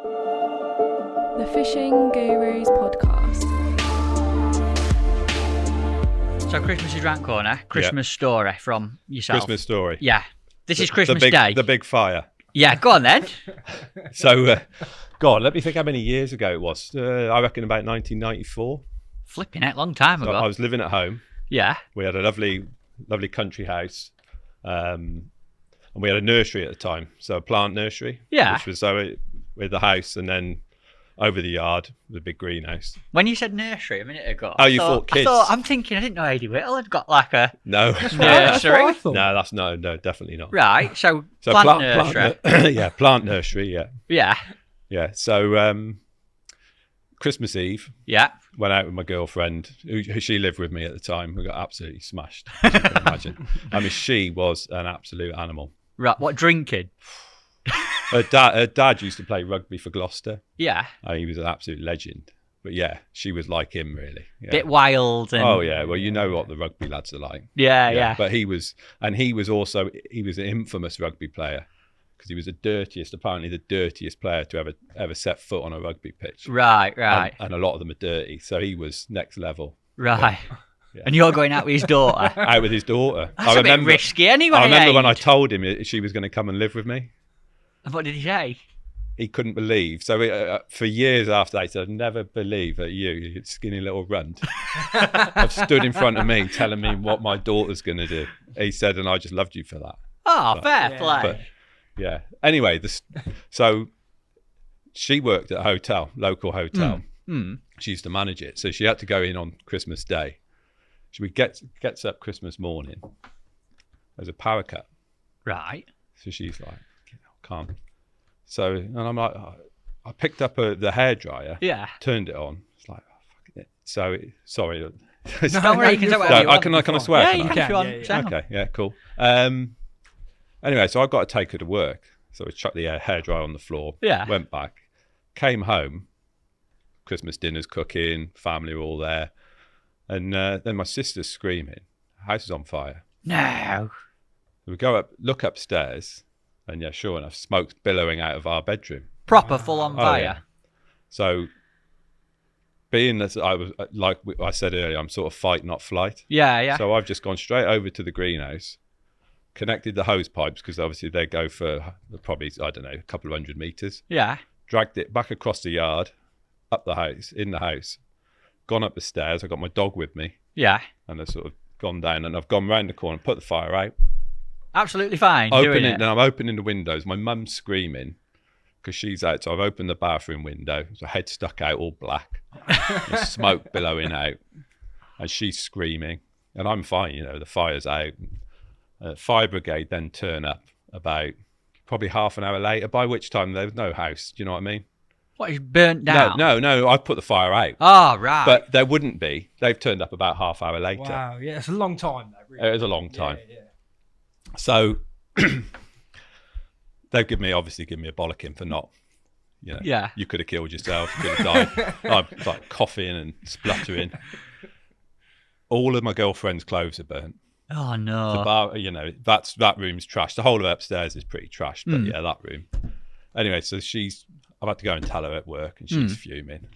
The Fishing Gurus Podcast. So Christmas is round corner. Christmas story from yourself. Christmas story. Yeah. This is Christmas Day. The big fire. Yeah, go on then. So, God, let me think how many years ago it was. I reckon about 1994. Flipping it, long time So ago. I was living at home. Yeah. We had a lovely country house. And we had a nursery at the time. So a plant nursery. Yeah. Which was with the house, and then over the yard, the big greenhouse. When you said nursery a minute ago, Oh, you thought kids? I'm thinking, I didn't know Hadrian Whittle had got like a No. nursery. No, that's no, definitely not. Right, so plant nursery. Yeah, plant nursery, yeah. Yeah. Yeah, so Christmas Eve, Yeah. went out with my girlfriend, who she lived with me at the time. We got absolutely smashed, as you can imagine. I mean, she was an absolute animal. Right, what, drinking? Her dad used to play rugby for Gloucester. Yeah. He was an absolute legend. But yeah, she was like him, really. Yeah. Bit wild. And... Oh, yeah. Well, you know what the rugby lads are like. Yeah. But he was an infamous rugby player, because he was apparently the dirtiest player to ever set foot on a rugby pitch. Right. And a lot of them are dirty. So he was next level. Right. Yeah. And you're going out with his daughter? Out with his daughter. That's a bit risky anyway. I remember when I told him she was going to come and live with me. What did he say? He couldn't believe. So for years after that, he said, "I'd never believe that you skinny little runt, have stood in front of me telling me what my daughter's going to do." He said, "And I just loved you for that." Oh, fair play. But, yeah. Anyway, so she worked at a local hotel. She used to manage it. So she had to go in on Christmas Day. She gets up Christmas morning. There's a power cut. Right. So she's like, can't. So, and I'm like, I picked up the hairdryer. Yeah. Turned it on. It's like, oh, fucking it. So, sorry. Don't worry, you can say whatever you want. Can I swear? Yeah, can you I? can. Yeah. Okay, yeah, cool. Anyway, so I got to take her to work. So I chucked the hairdryer on the floor. Yeah. Went back. Came home. Christmas dinner's cooking. Family were all there. And then my sister's screaming. House is on fire. No. We go up, look upstairs, and yeah, sure enough, smoke's billowing out of our bedroom. Proper full on fire. Yeah. So, being that I was, like I said earlier, I'm sort of fight, not flight. Yeah. So I've just gone straight over to the greenhouse, connected the hose pipes, because obviously they go for probably, I don't know, a couple of 100 meters. Yeah. Dragged it back across the yard, up the house, in the house, gone up the stairs. I got my dog with me. Yeah. And I've sort of gone down, and I've gone round the corner, put the fire out. Absolutely fine. Doing it. Then I'm opening the windows. My mum's screaming because she's out. So I've opened the bathroom window. So head stuck out, all black, and smoke billowing out, and she's screaming, and I'm fine. The fire's out. Fire brigade then turn up about probably half an hour later. By which time there was no house. Do you know what I mean? What, is burnt down? No. I put the fire out. Oh, right. But there wouldn't be. They've turned up about half hour later. Wow. Yeah, it's a long time though. Really. It was a long time. Yeah. So they've obviously given me a bollocking for not, Yeah. You could have killed yourself, you could have died. I'm like coughing and spluttering. All of my girlfriend's clothes are burnt. Oh no. The bar, that room's trashed. The whole of upstairs is pretty trashed, but yeah, that room. Anyway, so I've had to go and tell her at work, and she's fuming.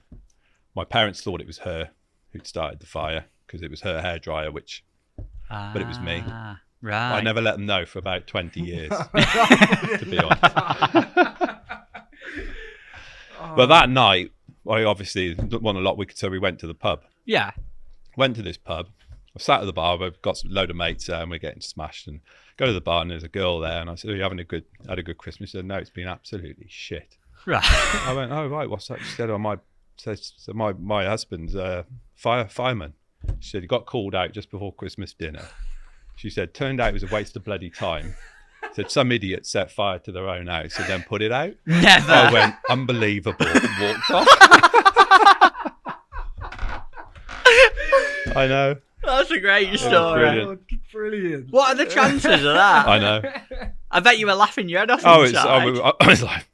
My parents thought it was her who'd started the fire, because it was her hairdryer, but it was me. Right. I never let them know for about 20 years, to be honest. But that night, I obviously won a lot. So we went to the pub. Yeah. Went to this pub. I sat at the bar. We've got a load of mates there, and we're getting smashed. And go to the bar, and there's a girl there. And I said, "Are you had a good Christmas?" She said, "No, it's been absolutely shit." Right. I went, "Oh, right. What's that?" She said, "Oh, my husband's a fireman." She said, he got called out just before Christmas dinner. She said, turned out it was a waste of bloody time. Said some idiot set fire to their own house and then put it out. Never. I went, unbelievable, and walked off. I know. That's a great story. Brilliant. Brilliant. What are the chances of that? I know. I bet you were laughing your head off I inside. was like,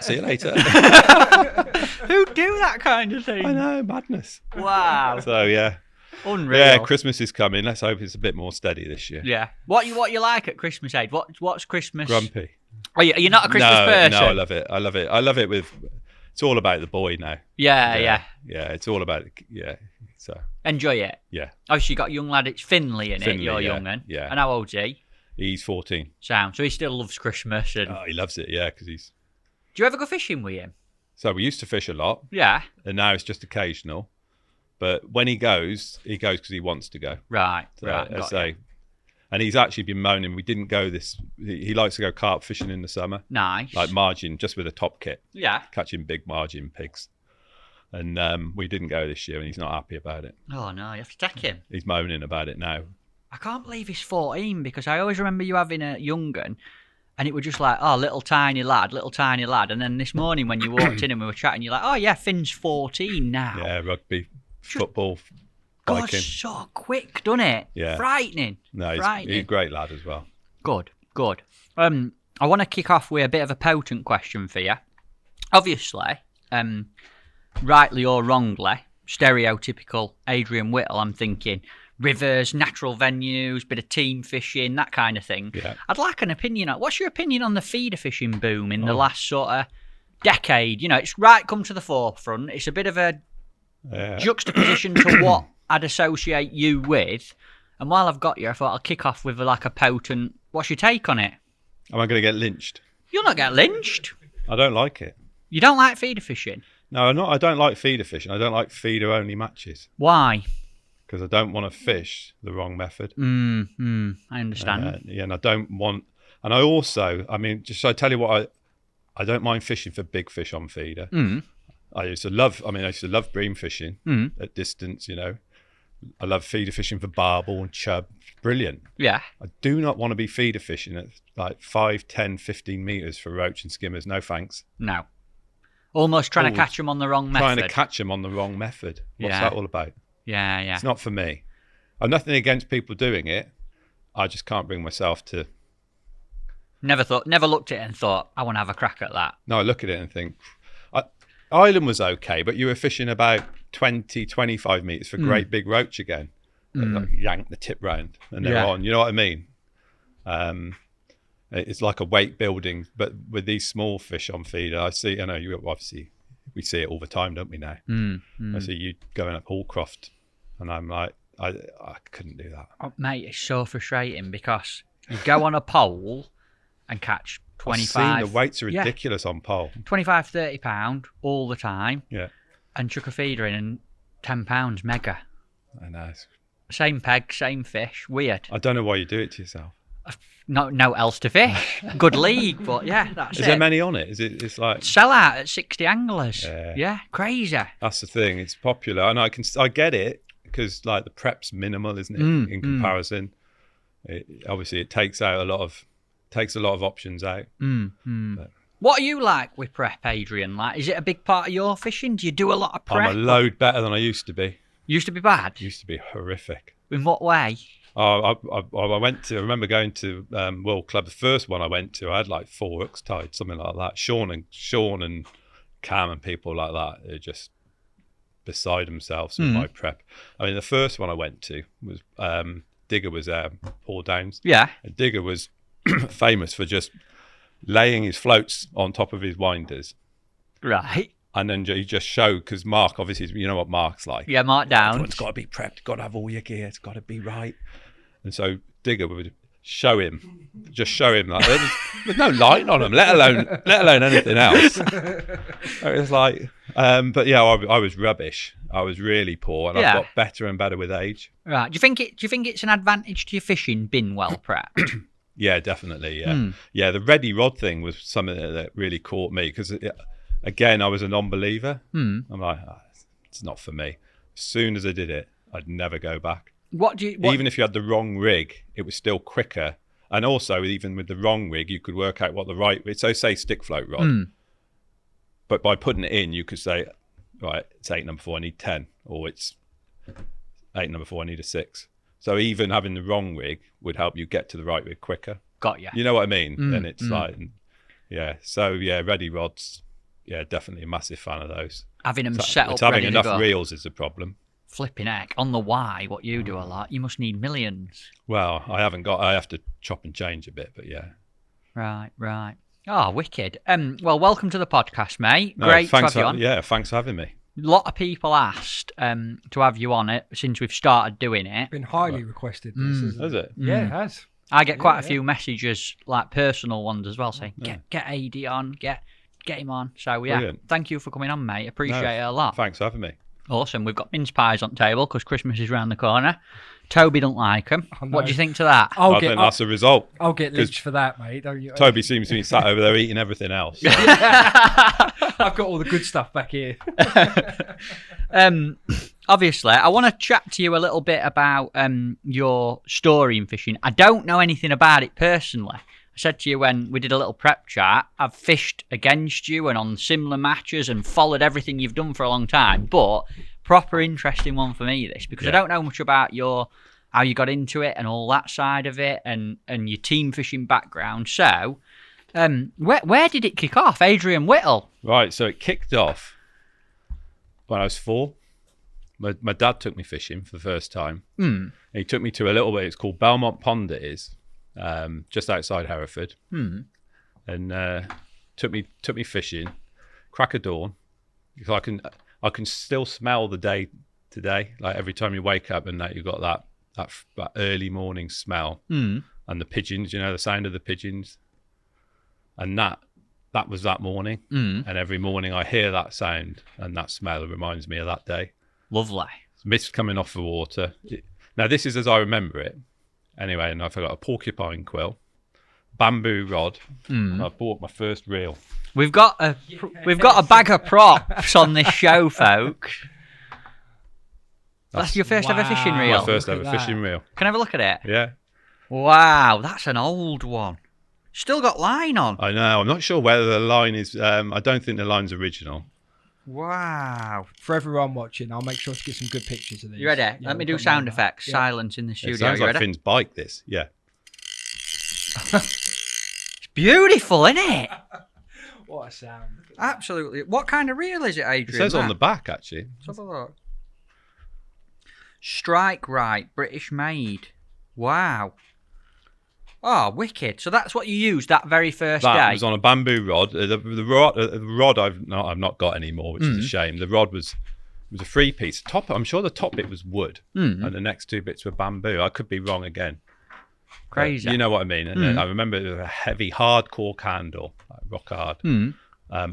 see you later. Who do that kind of thing? I know, madness. Wow. So yeah. Unreal. Yeah, Christmas is coming. Let's hope it's a bit more steady this year. Yeah. What you like at Christmas, Aid? What's Christmas? Grumpy. Are you not a Christmas person? No, I love it. I love it. I love it it's all about the boy now. Yeah. Yeah, it's all about, so. Enjoy it. Yeah. Obviously, you got a young lad. It's Finley in it. Finley, You're yeah, young un. yeah. And how old's he? He's 14. Sound. So he still loves Christmas. And Oh, he loves it, yeah, because he's... do you ever go fishing with him? So we used to fish a lot, Yeah. and now it's just occasional. But when he goes because he wants to go. Right. So, Right. I got say, you. and he's actually been moaning. We didn't go this. He likes to go carp fishing in the summer, Nice. like margin, just with a top kit, Yeah. catching big margin pigs. And we didn't go this year, and he's not happy about it. Oh no, you have to take him. He's moaning about it now. I can't believe he's 14 because I always remember you having a young un, and it was just like, oh, little tiny lad. And then this morning when you walked in and we were chatting, you're like, oh yeah, Finn's 14 now. Yeah, rugby, football, God, biking. so quick, doesn't it? Yeah. Frightening. No, he's Frightening. a great lad as well. Good. I want to kick off with a bit of a potent question for you. Obviously, rightly or wrongly, stereotypical Hadrian Whittle, I'm thinking rivers, natural venues, bit of team fishing, that kind of thing. Yeah. I'd like an opinion on, what's your opinion on the feeder fishing boom in the last sort of decade? You know, it's right come to the forefront. It's a bit of a juxtaposition to what I'd associate you with. And while I've got you, I thought I'll kick off with like a potent, what's your take on it? Am I going to get lynched? You'll not get lynched. I don't like it. You don't like feeder fishing? No, I don't like feeder fishing. I don't like feeder-only matches Why? because I don't want to fish the wrong method. I understand. Yeah, and I don't want... And I also, I mean, just so I tell you what, I don't mind fishing for big fish on feeder. I used to love bream fishing at distance, you know. I love feeder fishing for barbel and chub. Brilliant. Yeah. I do not want to be feeder fishing at like 5, 10, 15 metres for roach and skimmers. No thanks. No. Almost trying to catch them on the wrong method. Trying to catch them on the wrong method. What's that all about? Yeah. It's not for me. I've nothing against people doing it. I just can't bring myself to... Never looked at it and thought, I want to have a crack at that. No, I look at it and think... Island was okay, but you were fishing about 20, 25 metres for great big roach again. Like, yank the tip round and they're on. You know what I mean? It's like a weight building, but with these small fish on feeder, I see, I know you obviously, we see it all the time, don't we now? I see you going up Hallcroft and I'm like, I couldn't do that. Oh, mate, it's so frustrating because you go on a pole and catch 25. I've seen the weights are ridiculous on pole. 25, 30 pound all the time. Yeah. And chuck a feeder in and 10 pounds mega. I know. Same peg, same fish. Weird. I don't know why you do it to yourself. No else to fish. Good league, but yeah, that's Is it. there many on it? It's like... Sell out at 60 anglers. Yeah. Crazy. That's the thing. It's popular. And I get it because like the prep's minimal, isn't it? In comparison. Obviously it takes a lot of options out. But What are you like with prep, Adrian? Like, is it a big part of your fishing? Do you do a lot of prep? I'm a load better than I used to be. Used to be bad? Used to be horrific. In what way? I remember going to World Club. The first one I went to, I had like 4 hooks tied, something like that. Sean and Cam and people like that, they're just beside themselves with my prep. I mean, the first one I went to was Digger was Paul Downs. Yeah. And Digger was famous for just laying his floats on top of his winders. Right. And then he just showed, because Mark, obviously, you know what Mark's like. Yeah, Mark Downs. It's got to be prepped, got to have all your gear, it's got to be right. And so Digger would show him like there's no light on them, let alone anything else. It was like, but yeah, I was rubbish. I was really poor, and I've got better and better with age. Right. Do you think it's an advantage to your fishing being well prepped? Yeah, definitely. Yeah, yeah. The ready rod thing was something that really caught me because, again, I was a non-believer. I'm like, it's not for me. As soon as I did it, I'd never go back. Even if you had the wrong rig, it was still quicker. And also, even with the wrong rig, you could work out what the right. So, say stick float rod, but by putting it in, you could say, right, it's 8 number 4, I need 10, or it's 8 number 4, I need a 6. So even having the wrong rig would help you get to the right rig quicker. Got you. You know what I mean? Then it's like, yeah. So yeah, ready rods. Yeah, definitely a massive fan of those. Having them set up. It's having ready enough to go. reels is the problem. Flipping heck. On the Wye, what you do a lot, you must need millions. Well, I have to chop and change a bit, but yeah. Right. Oh, wicked. Well, welcome to the podcast, mate. No, Great to thanks have you on. Yeah, thanks for having me. A lot of people asked to have you on it since we've started doing it. Been highly requested. This, isn't Has it? Yeah, it has. I get quite a few messages, like personal ones as well, saying, get AD on, get him on. So, yeah, Brilliant. Thank you for coming on, mate. Appreciate it a lot. Thanks for having me. Awesome. We've got mince pies on the table because Christmas is round the corner. Toby don't like them. Oh, no. What do you think to that? I think that's a result. I'll get lynched for that, mate. Don't you? Toby seems to be sat over there eating everything else. I've got all the good stuff back here. Obviously, I want to chat to you a little bit about your story in fishing. I don't know anything about it personally. I said to you when we did a little prep chat, I've fished against you and on similar matches and followed everything you've done for a long time, but proper interesting one for me, this, because I don't know much about how you got into it and all that side of it and your team fishing background. So, where did it kick off? Hadrian Whittle. Right, so it kicked off when I was 4. My dad took me fishing for the first time. He took me to a little bit, it's called Belmont Pond, it is. Just outside Hereford, and took me fishing. Crack of dawn, because I can still smell the day today. Like every time you wake up and that you've got that early morning smell, and the pigeons. You know the sound of the pigeons, and that was that morning. And every morning I hear that sound and that smell. It reminds me of that day. Lovely. Mist coming off the water. Now this is as I remember it. Anyway, and I've got a porcupine quill, bamboo rod, and I bought my first reel. We've got a bag of props on this show, folks. That's your first ever fishing reel. My first ever fishing reel. Can I have a look at it? Yeah. Wow, that's an old one. Still got line on. I know. I'm not sure whether the line is. I don't think the line's original. Wow. For everyone watching, I'll make sure to get some good pictures of these. You ready? Yeah, Let me we've do got sound mine, effects. yeah. Silence in the studio. It sounds You like ready? Finn's bike. This, yeah. It's beautiful, isn't it? What a sound. Absolutely. What kind of reel is it, Adrian? It says on the back actually. Let's have a look. Strike Right, British made. Wow. Oh, wicked. So that's what you used that very first That day? was on a bamboo rod. The rod I've not got anymore, which is a shame. The rod was a 3-piece. I'm sure the top bit was wood, and the next 2 bits were bamboo. I could be wrong again. Crazy. You know what I mean? And then I remember it was a heavy, hardcore candle, like rock hard,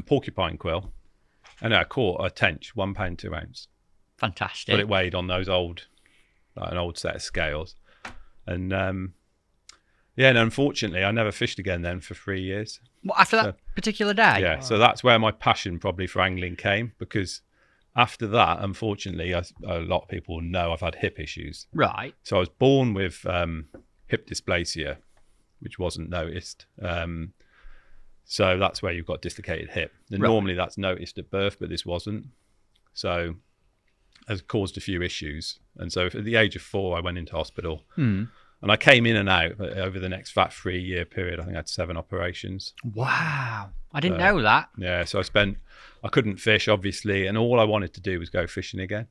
porcupine quill, and I caught a tench, 1 pound 2 ounce. Fantastic. But it weighed on those an old set of scales, and and unfortunately, I never fished again then for 3 years. What, after that particular day? Yeah, so that's where my passion probably for angling came, because after that, unfortunately, a lot of people know I've had hip issues. Right. So I was born with hip dysplasia, which wasn't noticed. So that's where you've got dislocated hip. And normally that's noticed at birth, but this wasn't. So it has caused a few issues. And so at the age of 4, I went into hospital. And I came in and out over the next 3-year period. I think I had 7 operations. Wow. I didn't know that. Yeah, so I couldn't fish, obviously, and all I wanted to do was go fishing again.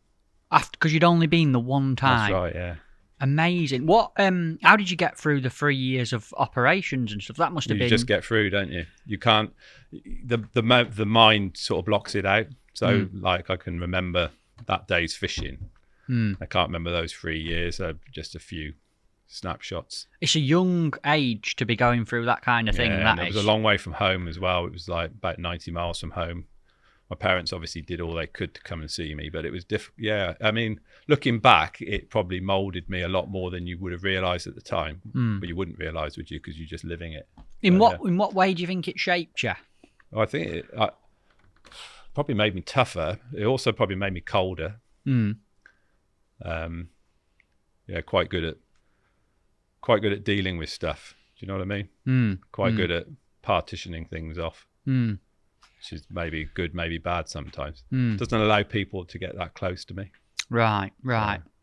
Because you'd only been the one time. That's right, yeah. Amazing. What? How did you get through the 3 years of operations and stuff? That must have been. You just get through, don't you? You can't. The mind sort of blocks it out. So, like, I can remember that day's fishing. I can't remember those 3 years. Just a few snapshots. It's a young age to be going through that kind of thing. Yeah, and it was a long way from home as well. It was like about 90 miles from home. My parents obviously did all they could to come and see me, but it was different. Yeah, I mean, looking back, it probably molded me a lot more than you would have realised at the time. But you wouldn't realise, would you? Because you're just living it. In what way do you think it shaped you? I think it probably made me tougher. It also probably made me colder. Yeah, quite good at dealing with stuff. Do you know what I mean? Quite good at partitioning things off. Which is maybe good, maybe bad sometimes. Doesn't allow people to get that close to me. Right.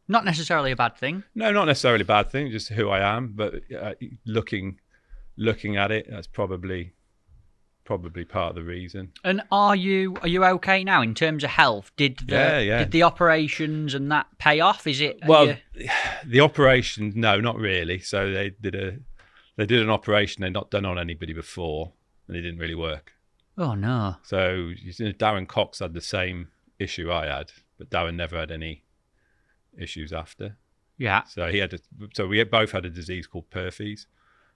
Not necessarily a bad thing. No, not necessarily a bad thing, just who I am. But looking at it, that's probably probably part of the reason. And are you okay now in terms of health? Did the operations and that pay off? Is it the operation? No, not really. So they did an operation they'd not done on anybody before, and it didn't really work. Oh no! So Darren Cox had the same issue I had, but Darren never had any issues after. Yeah. So we both had a disease called Perfes.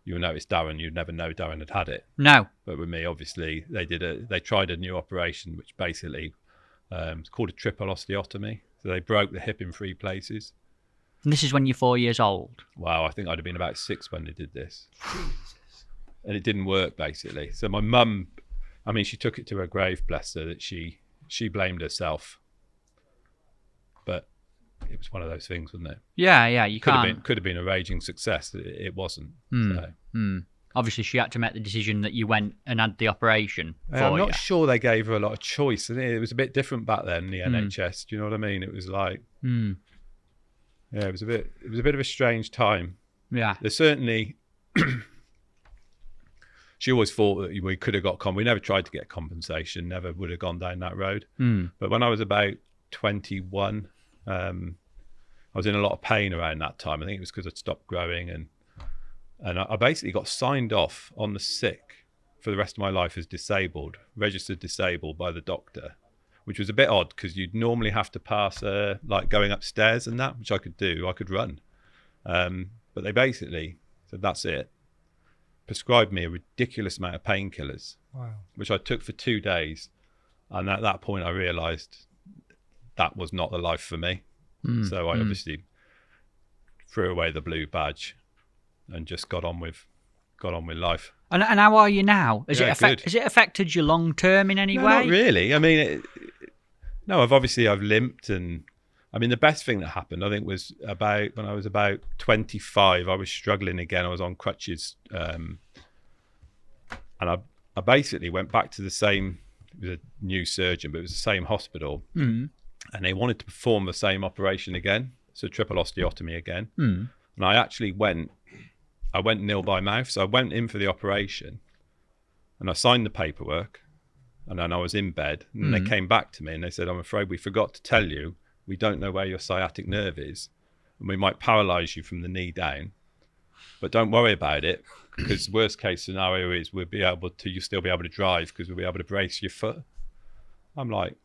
You'll notice Darren, you'd never know Darren had had it. No. But with me, obviously, they tried a new operation, which basically it's called a triple osteotomy. So they broke the hip in 3 places. And this is when you're 4 years old. Wow, I think I'd have been about 6 when they did this. And it didn't work, basically. So my mum, I mean, she took it to her grave, bless her, that she blamed herself. But it was one of those things, wasn't it? Yeah, you could have been a raging success. It wasn't. Obviously, she had to make the decision that you went and had the operation. I'm not sure they gave her a lot of choice. It was a bit different back then, the NHS. Do you know what I mean? It was like, yeah, it was a bit of a strange time. Yeah, there's certainly. She always thought that we could have got we never tried to get compensation. Never would have gone down that road. But when I was about 21. I was in a lot of pain around that time. I think it was because I'd stopped growing, and I basically got signed off on the sick for the rest of my life as disabled, registered disabled by the doctor, which was a bit odd because you'd normally have to pass like going upstairs and that, which I could do. I could run, but they basically said that's it. Prescribed me a ridiculous amount of painkillers, which I took for 2 days, and at that point I realised that was not the life for me. So I obviously threw away the blue badge and just got on with life. And how are you now? Has good. it affected you long term in any way? Not really. I mean, I've limped, and I mean the best thing that happened I think was when I was about 25. I was struggling again. I was on crutches, and I basically went back to the same. It was a new surgeon, but it was the same hospital. And they wanted to perform the same operation again, so triple osteotomy again. And I actually went nil by mouth. So I went in for the operation, and I signed the paperwork, and then I was in bed, and they came back to me and they said, "I'm afraid we forgot to tell you, we don't know where your sciatic nerve is, and we might paralyse you from the knee down, but don't worry about it, because worst case scenario is you'll still be able to drive because we'll be able to brace your foot." I'm like,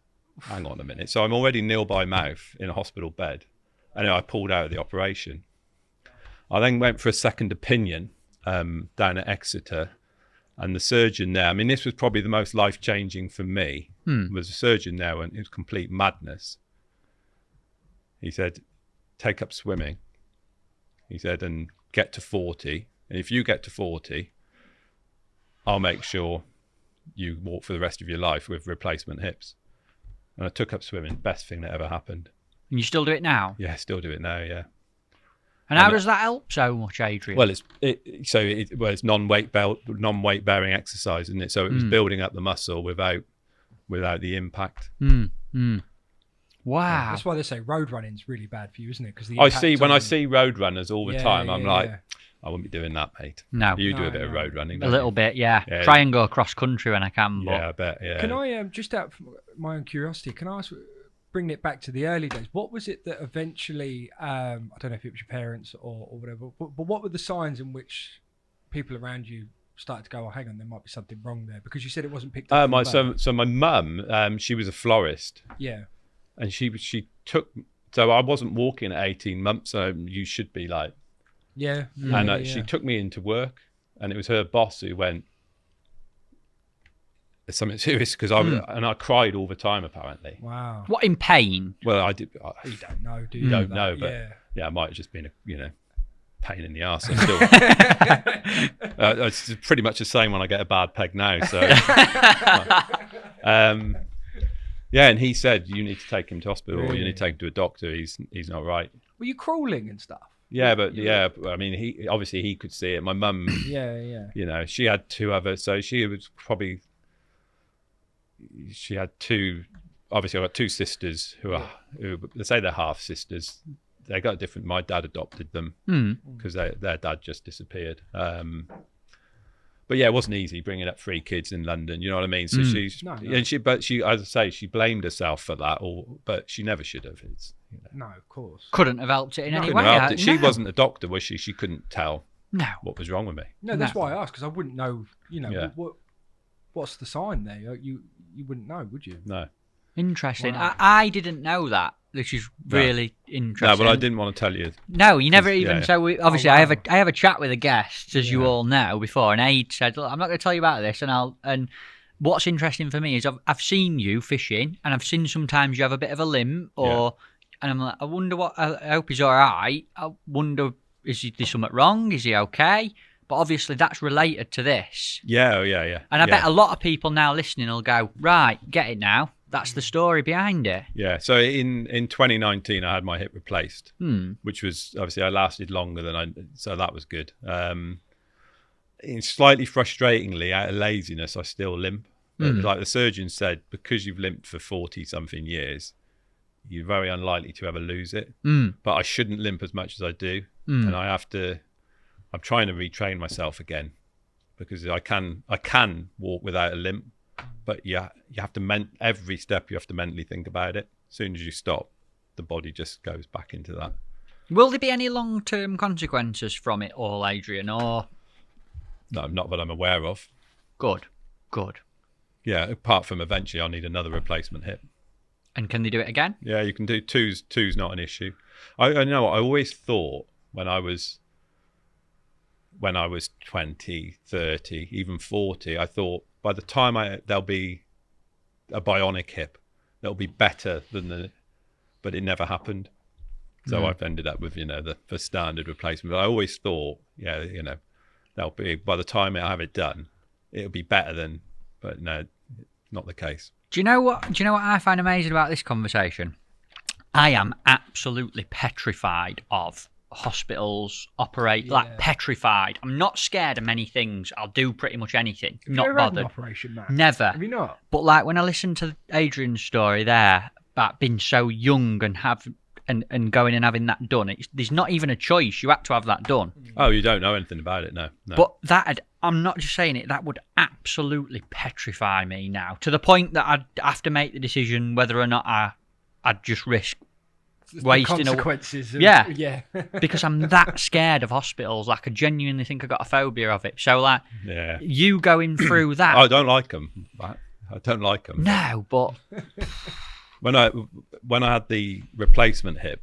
hang on a minute. So I'm already nil by mouth in a hospital bed. And I pulled out of the operation. I then went for a second opinion down at Exeter. And the surgeon there, I mean, this was probably the most life-changing for me, was a surgeon there, and it was complete madness. He said, take up swimming. He said, and get to 40. And if you get to 40, I'll make sure you walk for the rest of your life with replacement hips. And I took up swimming, best thing that ever happened. And you still do it now? Yeah, still do it now, yeah. And how does that help so much, Adrian? Well, it's non-weight bearing exercise, isn't it? So it was building up the muscle without the impact. Wow. That's why they say road running's really bad for you, isn't it? Because I see road runners all the time, I'm like, I wouldn't be doing that, mate. No. You do a bit of road running, a little bit, yeah. Try and go cross country when I can. But... Yeah, I bet, yeah. Can I, just out of my own curiosity, can I ask, bring it back to the early days, what was it that eventually, I don't know if it was your parents or whatever, but what were the signs in which people around you started to go, oh, hang on, there might be something wrong there? Because you said it wasn't picked up. So my mum, she was a florist. Yeah. And she took, so I wasn't walking at 18 months, so you should be like, she took me into work, and it was her boss who went, "There's something serious," because I cried all the time apparently. Wow. What, in pain? Well, I did. You don't know, do you? Don't know, but yeah, I might have just been a pain in the arse. Still, it's pretty much the same when I get a bad peg now. So, yeah, and he said you need to take him to hospital, or you need to take him to a doctor. He's not right. Were you crawling and stuff? Yeah, but I mean, he could see it. My mum, she had 2 others, so she had 2. Obviously, I've got 2 sisters who they say they're half sisters. They got different. My dad adopted them because their dad just disappeared. But yeah, it wasn't easy bringing up 3 kids in London. You know what I mean? So No. and she, as I say, she blamed herself for that, but she never should have. It's, you know. No, of course. Couldn't have helped it in any Couldn't way. have helped it. She No. wasn't a doctor, was she? She couldn't tell No. what was wrong with me. No, that's why I asked, because I wouldn't know. You know, Yeah. what's the sign there? You wouldn't know, would you? No. Interesting. Wow. I didn't know that, which is really interesting. No, but I didn't want to tell you. No, you never 'Cause, even. yeah. So obviously, wow. I have a chat with the guests, as you Yeah. all know, before, and Aid said, "Look, I'm not going to tell you about this." And what's interesting for me is I've seen you fishing, and I've seen sometimes you have a bit of a limp, and I'm like, I wonder what. I hope he's all right. I wonder, is there something wrong? Is he okay? But obviously, that's related to this. Yeah, yeah. And I bet a lot of people now listening will go, right, get it now. That's the story behind it. Yeah. So in 2019, I had my hip replaced, Hmm. which was obviously I lasted longer so that was good. Slightly frustratingly, out of laziness, I still limp. But like the surgeon said, because you've limped for 40 something years, you're very unlikely to ever lose it. But I shouldn't limp as much as I do, and I'm trying to retrain myself again, because I can walk without a limp. But you have to every step you have to mentally think about it. As soon as you stop, the body just goes back into that. Will there be any long-term consequences from it all, Adrian? Or No, not that I'm aware of. good. Yeah, apart from eventually I'll need another replacement hip. And can they do it again? Yeah, you can do two's not an issue. I know. I always thought when I was 20, 30, even 40, I thought by the time there'll be a bionic hip that'll be better than but it never happened. So I've ended up with, the standard replacement. But I always thought, that'll be, by the time I have it done, it'll be better than, but no, not the case. Do you know what I find amazing about this conversation? I am absolutely petrified of hospitals like petrified. I'm not scared of many things. I'll do pretty much anything. Have not you ever had an bothered. operation, Matt? Never. Have you not? But like when I listen to Adrian's story there about being so young and going and having that done, there's not even a choice. You had to have that done. Oh, you don't know anything about it? No. But I'm not just saying it, that would absolutely petrify me now, to the point that I'd have to make the decision whether or not I'd just risk wasting consequences. Yeah. Because I'm that scared of hospitals. Like, I genuinely think I got a phobia of it. So, like, you going through that. I don't like them. I don't like them. No, but when I had the replacement hip,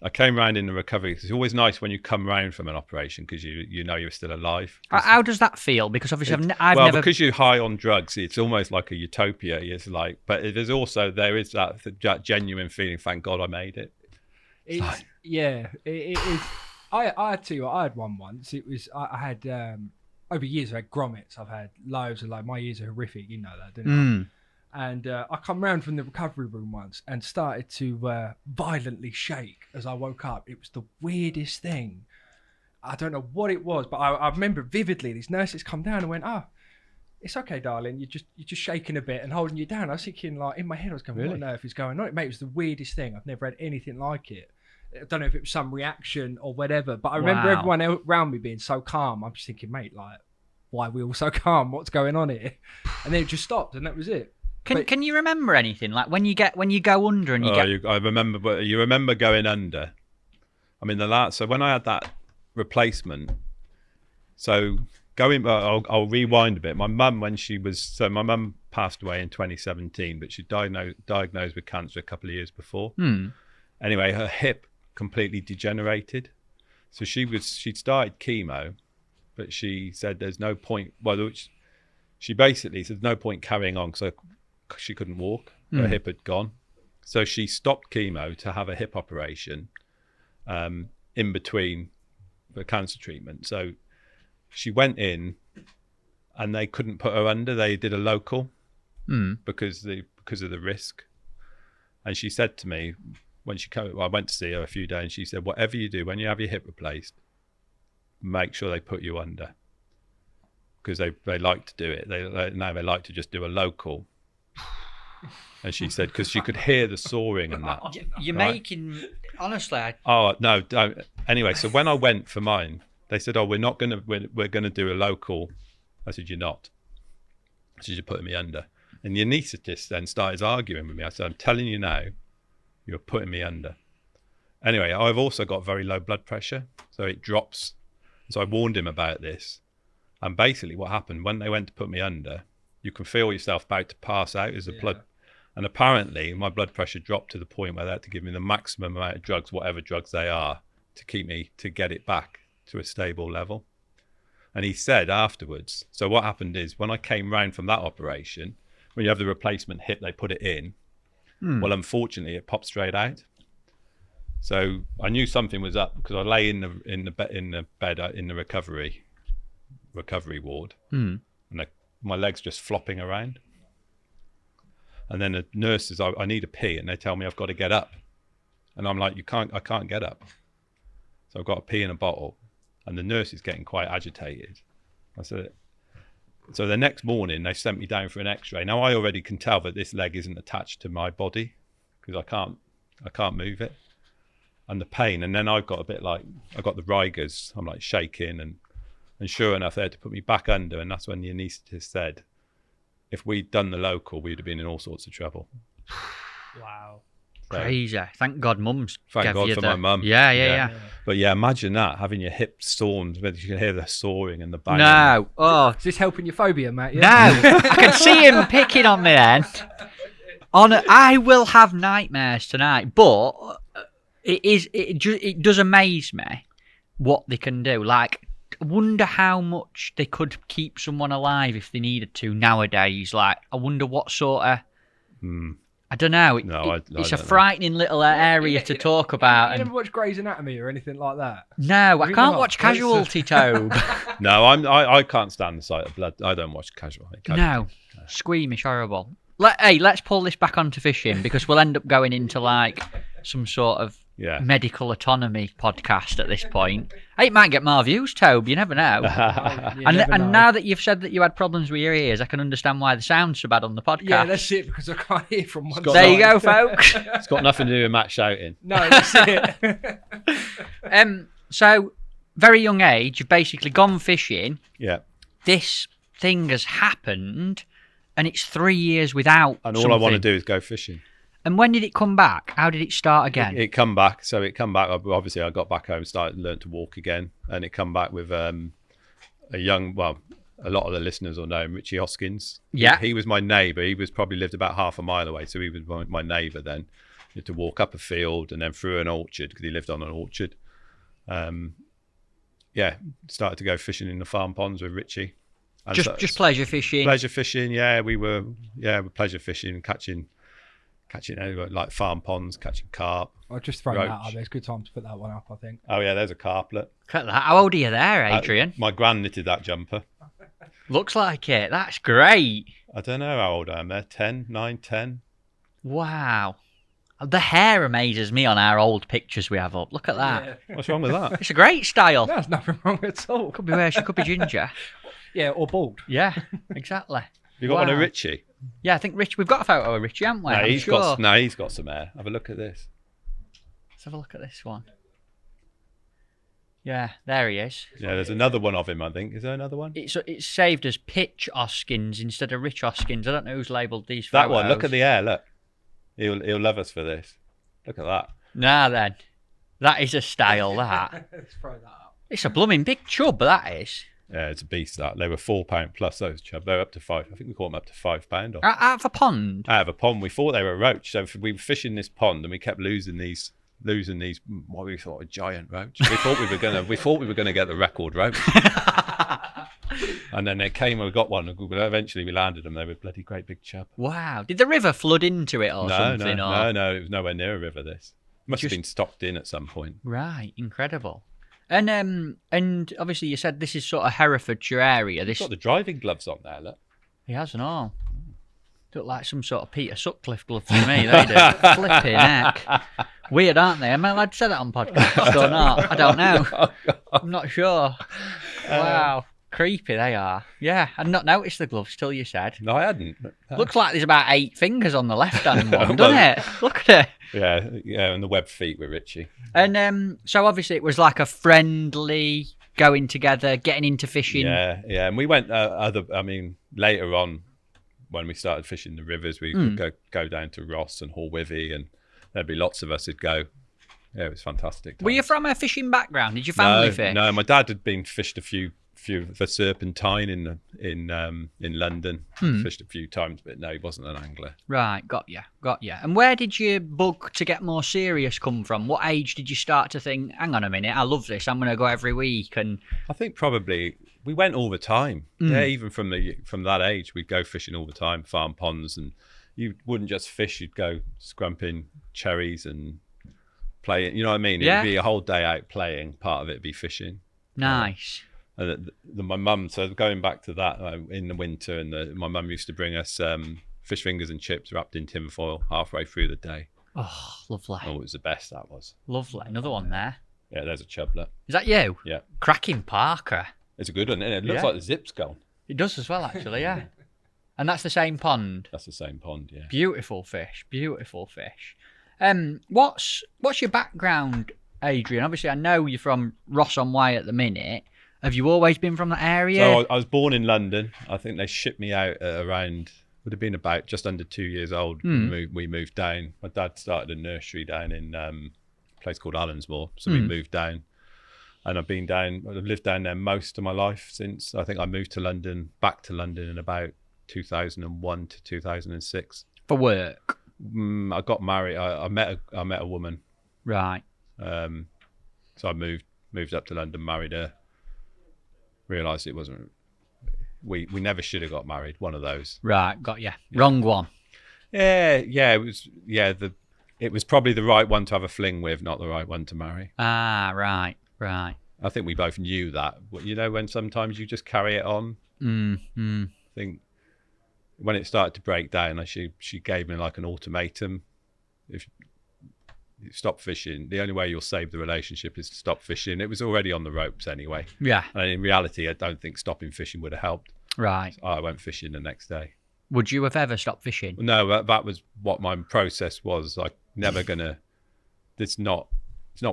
I came round in the recovery. It's always nice when you come round from an operation, because you know you're still alive. how does that feel? Because obviously I've never. Because you're high on drugs, it's almost like a utopia. It's like, but there is that genuine feeling. Thank God I made it. It is. I had two. I had one once. It was I had over years. I had grommets. I've had loads of my years are horrific. You know that, didn't I? And I come round from the recovery room once and started to violently shake as I woke up. It was the weirdest thing. I don't know what it was, but I remember vividly these nurses come down and went, it's okay, darling. You're just shaking a bit and holding you down. I was thinking, like, in my head, I was going, Really? what on earth is going on? Mate, it was the weirdest thing. I've never had anything like it. I don't know if it was some reaction or whatever, but I remember everyone around me being so calm. I'm just thinking, mate, like, why are we all so calm? What's going on here? And then it just stopped, and that was it. Can you remember anything, like when you go under and I remember, but you remember going under. I mean, so when I had that replacement, so I'll rewind a bit. My mum, my mum passed away in 2017, but she diagnosed with cancer a couple of years before. Anyway, her hip completely degenerated, so she'd started chemo, but she said there's no point. Well, she basically said no point carrying on, so she couldn't walk. Her hip had gone, so she stopped chemo to have a hip operation in between the cancer treatment. So she went in and they couldn't put her under. They did a local because of the risk. And she said to me when I went to see her a few days, and she said, whatever you do when you have your hip replaced, make sure they put you under, because they like to do it. They like to just do a local. And she said, because she could hear the sawing and that. You're making, honestly. Oh, no, don't. Anyway, so when I went for mine, They said, "Oh, we're gonna do a local." I said, "You're not." I said, "You're putting me under." And the anaesthetist then started arguing with me. I said, "I'm telling you now, you're putting me under." Anyway, I've also got very low blood pressure, so it drops. So I warned him about this. And basically what happened, when they went to put me under, you can feel yourself about to pass out as the blood. And apparently my blood pressure dropped to the point where they had to give me the maximum amount of drugs, whatever drugs they are, to get it back to a stable level. And he said afterwards, so what happened is when I came round from that operation, when you have the replacement hip, they put it in. Well, unfortunately, it popped straight out. So I knew something was up because I lay in the bed in the recovery ward, and my legs just flopping around. And then the nurse says, I need a pee, and they tell me I've got to get up, and I'm like, I can't get up. So I've got to pee in a bottle, and the nurse is getting quite agitated. I said, so the next morning they sent me down for an X-ray. Now I already can tell that this leg isn't attached to my body because I can't move it, and the pain. And then I've got the rigors. I'm like shaking, and sure enough, they had to put me back under, and that's when the anaesthetist said, if we'd done the local, we'd have been in all sorts of trouble. Wow. Crazy. Thank God mum's Thank God for my mum. Yeah. But yeah, imagine that, having your hip sawn, you can hear the sawing and the banging. No. Oh. Is this helping your phobia, Matt? No. I can see him picking on me then. I will have nightmares tonight, but it does amaze me what they can do. Like, I wonder how much they could keep someone alive if they needed to nowadays. Like, I wonder what sort of... I don't know. It's a frightening little area to talk about. You never watch Grey's Anatomy or anything like that? No, I can't watch Casualty, Tobe. No, I can't stand the sight of blood. I don't watch Casualty. No, squeamish, horrible. Let's pull this back onto fishing because we'll end up going into like some sort of medical autonomy podcast at this point. It might get more views, Tobe. You never know. And now that you've said that you had problems with your ears, I can understand why the sound's so bad on the podcast. Yeah, that's it, because I can't hear from one side. There you go, folks. It's got nothing to do with Matt shouting. No, that's it. So, very young age, you've basically gone fishing. Yeah. This thing has happened, and it's 3 years without And all I want to do is go fishing. And when did it come back? How did it start again? It come back. So it come back. Obviously, I got back home, learned to walk again, and it come back with a lot of the listeners will know him, Richie Hoskins. Yeah, he was my neighbour. He was probably lived about half a mile away, so he was my neighbour. Then you had to walk up a field and then through an orchard because he lived on an orchard. Started to go fishing in the farm ponds with Richie. And just pleasure fishing. Pleasure fishing. Yeah, we were pleasure fishing, catching like farm ponds, catching carp. I'll just throw that out there. It's a good time to put that one up, I think. Oh yeah, there's a carplet. Look at that. How old are you there, Adrian? My gran knitted that jumper. Looks like it. That's great. I don't know how old I am there. 9, 10. Wow. The hair amazes me on our old pictures we have up. Look at that. Yeah. What's wrong with that? It's a great style. There's nothing wrong at all. Could be where she could be ginger. Yeah, or bald. Yeah, exactly. You got one of Richie? Yeah, I think we've got a photo of Richie, haven't we? He's got some hair. Have a look at this. Let's have a look at this one. Yeah, there he is. Yeah, there's another one of him, I think. Is there another one? It's saved as Pitch Hoskins instead of Rich Hoskins. I don't know who's labelled these photos. That one, look at the hair, look. He'll love us for this. Look at that. Nah, then. That is a style, that. Let's throw that up. It's a blooming big chub, that is. Yeah, it's a beast, that. They were £4 plus those chub. They were up to £5. I think we caught them up to £5. Out of a pond? Out of a pond. We thought they were roach. So we were fishing this pond and we kept losing these what we thought were giant roach. We thought we were gonna get the record roach. And then they came and we got one. Eventually we landed them. They were bloody great big chub. Wow. Did the river flood into it or something? No. It was nowhere near a river, this. Must have been stocked in at some point. Right. Incredible. And obviously you said this is sort of Herefordshire area. He's got the driving gloves on there, look. He has and all. Look like some sort of Peter Sutcliffe glove to me, they do. Flipping heck. Weird, aren't they? Am I allowed to say that on podcast or not? I don't know. I'm not sure. Wow. Creepy they are. Yeah, I'd not noticed the gloves till you said. No, I hadn't. Looks like there's about 8 fingers on the left-hand one, doesn't it? Look at it. Yeah, and the webbed feet were Richie. And so obviously it was like a friendly going together, getting into fishing. Yeah, and we went later on when we started fishing the rivers, we could go down to Ross and Hall Withy, and there'd be lots of us who'd go. Yeah, it was fantastic. Were you from a fishing background? Did your family fish? No, my dad had been fished a few for serpentine in London. Fished a few times, but no, he wasn't an angler. Right, got you. And where did your bug to get more serious come from? What age did you start to think, hang on a minute, I love this, I'm going to go every week? And I think probably we went all the time. Yeah, even from that age, we'd go fishing all the time, farm ponds, and you wouldn't just fish, you'd go scrumping cherries and playing. You know what I mean? Yeah. It'd be a whole day out playing. Part of it'd be fishing. Nice. My mum, so going back to that, in the winter, and my mum used to bring us fish fingers and chips wrapped in tinfoil halfway through the day. Oh, lovely. Oh, it was the best, that was. Lovely. Another one there. Yeah, there's a chublet. Is that you? Yeah. Cracking Parker. It's a good one, isn't it? It looks like the zip's gone. It does as well, actually, yeah. And that's the same pond? That's the same pond, yeah. Beautiful fish. What's your background, Adrian? Obviously, I know you're from Ross on Wye at the minute. Have you always been from that area? So I was born in London. I think they shipped me out at around, would have been about just under 2 years old. We moved down. My dad started a nursery down in a place called Allensmore. So we moved down. And I've lived down there most of my life since. I think I moved back to London in about 2001 to 2006. For work? I got married. I met a woman. Right. So I moved up to London, married her. Realised it wasn't. We never should have got married. One of those. Right, got you. Wrong one. Yeah. It was. Yeah, it was probably the right one to have a fling with, not the right one to marry. Ah, right. I think we both knew that. You know, when sometimes you just carry it on. I think when it started to break down, she gave me like an ultimatum. If you stop fishing, the only way you'll save the relationship is to stop fishing. It was already on the ropes anyway. Yeah. And in reality, I don't think stopping fishing would have helped. Right. So I went fishing the next day. Would you have ever stopped fishing? No, that was what my process was. Like, never gonna. It's not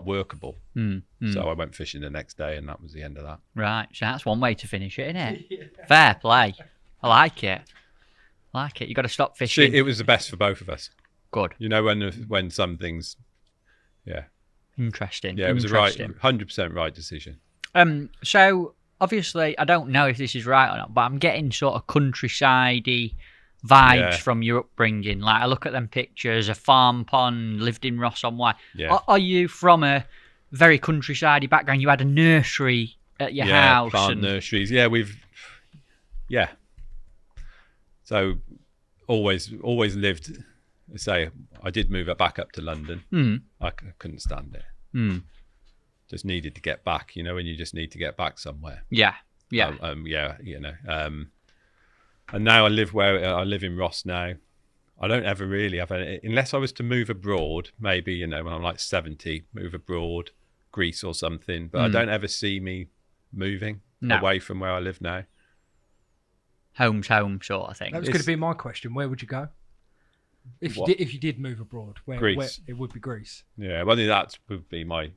workable. So I went fishing the next day, and that was the end of that. Right. So that's one way to finish it, isn't it? Yeah. Fair play. I like it. You got to stop fishing. It was the best for both of us. Good. You know, when some things. Yeah. Interesting. Yeah, it was a 100% right decision. So obviously, I don't know if this is right or not, but I'm getting sort of countryside-y vibes from your upbringing. Like, I look at them pictures, a farm pond, lived in Ross on Wye. Yeah. Are you from a very countryside-y background? You had a nursery at your house? Yeah, plant nurseries. Yeah, yeah. So always lived. Say, I did move back up to London. I couldn't stand it. Just needed to get back. You know, when you just need to get back somewhere. Yeah. You know. And now I live in Ross now. I don't ever really have any, unless I was to move abroad. Maybe, you know, when I'm like 70, move abroad, Greece or something. But I don't ever see me moving away from where I live now. Home's home, sort of thing. That was going to be my question. Where would you go? If you did move abroad, where it would be Greece. Yeah, well, that would be my.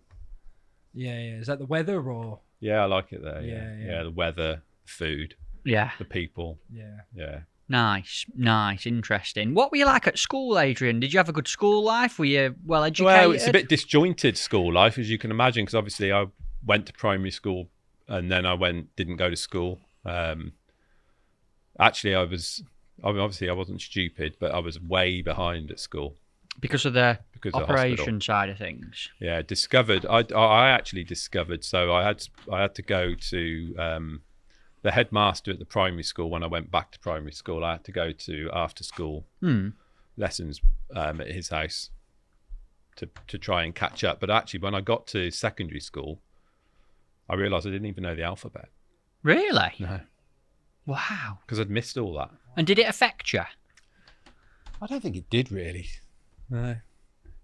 Yeah. Is that the weather or? Yeah, I like it there. Yeah. The weather, food. Yeah. The people. Yeah. Nice, interesting. What were you like at school, Adrian? Did you have a good school life? Were you well educated? Well, it's a bit disjointed school life, as you can imagine, because obviously I went to primary school and then I didn't go to school. Actually, obviously I wasn't stupid, but I was way behind at school because of the operation side of things. Yeah, I actually discovered. So I had to go to the headmaster at the primary school. When I went back to primary school, I had to go to after school lessons at his house to try and catch up. But actually, when I got to secondary school, I realised I didn't even know the alphabet. Really? No. Wow. Because I'd missed all that. And did it affect you? I don't think it did really. No.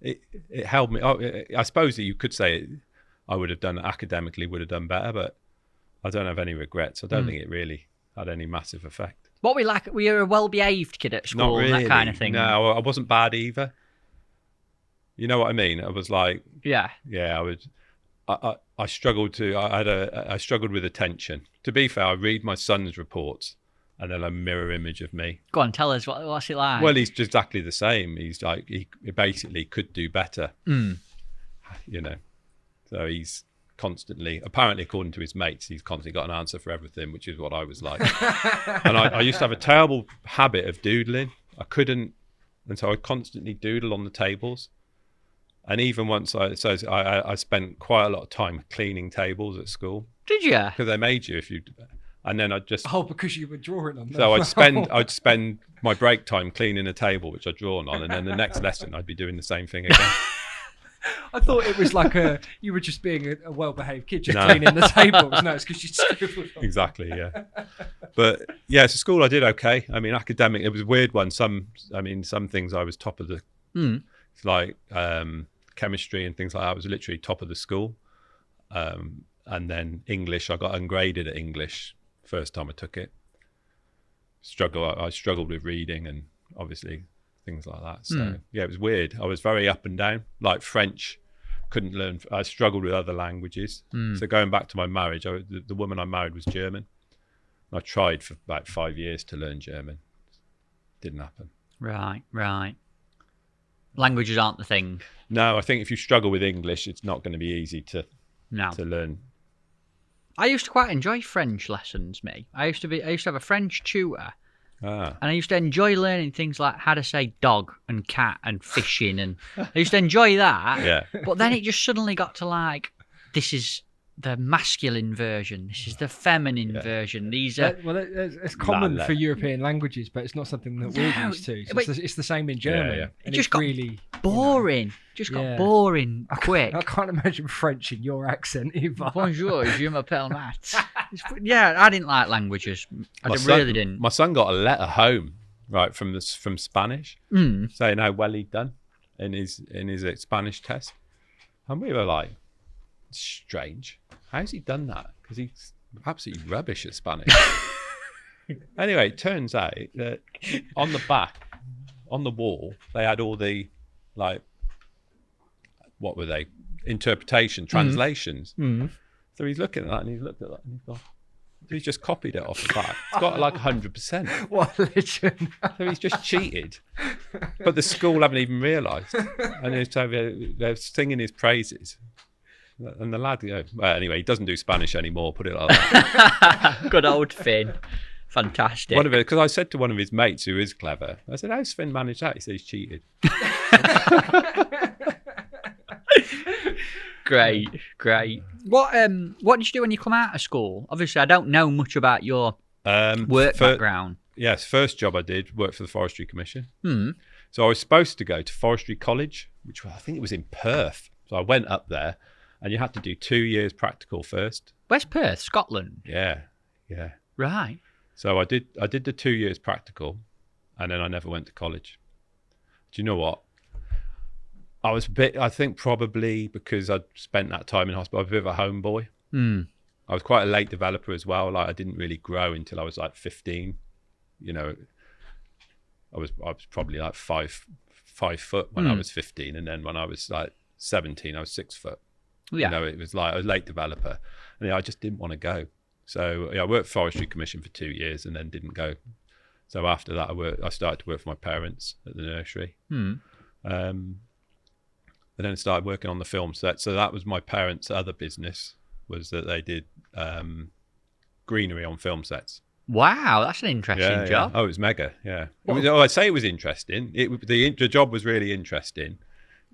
It held me. I suppose that you could say I would have done academically, would have done better, but I don't have any regrets. I don't think it really had any massive effect. What were you like? Were you a well-behaved kid at school? Not really. And that kind of thing? No, I wasn't bad either. You know what I mean? I was like, I would. I struggled to. I struggled with attention. To be fair, I read my son's reports, and then a mirror image of me. Go on, tell us what's it like. Well, he's just exactly the same. He's like he basically could do better. You know, so he's constantly, apparently according to his mates, he's constantly got an answer for everything, which is what I was like. And I used to have a terrible habit of doodling. I couldn't, and so I'd constantly doodle on the tables. And even once I spent quite a lot of time cleaning tables at school. Did you? Because they made you if you, and then I'd just. Oh, because you were drawing on them. So I'd spend my break time cleaning a table which I'd drawn on, and then the next lesson I'd be doing the same thing again. I thought it was like you were just being a well-behaved kid, just cleaning the tables. No, it's because you scribbled on. Exactly, yeah. But yeah, so school I did okay. I mean, academic, it was a weird one. Some things I was top of the, like chemistry and things like that. I was literally top of the school. And then English, I got ungraded at English first time I took it. I struggled with reading and obviously things like that. So yeah, it was weird. I was very up and down. Like French, couldn't learn. I struggled with other languages. So going back to my marriage, the woman I married was German. I tried for about 5 years to learn German. Didn't happen. Right. Languages aren't the thing. No, I think if you struggle with English, it's not going to be easy to learn. I used to quite enjoy French lessons, me. I used to have a French tutor. And I used to enjoy learning things like how to say dog and cat and fishing, and I used to enjoy that. Yeah. But then it just suddenly got to like, this is the masculine version, this is the feminine version. These are it's common for European languages, but it's not something that we're used to. So it's the same in German. Yeah. It just got really boring. Got boring quick. I can't imagine French in your accent either. Bonjour, je m'appelle Matt. Yeah, I didn't like languages. I really didn't. My son got a letter home, right, from Spanish, saying how well he'd done in his Spanish test, and we were like, strange. How's he done that? Because he's absolutely rubbish at Spanish. Anyway, it turns out that on the back, on the wall, they had all the like, what were they? Interpretation, translations. So he's looking at that and he's looked at that and he's gone, he's just copied it off the back. It's got like 100%. What a legend. So he's just cheated. But the school haven't even realised. And they're singing his praises. And the lad, anyway, he doesn't do Spanish anymore, put it like that. Good old Finn. Fantastic. Because I said to one of his mates who is clever, I said, how's Finn managed that? He said he's cheated. Great. What did you do when you come out of school? Obviously, I don't know much about your work background. Yes, first job I did, worked for the Forestry Commission. So I was supposed to go to Forestry College, which I think it was in Perth. So I went up there, and you had to do 2 years practical first. Where's Perth? Scotland? Yeah. Right. So I did the 2 years practical, and then I never went to college. Do you know what? I think probably because I'd spent that time in hospital, I was a bit of a homeboy. I was quite a late developer as well. Like I didn't really grow until I was like 15. You know, I was probably like 5 foot when I was 15, and then when I was like 17, I was 6 foot. Yeah. You know, it was like I was a late developer, and I just didn't want to go. So I worked for Forestry Commission for 2 years and then didn't go. So after that, I started to work for my parents at the nursery. And then started working on the film set. So that was my parents' other business, was that they did greenery on film sets. Wow, that's an interesting job. Oh, it was mega, yeah. I'd say it was interesting. The job was really interesting.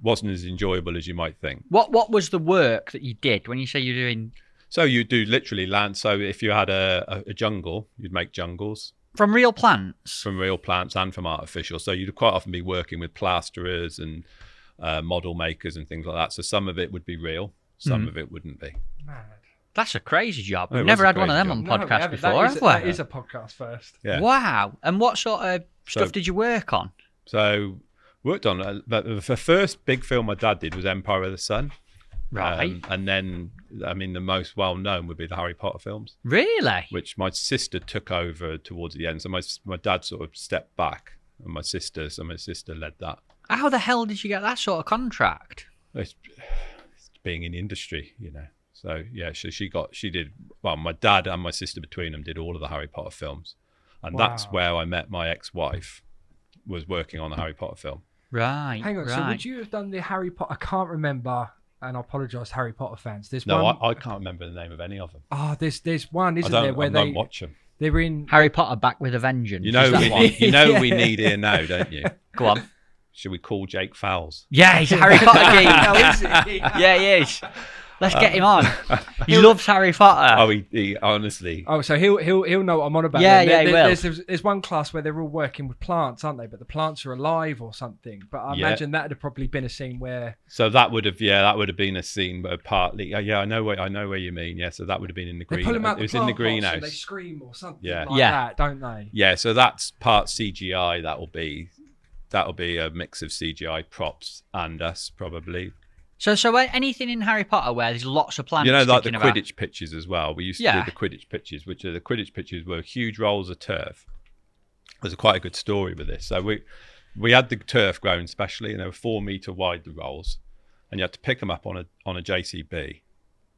Wasn't as enjoyable as you might think. What was the work that you did when you say you're doing? So you do literally land. So if you had a jungle, you'd make jungles. From real plants? From real plants and from artificial. So you'd quite often be working with plasterers and model makers and things like that. So some of it would be real, some of it wouldn't be. Mad. That's a crazy job. We've never had one of them on podcast before, have we? That is a podcast first. Yeah. Wow. And what sort of stuff did you work on? So worked on the first big film my dad did was Empire of the Sun. Right. And then, I mean, the most well-known would be the Harry Potter films. Really? Which my sister took over towards the end. So my dad sort of stepped back, and my sister led that. How the hell did you get that sort of contract? It's being in the industry, you know. So yeah, she did well. My dad and my sister between them did all of the Harry Potter films, and that's where I met my ex-wife. Was working on the Harry Potter film. Right. Hang on. Right. So would you have done the Harry Potter? I can't remember, and I apologise, Harry Potter fans. There's No, one. I can't remember the name of any of them. There's one, isn't there, where I don't watch them. they're in. Harry Potter Back with a Vengeance. You know, is that one? we need here now, don't you? Go on. Should we call Jake Fowles? Yeah, he's a Harry Potter geek. Oh, is he? Yeah, he is. Let's get him on. He loves Harry Potter. Oh, he honestly. Oh, so he'll know what I'm on about. Yeah, then. he will. There's one class where they're all working with plants, aren't they? But the plants are alive or something. But I imagine that would have probably been a scene where. So that would have been a scene where partly. Yeah, I know where you mean. Yeah, so that would have been in the They green. pull them out It was the in the plant pots greenhouse. and they scream or something Yeah. like that, don't they? Yeah, so that's part CGI. That'll be a mix of CGI props and us probably. So anything in Harry Potter where there's lots of plants. You know, like the sticking about. Quidditch pitches as well. We used to do the Quidditch pitches, which are the Quidditch pitches were huge rolls of turf. There's quite a good story with this. So we had the turf grown specially, and they were 4 meter wide, the rolls, and you had to pick them up on a JCB,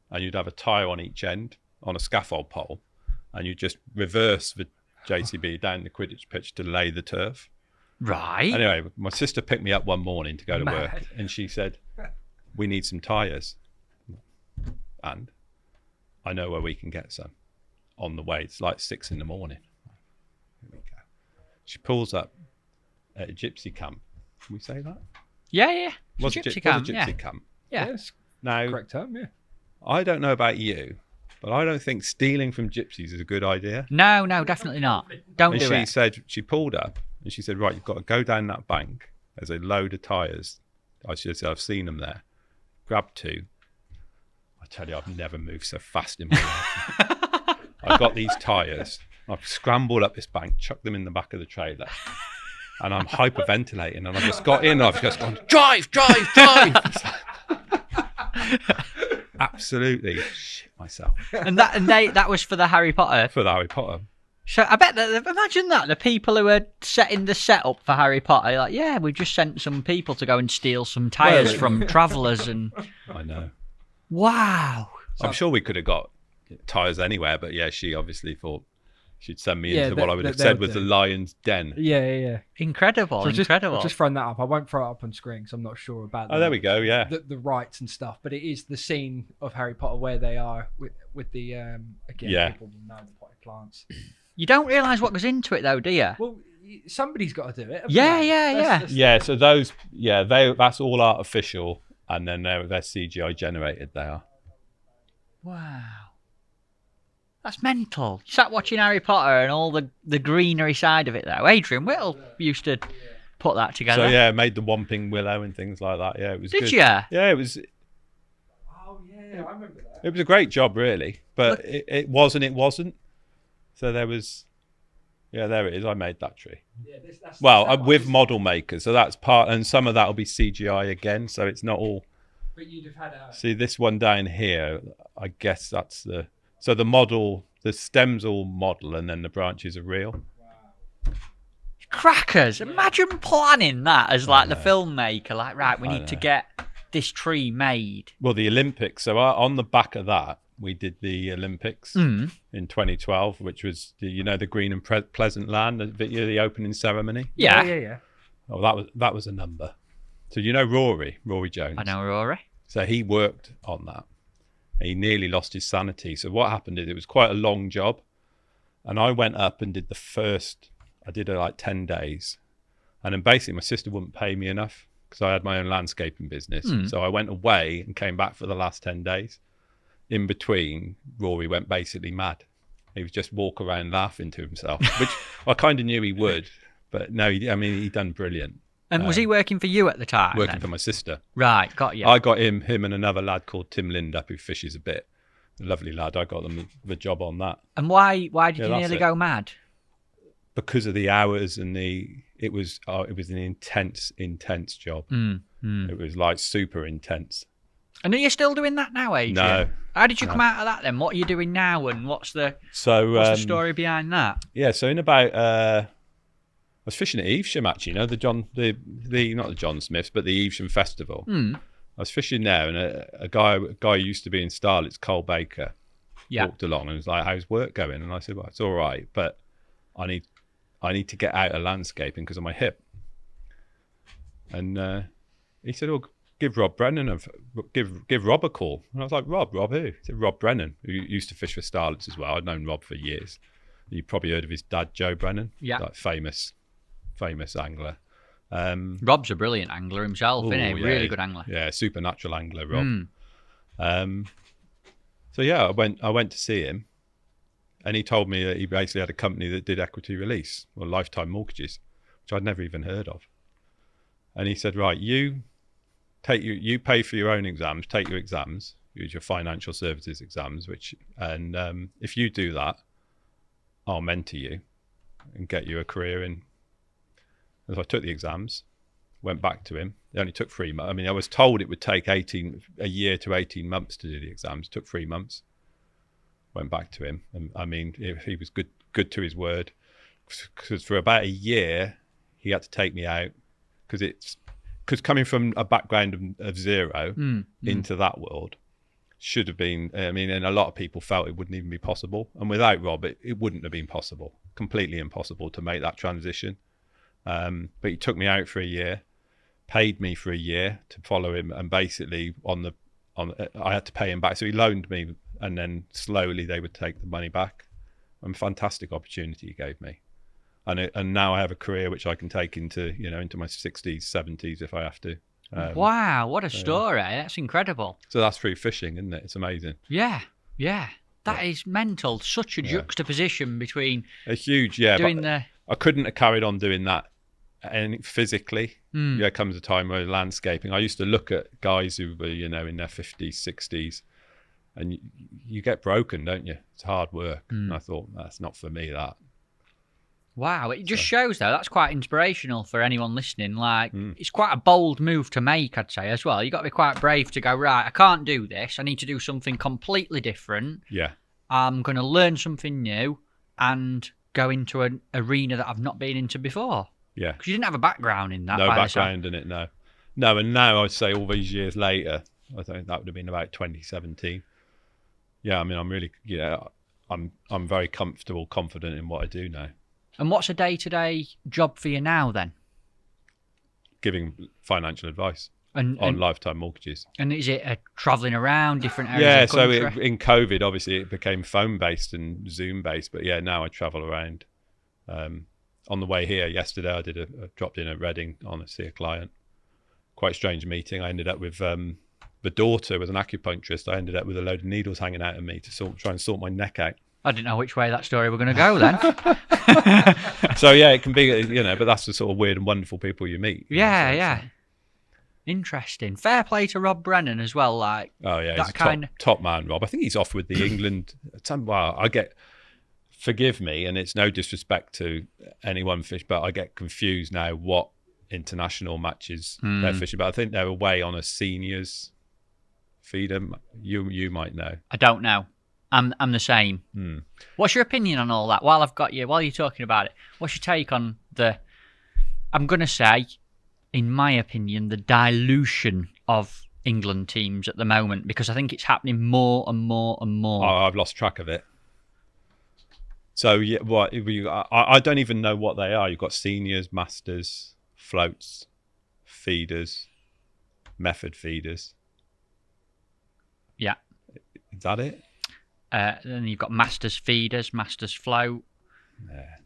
and you'd have a tyre on each end on a scaffold pole, and you just reverse the JCB down the Quidditch pitch to lay the turf. Right. Anyway, my sister picked me up one morning to go to work, Mad. and she said, "We need some tyres," and I know where we can get some on the way. It's like 6 a.m. Here we go. She pulls up at a gypsy camp. Can we say that? Yeah. Was Gypsy a camp. gypsy camp. Yeah. Yes. Now, Correct term, yeah. I don't know about you, but I don't think stealing from gypsies is a good idea. No, definitely not. Don't And do she it. said, she pulled up and she said, "Right, you've got to go down that bank. There's a load of tyres." I should say, "I've seen them there. Grab 2. I tell you, I've never moved so fast in my life. I've got these tyres. I've scrambled up this bank, chucked them in the back of the trailer, and I'm hyperventilating. And I've just got in, and I've just gone, drive! Absolutely shit myself. And that was for the Harry Potter. For the Harry Potter. So I bet that, imagine that, the people who are setting the setup for Harry Potter, like, yeah, we've just sent some people to go and steal some tyres from travellers and... I know. Wow. I'm sure we could have got tyres anywhere, but yeah, she obviously thought she'd send me into what I would have said was the lion's den. Yeah. Incredible. I've just thrown that up. I won't throw it up on screen because I'm not sure about Oh, there we go, yeah. the rights and stuff. But it is the scene of Harry Potter where they are with the, again, people will know the potted plants. You don't realise what goes into it, though, do you? Well, somebody's got to do it. haven't Yeah, they? yeah. Yeah, so those, that's all artificial, and then they're CGI generated, they are. Wow. That's mental. You sat watching Harry Potter and all the greenery side of it, though. Adrian Whittle used to put that together. So, yeah, made the Whomping Willow and things like that. Yeah, it was good. Did you? Yeah, it was... Oh, yeah, I remember that. It was a great job, really, but it wasn't. So there was... Yeah, there it is. I made that tree. Yeah, that's with model makers. So that's part... And some of that will be CGI again, so it's not all... But you'd have had a... See, this one down here, I guess that's the... So the model, the stem's all model, and then the branches are real. Crackers. Imagine planning that as like the filmmaker. Like, right, we need to get this tree made. Well, the Olympics. So on the back of that, we did the Olympics in 2012, which was the Green and Pleasant Land, the opening ceremony. Yeah. Oh, that was a number. So Rory Jones. I know Rory. So he worked on that. He nearly lost his sanity. So what happened is it was quite a long job, and I went up and did I did it like 10 days, and then basically my sister wouldn't pay me enough because I had my own landscaping business. So I went away and came back for the last 10 days. In between, Rory went basically mad. He would just walk around laughing to himself, which I kind of knew he would, but no, he done brilliant. And was he working for you at the time? Working for my sister. Right, got you. I got him and another lad called Tim Lindup who fishes a bit. A lovely lad. I got them the job on that. And why did you nearly go mad? Because of the hours and it was an intense job. It was like super intense. And are you still doing that now, Adrian? No. How did you come out of that then? What are you doing now, and what's the story behind that? Yeah, so in about I was fishing at Evesham actually, the not the John Smiths, but the Evesham Festival. I was fishing there, and a guy who used to be in Starlets, Cole Baker, walked along and was like, "How's work going?" And I said, "Well, it's all right, but I need to get out of landscaping because of my hip." And he said, "Oh, give Rob Brennan give Rob a call." And I was like, "Rob who?" He said, "Rob Brennan, who used to fish for Starlets as well. I'd known Rob for years. You probably heard of his dad, Joe Brennan, like famous angler." Rob's a brilliant angler himself, isn't he? Really good angler. Yeah, supernatural angler, Rob. So yeah, I went to see him, and he told me that he basically had a company that did equity release or lifetime mortgages, which I'd never even heard of. And he said, "Right, you pay for your own exams, take your exams, use your financial services exams, and if you do that, I'll mentor you and get you a career in." And so I took the exams, went back to him. It only took 3 months. I mean, I was told it would take a year to 18 months to do the exams. It took 3 months. Went back to him, and I mean, he was good to his word. Because for about a year, he had to take me out because coming from a background of zero into that world should have been. I mean, and a lot of people felt it wouldn't even be possible. And without Rob, it wouldn't have been possible. Completely impossible to make that transition. But he took me out for a year, paid me for a year to follow him, and basically I had to pay him back. So he loaned me, and then slowly they would take the money back. And fantastic opportunity he gave me, and now I have a career which I can take into my 60s, 70s if I have to. Wow, what a story! That's incredible. So that's through fishing, isn't it? It's amazing. Yeah. That is mental. Such a juxtaposition between a huge I couldn't have carried on doing that. And physically, there comes a time where landscaping. I used to look at guys who were, in their 50s, 60s, and you get broken, don't you? It's hard work. And I thought, that's not for me, that. Wow, it just shows, though, that's quite inspirational for anyone listening. Like, it's quite a bold move to make, I'd say, as well. You've got to be quite brave to go, right, I can't do this. I need to do something completely different. Yeah. I'm going to learn something new and go into an arena that I've not been into before. Yeah. Because you didn't have a background in that. No background in it, no. No, and now I'd say all these years later, I think that would have been about 2017. Yeah, I mean, I'm really, I'm very comfortable, confident in what I do now. And what's a day-to-day job for you now, then? Giving financial advice on lifetime mortgages. And is it travelling around different areas of the country? So in COVID, obviously, it became phone-based and Zoom-based. But yeah, now I travel around. On the way here yesterday, I dropped in at Reading to see a client. Quite a strange meeting. I ended up with the daughter was an acupuncturist. I ended up with a load of needles hanging out of me to try and sort my neck out. I didn't know which way that story were going to go then. So yeah, it can be, but that's the sort of weird and wonderful people you meet. Yeah. Interesting. Fair play to Rob Brennan as well. Like, oh yeah, he's a top man, Rob. I think he's off with the England. Forgive me, and it's no disrespect to anyone but I get confused now what international matches they're fishing. But I think they're away on a seniors feeder. You might know. I don't know. I'm the same. What's your opinion on all that? While you're talking about it, what's your take on I'm going to say, in my opinion, the dilution of England teams at the moment, because I think it's happening more and more and more. Oh, I've lost track of it. So yeah, I don't even know what they are. You've got seniors, masters, floats, feeders, method feeders. Yeah. Is that it? Then you've got masters feeders, masters float.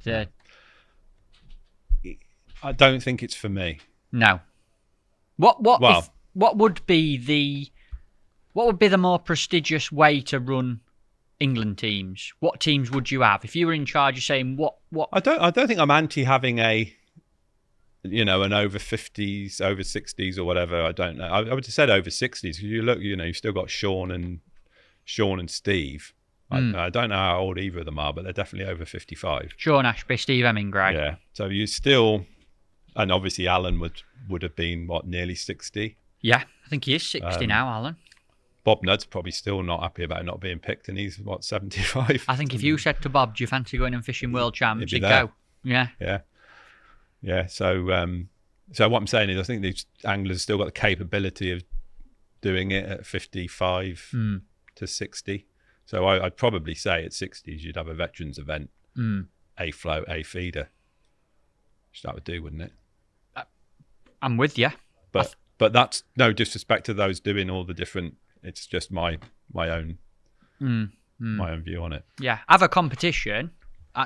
Yeah. I don't think it's for me. No. What would be the more prestigious way to run England teams? What teams would you have if you were in charge? You're saying what? I don't think I'm anti having an over 50s, over 60s or whatever. I don't know. I would have said over 60s because you look, you've still got Sean and Steve. I don't know how old either of them are, but they're definitely over 55. Sean Ashby, Steve Hemingray. Yeah. So you still, and obviously Alan would have been nearly 60. Yeah, I think he is 60 now, Alan. Bob Nudd's probably still not happy about not being picked, and he's 75. I think if you said to Bob, "Do you fancy going and fishing world champs?" he'd go. Yeah. So what I'm saying is, I think these anglers have still got the capability of doing it at 55 to 60. So I'd probably say at 60s you'd have a veterans event, a float, a feeder. That would do, wouldn't it? I'm with you. But that's no disrespect to those doing all the different. It's just my own view on it. Yeah, have a competition.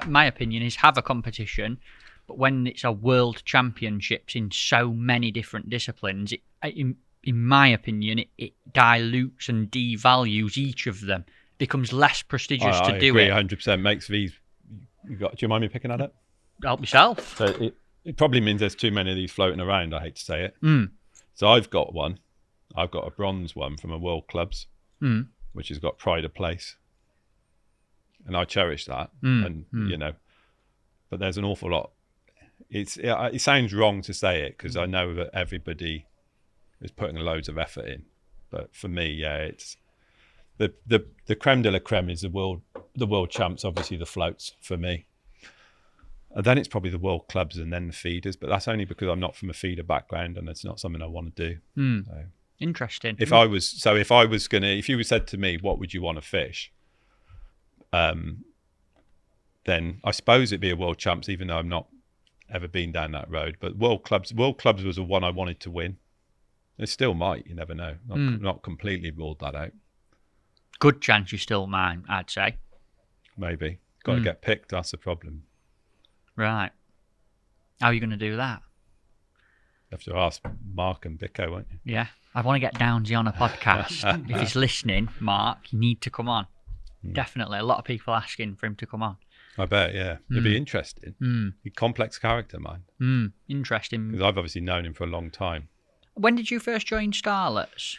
My opinion is have a competition, but when it's a world championships in so many different disciplines, in my opinion, it dilutes and devalues each of them. It becomes less prestigious to do agree, it. 100%. Makes these. Do you mind me picking that up? Help yourself. So it probably means there's too many of these floating around. I hate to say it. So I've got one. I've got a bronze one from a World Clubs, which has got pride of place, and I cherish that. And you know, but there's an awful lot. It sounds wrong to say it because I know that everybody is putting loads of effort in, but for me, yeah, it's the creme de la creme is the world champs. Obviously, the floats for me. And then it's probably the World Clubs and then the feeders, but that's only because I'm not from a feeder background and it's not something I want to do. So, interesting. If you said to me, what would you want to fish? Then I suppose it'd be a World Champs, even though I've not ever been down that road. But World Clubs was the one I wanted to win. It still might, you never know. Not completely ruled that out. Good chance you still might, I'd say. Maybe. Got to get picked, that's the problem. Right. How are you going to do that? You have to ask Mark and Bicco, won't you? Yeah. I want to get Downsy on a podcast. If he's listening, Mark, you need to come on. Definitely. A lot of people asking for him to come on. I bet, yeah. It'd be interesting. He's a complex character, man. Interesting. Because I've obviously known him for a long time. When did you first join Starlets?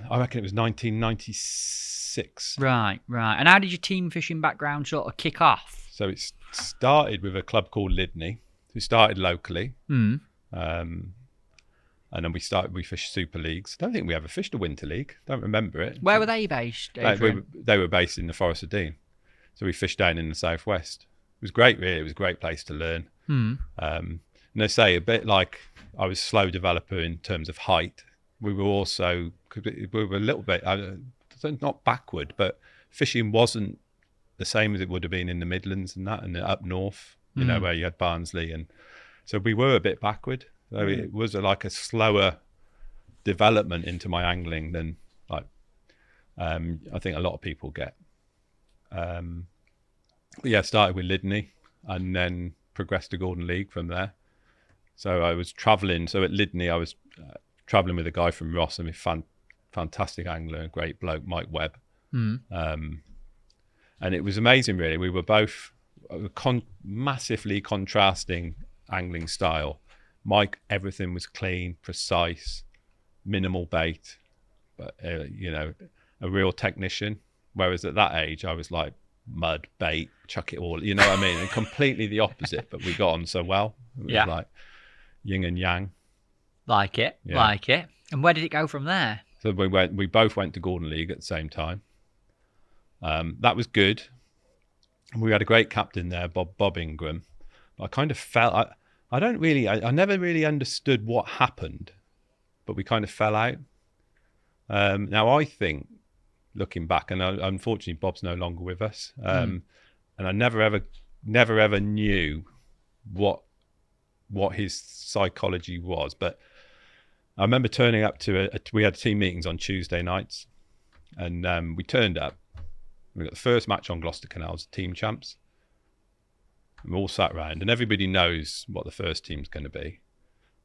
I reckon it was 1996. Right. And how did your team fishing background sort of kick off? So it started with a club called Lydney, who started locally. And then we fished Super Leagues. I don't think we ever fished a Winter League. Don't remember it. Where were they based, Adrian? They were based in the Forest of Dean. So we fished down in the southwest. It was great, really. It was a great place to learn. And they say a bit like I was a slow developer in terms of height. We were a little bit, not backward, but fishing wasn't the same as it would have been in the Midlands and that, and up north, you know, where you had Barnsley. And so we were a bit backward. So it was like a slower development into my angling than like I think a lot of people get. But yeah, started with Lydney and then progressed to Golden League from there. So I was travelling. So at Lydney, I was travelling with a guy from Ross, and a fantastic angler, a great bloke, Mike Webb. And it was amazing, really. We were both massively contrasting angling style. Mike, everything was clean, precise, minimal bait, but, you know, a real technician. Whereas at that age, I was like, mud, bait, chuck it all, you know what I mean? And completely the opposite, but we got on so well. It was like yin and yang. Like it. And where did it go from there? So we both went to Golden League at the same time. That was good. We had a great captain there, Bob Ingram. I kind of felt I never really understood what happened, but we kind of fell out. Now I think, looking back, and unfortunately Bob's no longer with us, and I never ever knew what his psychology was. But I remember turning up to we had team meetings on Tuesday nights, and we turned up. We got the first match on Gloucester Canals, team champs. We all sat round, and everybody knows what the first team's going to be.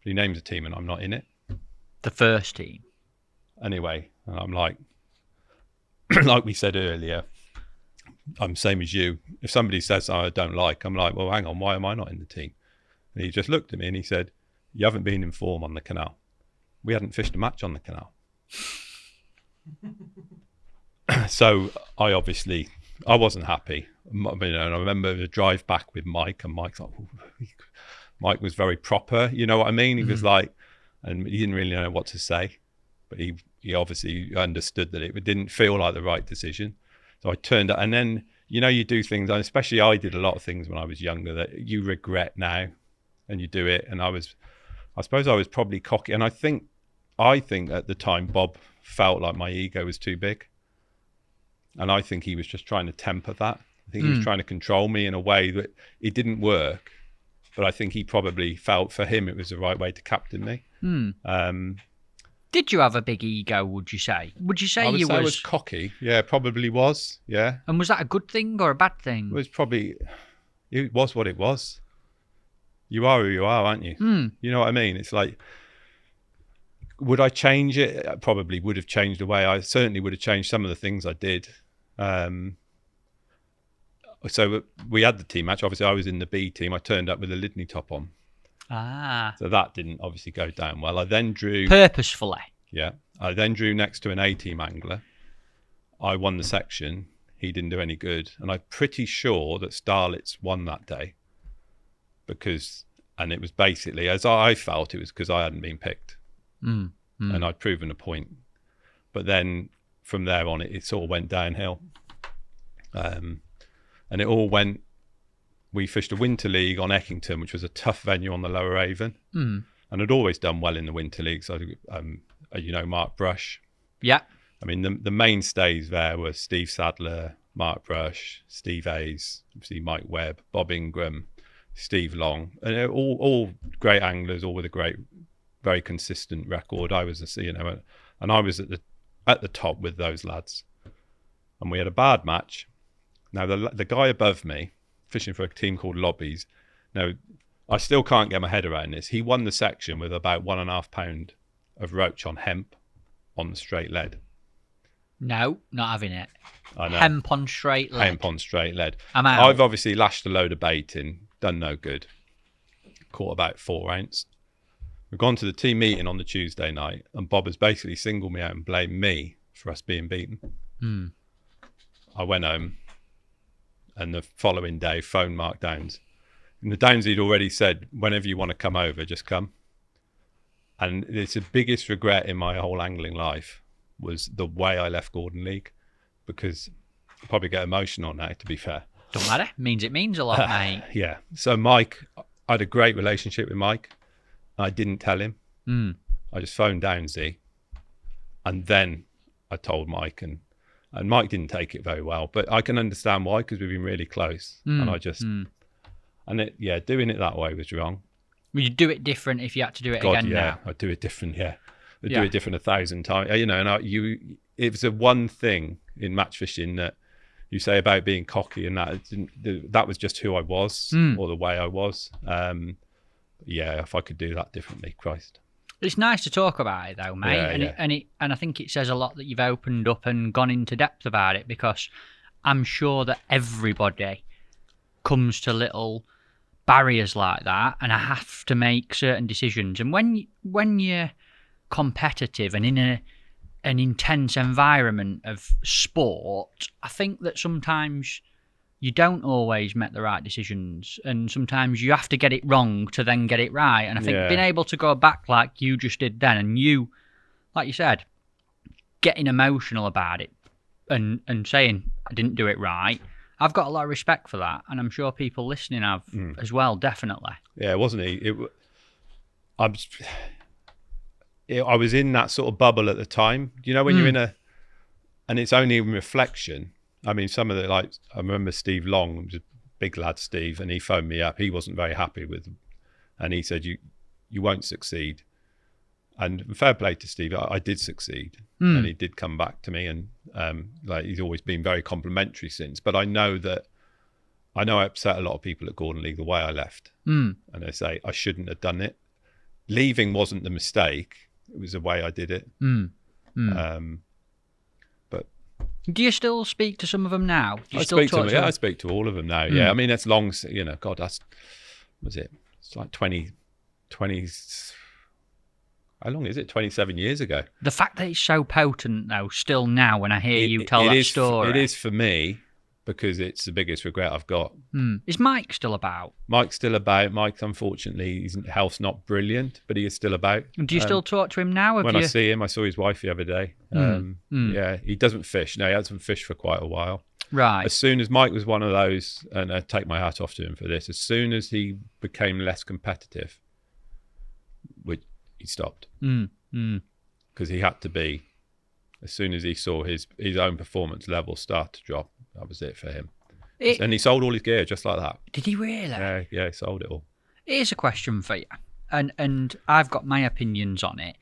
But he names a team, and I'm not in it. The first team. Anyway, and I'm like, like we said earlier, I'm same as you. If somebody says I don't like, I'm like, well, hang on, why am I not in the team? And he just looked at me and he said, you haven't been in form on the canal. We hadn't fished a match on the canal. So I wasn't happy. You know, and I remember the drive back with Mike, and Mike's like, Mike was very proper, you know what I mean? He was like, and he didn't really know what to say, but he obviously understood that it didn't feel like the right decision. So I turned up, and then, you know, you do things, and especially I did a lot of things when I was younger that you regret now, and you do it. And I suppose I was probably cocky, and I think I think at the time Bob felt like my ego was too big, and I think he was just trying to temper that. I think he was trying to control me in a way that it didn't work, but I think he probably felt for him it was the right way to captain me. Did you have a big ego, would you say? Would you say I would you say I was cocky. Yeah, probably was. Yeah. And was that a good thing or a bad thing? It was what it was. You are who you are, aren't you? You know what I mean? It's like, would I change it? I probably would have changed the way. I certainly would have changed some of the things I did. So we had the team match. Obviously, I was in the B team. I turned up with a Lydney top on. So that didn't obviously go down well. I then drew... Purposefully? Yeah. I then drew next to an A-team angler. I won the section. He didn't do any good. And I'm pretty sure that Starlets won that day. And it was basically, as I felt, it was because I hadn't been picked. And I'd proven a point. But then from there on, it sort of went downhill. And it all went... We fished a winter league on Eckington, which was a tough venue on the Lower Avon. And I'd always done well in the winter league. So, you know, Mark Brush. Yeah. I mean, the mainstays there were Steve Sadler, Mark Brush, Steve Hayes, obviously Mike Webb, Bob Ingram, Steve Long, and all great anglers, all with a great, very consistent record. I was, and I was at the top with those lads. And we had a bad match. Now, the guy above me, fishing for a team called Lobbies. Now, I still can't get my head around this. He won the section with about 1.5 pound of roach on hemp on the straight lead. No, not having it. I know. Hemp on straight lead. Hemp on straight lead. I'm out. I've obviously lashed a load of bait in, done no good. Caught about 4 ounce. We've gone to the team meeting on the Tuesday night, and Bob has basically singled me out and blamed me for us being beaten. I went home. And the following day, phoned Mark Downs. And the Downs, he'd already said, whenever you want to come over, just come. And it's the biggest regret in my whole angling life was the way I left Gordon League, because I probably get emotional now, to be fair. Don't matter. It means a lot, mate. Yeah. So Mike, I had a great relationship with Mike. I didn't tell him. I just phoned Downsy. And then I told Mike, and Mike didn't take it very well, but I can understand why, because we've been really close. And I just, doing it that way was wrong. Would you do it different if you had to do it again now? I'd do it different, I'd do it different 1,000 times. It was a one thing in match fishing that you say about being cocky, and that was just who I was, or the way I was. If I could do that differently, Christ. It's nice to talk about it, though, mate. And I think it says a lot that you've opened up and gone into depth about it, because I'm sure that everybody comes to little barriers like that, and I have to make certain decisions. And when you're competitive and in an intense environment of sport, I think that sometimes you don't always make the right decisions, and sometimes you have to get it wrong to then get it right. And I think being able to go back like you just did then, and you, like you said, getting emotional about it and saying, I didn't do it right, I've got a lot of respect for that, and I'm sure people listening have as well, definitely. Yeah, wasn't he? I was in that sort of bubble at the time. You know, when you're in and it's only in reflection. I mean, some of the, I remember Steve Long, was a big lad, Steve, and he phoned me up. He wasn't very happy with, and he said, you won't succeed. And fair play to Steve, I did succeed, and he did come back to me, and he's always been very complimentary since. But I know I upset a lot of people at Gordon League the way I left, and they say I shouldn't have done it. Leaving wasn't the mistake; it was the way I did it. But do you still speak to some of them now? I speak to them. Yeah, I speak to all of them now. Yeah, I mean that's long. God, was it? It's like 20. How long is it? 27 years ago. The fact that it's so potent, though, still now when I hear you tell that story. It is for me, because it's the biggest regret I've got. Is Mike still about? Mike's still about. Mike, unfortunately, his health's not brilliant, but he is still about. Do you still talk to him now? I see him, I saw his wife the other day. Yeah, he doesn't fish. No, he hasn't fished for quite a while. Right. As soon as Mike was one of those, and I take my hat off to him for this, as soon as he became less competitive, he stopped. because he had to be. As soon as he saw his own performance level start to drop, that was it for him. And he sold all his gear just like that. Did he really? Yeah, he sold it all. Here's a question for you, and I've got my opinions on it.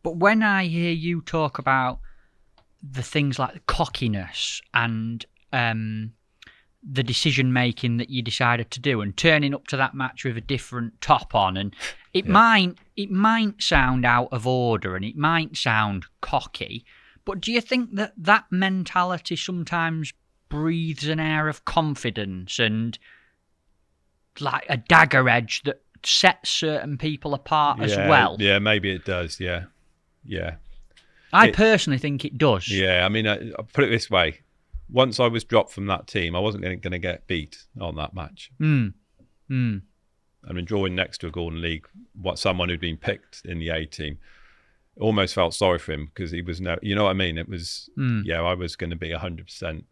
But when I hear you talk about the things like the cockiness and the decision making that you decided to do, and turning up to that match with a different top on, and it might sound out of order and it might sound cocky, but do you think that mentality sometimes breathes an air of confidence and like a dagger edge that sets certain people apart as well? Yeah, maybe it does. Yeah. I personally think it does. Yeah, I mean, I'll put it this way. Once I was dropped from that team, I wasn't going to get beat on that match. I mean, drawing next to a Gordon League, someone who'd been picked in the A team, almost felt sorry for him because he was you know what I mean? It was, I was going to be 100%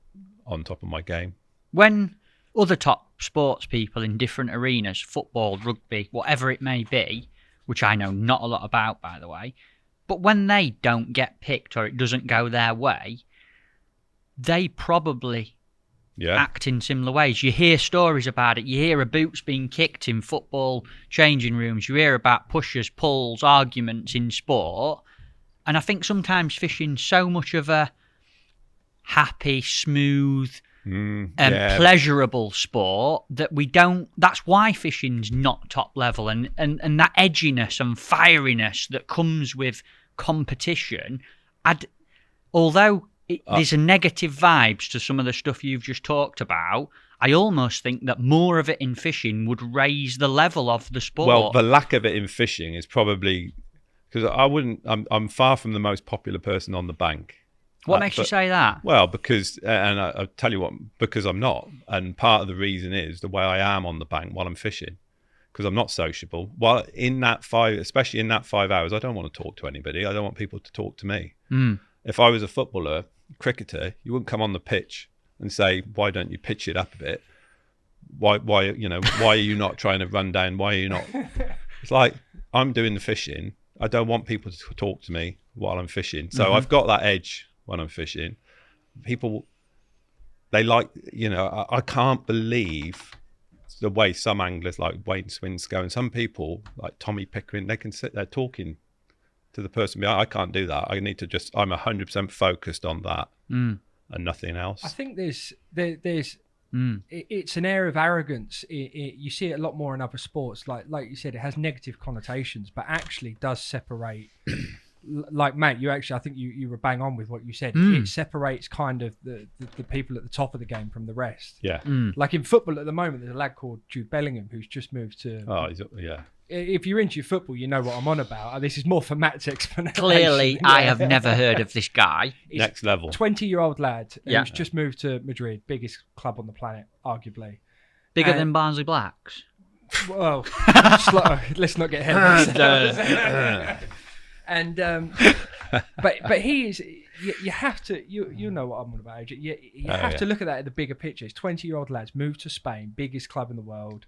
on top of my game. When other top sports people in different arenas, football, rugby, whatever it may be, which I know not a lot about, by the way, but when they don't get picked or it doesn't go their way, they probably act in similar ways. You hear stories about it. You hear of boots being kicked in football changing rooms. You hear about pushes, pulls, arguments in sport. And I think sometimes fishing's so much of a happy, smooth, and pleasurable sport that we don't. That's why fishing's not top level, and that edginess and fieriness that comes with competition. Although there's a negative vibes to some of the stuff you've just talked about, I almost think that more of it in fishing would raise the level of the sport. Well, the lack of it in fishing is probably because I'm far from the most popular person on the bank. What makes you say that? Well, because, and I'll tell you what, because I'm not. And part of the reason is the way I am on the bank while I'm fishing, because I'm not sociable. While especially in that 5 hours, I don't want to talk to anybody. I don't want people to talk to me. If I was a footballer, cricketer, you wouldn't come on the pitch and say, why don't you pitch it up a bit? Why are you not trying to run down? Why are you not? It's like, I'm doing the fishing. I don't want people to talk to me while I'm fishing. So I've got that edge when I'm fishing. People, they like, I can't believe the way some anglers like Wayne Swins go, and some people like Tommy Pickering, they can sit there talking to the person behind. I can't do that. I need to I'm 100% focused on that and nothing else. I think there's it's an air of arrogance. You see it a lot more in other sports. Like you said, it has negative connotations, but actually does separate. Like Matt, I think you were bang on with what you said. It separates kind of the people at the top of the game from the rest. Yeah. Like in football at the moment, there's a lad called Jude Bellingham who's just moved to. Oh, yeah. If you're into football, you know what I'm on about. This is more for Matt's explanation. Clearly, I have never heard of this guy. He's next level. 20-year-old lad who's just moved to Madrid, biggest club on the planet, arguably. Bigger than Barnsley Blacks. Well, let's not get ahead. And but he is. You have to. You know what I'm on about. You have to look at that in the bigger picture. He's 20-year-old lads moved to Spain, biggest club in the world,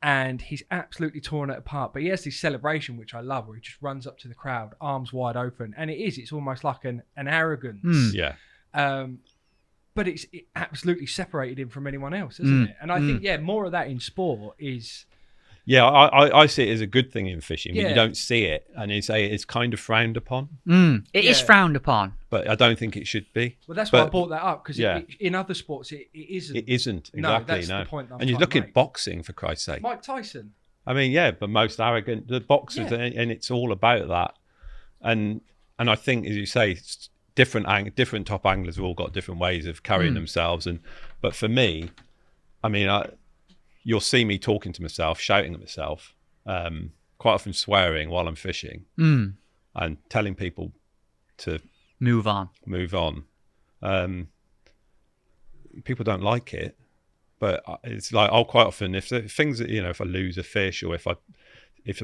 and he's absolutely torn it apart. But he has this celebration which I love, where he just runs up to the crowd, arms wide open, and it's almost like an arrogance. Yeah. But it absolutely separated him from anyone else, isn't it? And I think more of that in sport is. Yeah, I see it as a good thing in fishing, but you don't see it, and it's kind of frowned upon. It is frowned upon, but I don't think it should be. Well, that's why I brought that up, because in other sports it isn't. It isn't exactly. That's the point. And you look at boxing, for Christ's sake. Mike Tyson. I mean, but most arrogant the boxers, and it's all about that. And I think, as you say, different top anglers have all got different ways of carrying themselves. But for me, I mean, you'll see me talking to myself, shouting at myself, quite often swearing while I'm fishing, and telling people to move on. People don't like it, but it's like I'll quite often, if things, if I lose a fish, or if I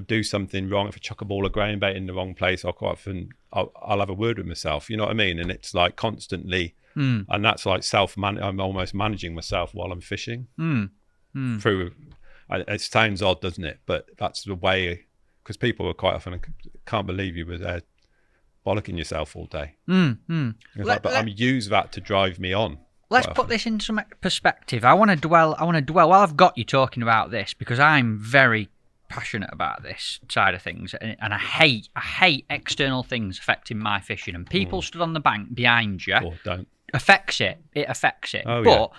do something wrong, if I chuck a ball of ground bait in the wrong place, I'll have a word with myself. You know what I mean? And it's like constantly, and that's like I'm almost managing myself while I'm fishing. Through, it sounds odd, doesn't it? But that's the way, because people are quite often, can't believe you were there bollocking yourself all day. Let- I'm use that to drive me on. Let's quite put often. this into some perspective. I want to dwell while I've got you talking about this, because I'm very passionate about this side of things, and I hate external things affecting my fishing. And people stood on the bank behind you. Or don't. Affects it. It affects it. Oh, but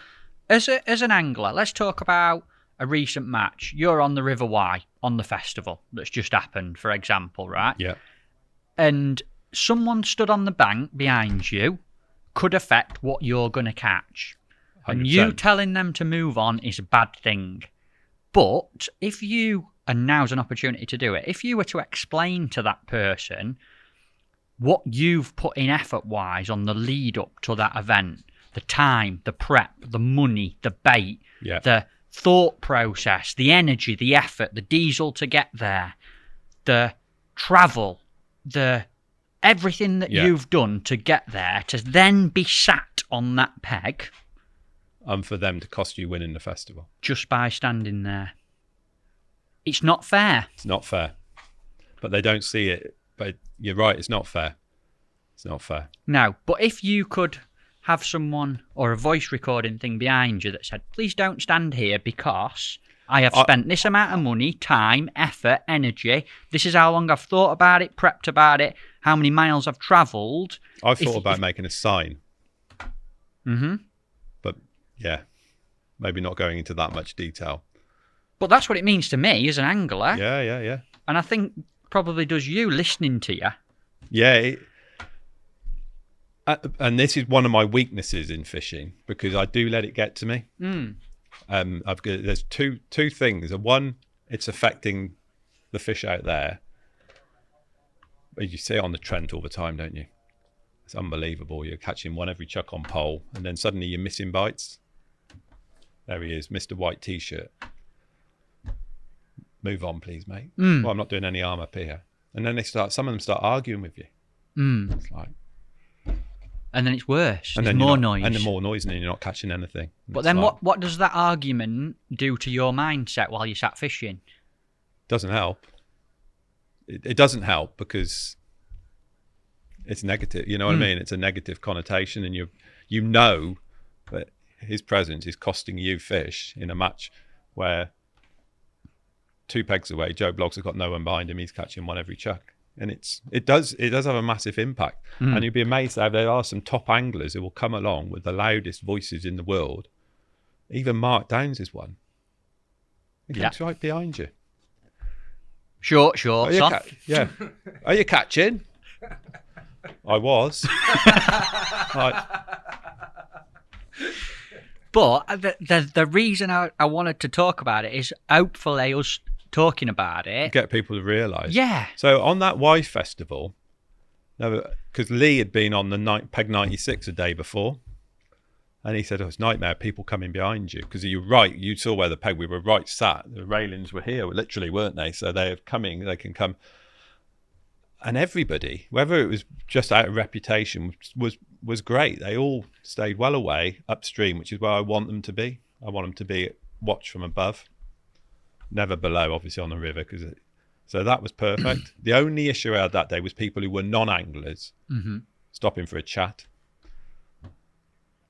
as an angler, let's talk about a recent match. You're on the River Wye on the festival that's just happened, for example, right? Yeah. And someone stood on the bank behind you could affect what you're going to catch. And 100%. you telling them to move on is a bad thing. But if you, and now's an opportunity to do it, if you were to explain to that person what you've put in effort-wise on the lead up to that event, the time, the prep, the money, the bait, the thought process, the energy, the effort, the diesel to get there, the travel, the everything that you've done to get there, to then be sat on that peg, And for them to cost you winning the festival. just by standing there. It's not fair. It's not fair. But they don't see it. But you're right, it's not fair. It's not fair. No, but if you could have someone or a voice recording thing behind you that said, please don't stand here because I have spent this amount of money, time, effort, energy. This is how long I've thought about it, prepped about it, how many miles I've travelled. I've thought about making a sign. But yeah, maybe not going into that much detail. But that's what it means to me as an angler. Yeah. And I think probably does you listening to you. Yeah. And this is one of my weaknesses in fishing, because I do let it get to me. There's two things. One, it's affecting the fish out there. You see it on the Trent all the time, don't you? It's unbelievable. You're catching one every chuck on pole, and then suddenly you're missing bites. There he is, Mr. White T-shirt. Move on, please, mate. Well, I'm not doing any arm up here. And then some of them start arguing with you. It's like, and then it's worse. and There's then more noise. and then more noise, and then you're not catching anything. But It's then like, what does that argument do to your mindset while you're sat fishing? doesn't help. It doesn't help because it's negative. You know what I mean? It's a negative connotation, and you know that his presence is costing you fish in a match where 2 pegs away, Joe Bloggs has got no one behind him. He's catching one every chuck, and it does have a massive impact. And you'd be amazed that there are some top anglers who will come along with the loudest voices in the world. Even Mark Downs is one. He comes right behind you. Short, Are you soft. Are you catching? I was. But the reason I wanted to talk about it is hopefully us talking about it. Get people to realise. Yeah. So on that Wye Festival, because Lee had been on the Peg 96 a day before, and he said, it's nightmare, people coming behind you. Because you're right, you saw where the peg, we were right sat. The railings were here, literally, weren't they? So they're coming, they can come. And everybody, whether it was just out of reputation, was great. They all stayed well away upstream, which is where I want them to be. I want them to be watched from above, never below, obviously, on the river. So that was perfect. The only issue I had that day was people who were non-anglers stopping for a chat.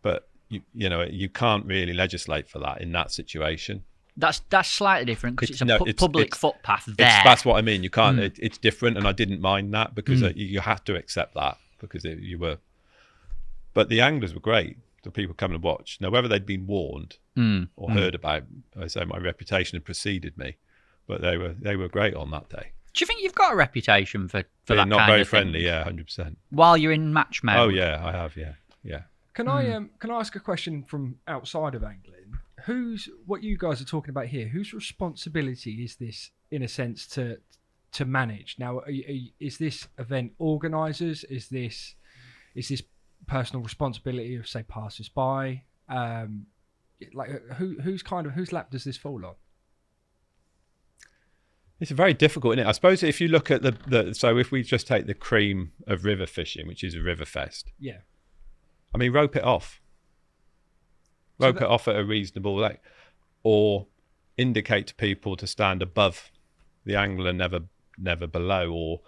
But you can't really legislate for that in that situation. That's slightly different because it's a public footpath there. That's what I mean. You can't. It's different, and I didn't mind that because you had to accept that because you were. But the anglers were great. The people coming to watch. Now, whether they'd been warned or heard about, I say my reputation had preceded me, but they were great on that day. Do you think you've got a reputation for They're that not kind very of friendly. thing? Yeah, 100%. While you're in match mode. Oh yeah, I have. Yeah. Can I ask a question from outside of angling? What you guys are talking about here? Whose responsibility is this, in a sense, to manage? Now, is this event organisers? Is this personal responsibility of, say, passers by? Whose lap does this fall on? It's very difficult, isn't it? I suppose if you look at so if we just take the cream of river fishing, which is a Riverfest. Yeah. I mean, rope it off. Rope it off at a reasonable, or indicate to people to stand above the angler, never below, or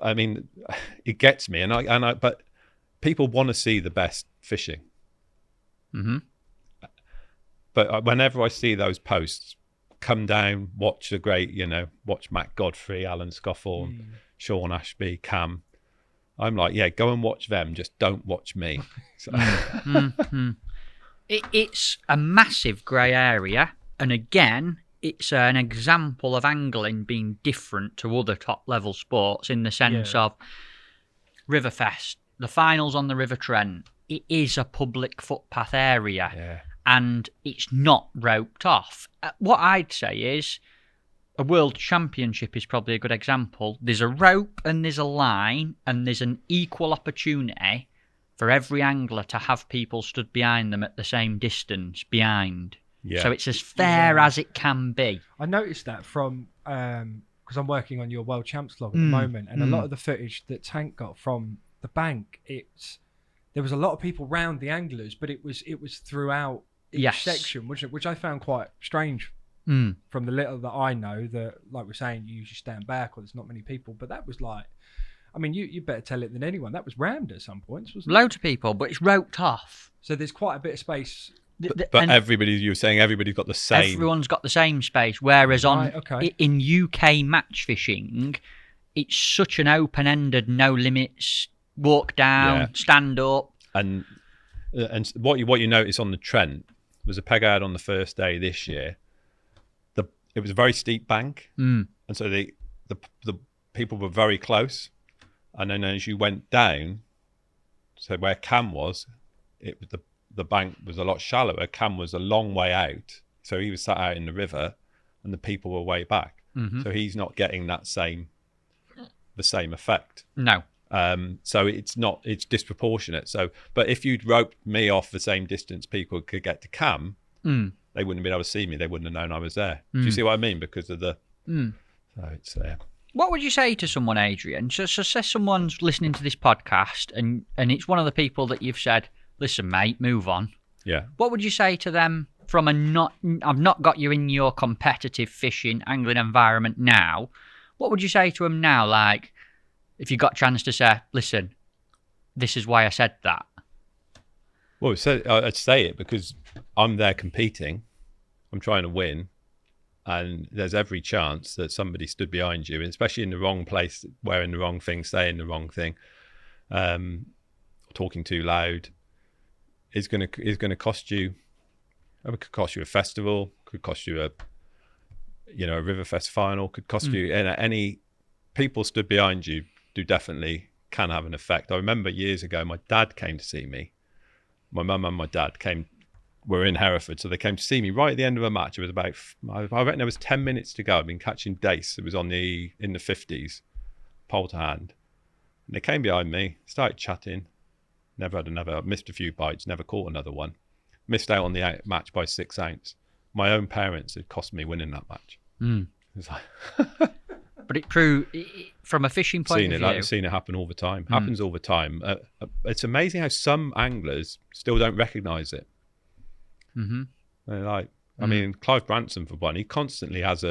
I mean, it gets me, but people want to see the best fishing. Mm-hmm. But whenever I see those posts, come down, watch the great, watch Matt Godfrey, Alan Scoffhorn, Sean Ashby, Cam. I'm like, yeah, go and watch them. Just don't watch me. So. It's a massive grey area. And again, it's an example of angling being different to other top-level sports in the sense of Riverfest, the finals on the River Trent. It is a public footpath area, and it's not roped off. What I'd say is a world championship is probably a good example. There's a rope and there's a line, and there's an equal opportunity for every angler to have people stood behind them at the same distance behind. Yeah. So it's as fair as it can be. I noticed that from because I'm working on your World Champs log at the moment, and a lot of the footage that Tank got from the bank, there was a lot of people round the anglers, but it was throughout each section, which I found quite strange from the little that I know. That, like we're saying, you usually stand back or there's not many people, but that was like, I mean, you better tell it than anyone. That was rammed at some points, wasn't it? Loads of people, but it's roped off. So there's quite a bit of space. But you were saying everybody's got the same. Everyone's got the same space, whereas in UK match fishing, it's such an open-ended, no limits, walk down, stand up. And what you notice on the Trent was a peg I had on the first day this year. It was a very steep bank, and so the people were very close. And then as you went down, so where Cam was, the bank was a lot shallower. Cam was a long way out, so he was sat out in the river, and the people were way back. So he's not getting the same effect. No. So it's disproportionate. So, but if you'd roped me off the same distance people could get to Cam, they wouldn't have been able to see me. They wouldn't have known I was there. Do you see what I mean? Because of the. So it's there. What would you say to someone, Adrian? So say someone's listening to this podcast, and it's one of the people that you've said, "Listen, mate, move on." Yeah. What would you say to them from I've not got you in your competitive fishing, angling environment now. What would you say to them now? Like, if you got a chance to say, listen, this is why I said that. Well, I'd say it because I'm there competing. I'm trying to win. And there's every chance that somebody stood behind you, especially in the wrong place, wearing the wrong thing, saying the wrong thing, talking too loud, is going to cost you. It could cost you a festival, could cost you a Riverfest final, could cost you any people stood behind you can have an effect. I remember years ago, my dad came to see me. My mum and my dad were in Hereford, so they came to see me right at the end of a match. It was about, I reckon there was 10 minutes to go. I'd been catching dace. It was in the 50s, pole to hand. And they came behind me, started chatting. I missed a few bites, never caught another one. Missed out on the match by 6 ounce. My own parents had cost me winning that match. It was like but it proved, from a fishing point of view. I've seen it happen all the time. Happens all the time. It's amazing how some anglers still don't recognise it. Mm-hmm. I mean, Clive Branson, for one, he constantly has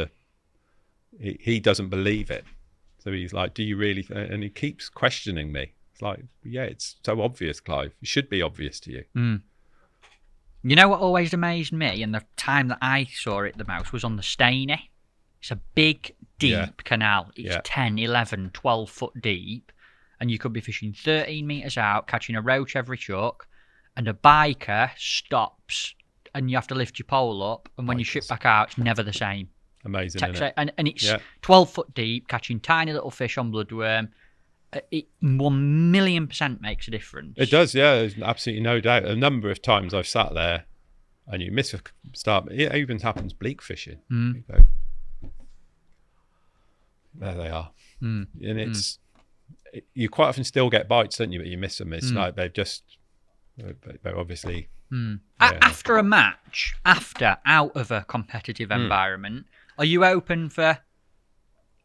he doesn't believe it. So he's like, do you really? And he keeps questioning me. It's like, yeah, it's so obvious, Clive. It should be obvious to you. You know what always amazed me, and the time that I saw it the most, was on the Steynie. It's a big, deep canal. It's 10, 11, 12 foot deep, and you could be fishing 13 metres out, catching a roach every chuck, and a biker stops, and you have to lift your pole up, and when you ship back out, it's never the same. Amazing, isn't it? And it's 12 foot deep, catching tiny little fish on bloodworm. It 1,000,000% makes a difference. It does, yeah. There's absolutely no doubt. A number of times I've sat there and you miss a start. It even happens bleak fishing. You go, there they are. And you quite often still get bites, don't you? But you miss them. It's like they're obviously... After a match, out of a competitive environment, are you open for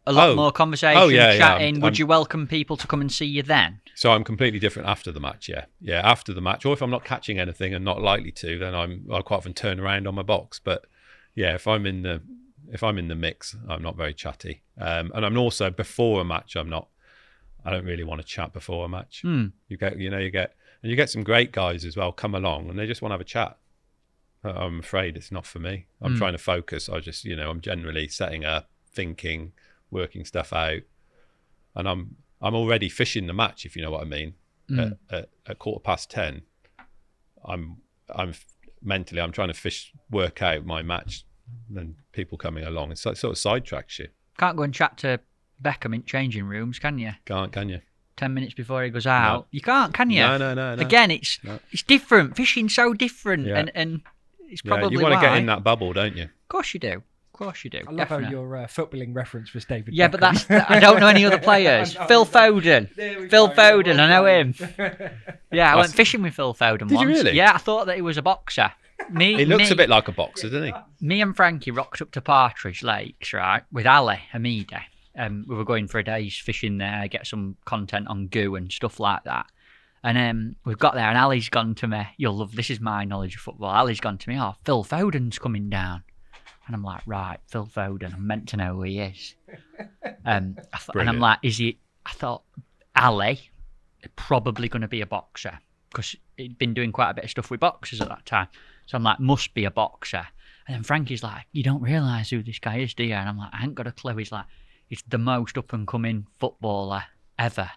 a lot more conversation, chatting? Yeah. Would you welcome people to come and see you then? So I'm completely different after the match, yeah. After the match, or if I'm not catching anything and not likely to, then I'll quite often turn around on my box. But yeah, if I'm in the mix, I'm not very chatty. And I'm also, before a match, I'm not I don't really want to chat before a match. Mm. You get some great guys as well come along and they just want to have a chat. I'm afraid it's not for me. I'm trying to focus. I'm generally setting up, thinking, working stuff out, and I'm already fishing the match, if you know what I mean. At 10:15, I'm mentally I'm trying to work out my match, and people coming along. It's like sort of sidetracks you. Can't go and chat to Beckham in changing rooms, can you? Can you? 10 minutes before he goes out. No. You can't, can you? No. Again, it's different. Fishing's so different, and it's probably you want to get in that bubble, don't you? Of course you do. I love how your footballing reference was David Yeah, Beckham. but I don't know any other players. Phil Foden. Foden, I know him. Yeah, I went fishing with Phil Foden once. Did you really? Yeah, I thought that he was a boxer. He looks a bit like a boxer, doesn't he? Me and Frankie rocked up to Partridge Lakes, right, with Ali Hamida. We were going for a day's fishing there, get some content on goo and stuff like that. And we've got there, and Ali's gone to me. You'll love this. Is my knowledge of football. Ali's gone to me. Oh, Phil Foden's coming down, and I'm like, right, Phil Foden. I'm meant to know who he is. And I'm like, is he? I thought Ali probably going to be a boxer because he'd been doing quite a bit of stuff with boxers at that time. So I'm like, must be a boxer. And then Frankie's like, you don't realise who this guy is, do you? And I'm like, I ain't got a clue. He's like, he's the most up and coming footballer ever.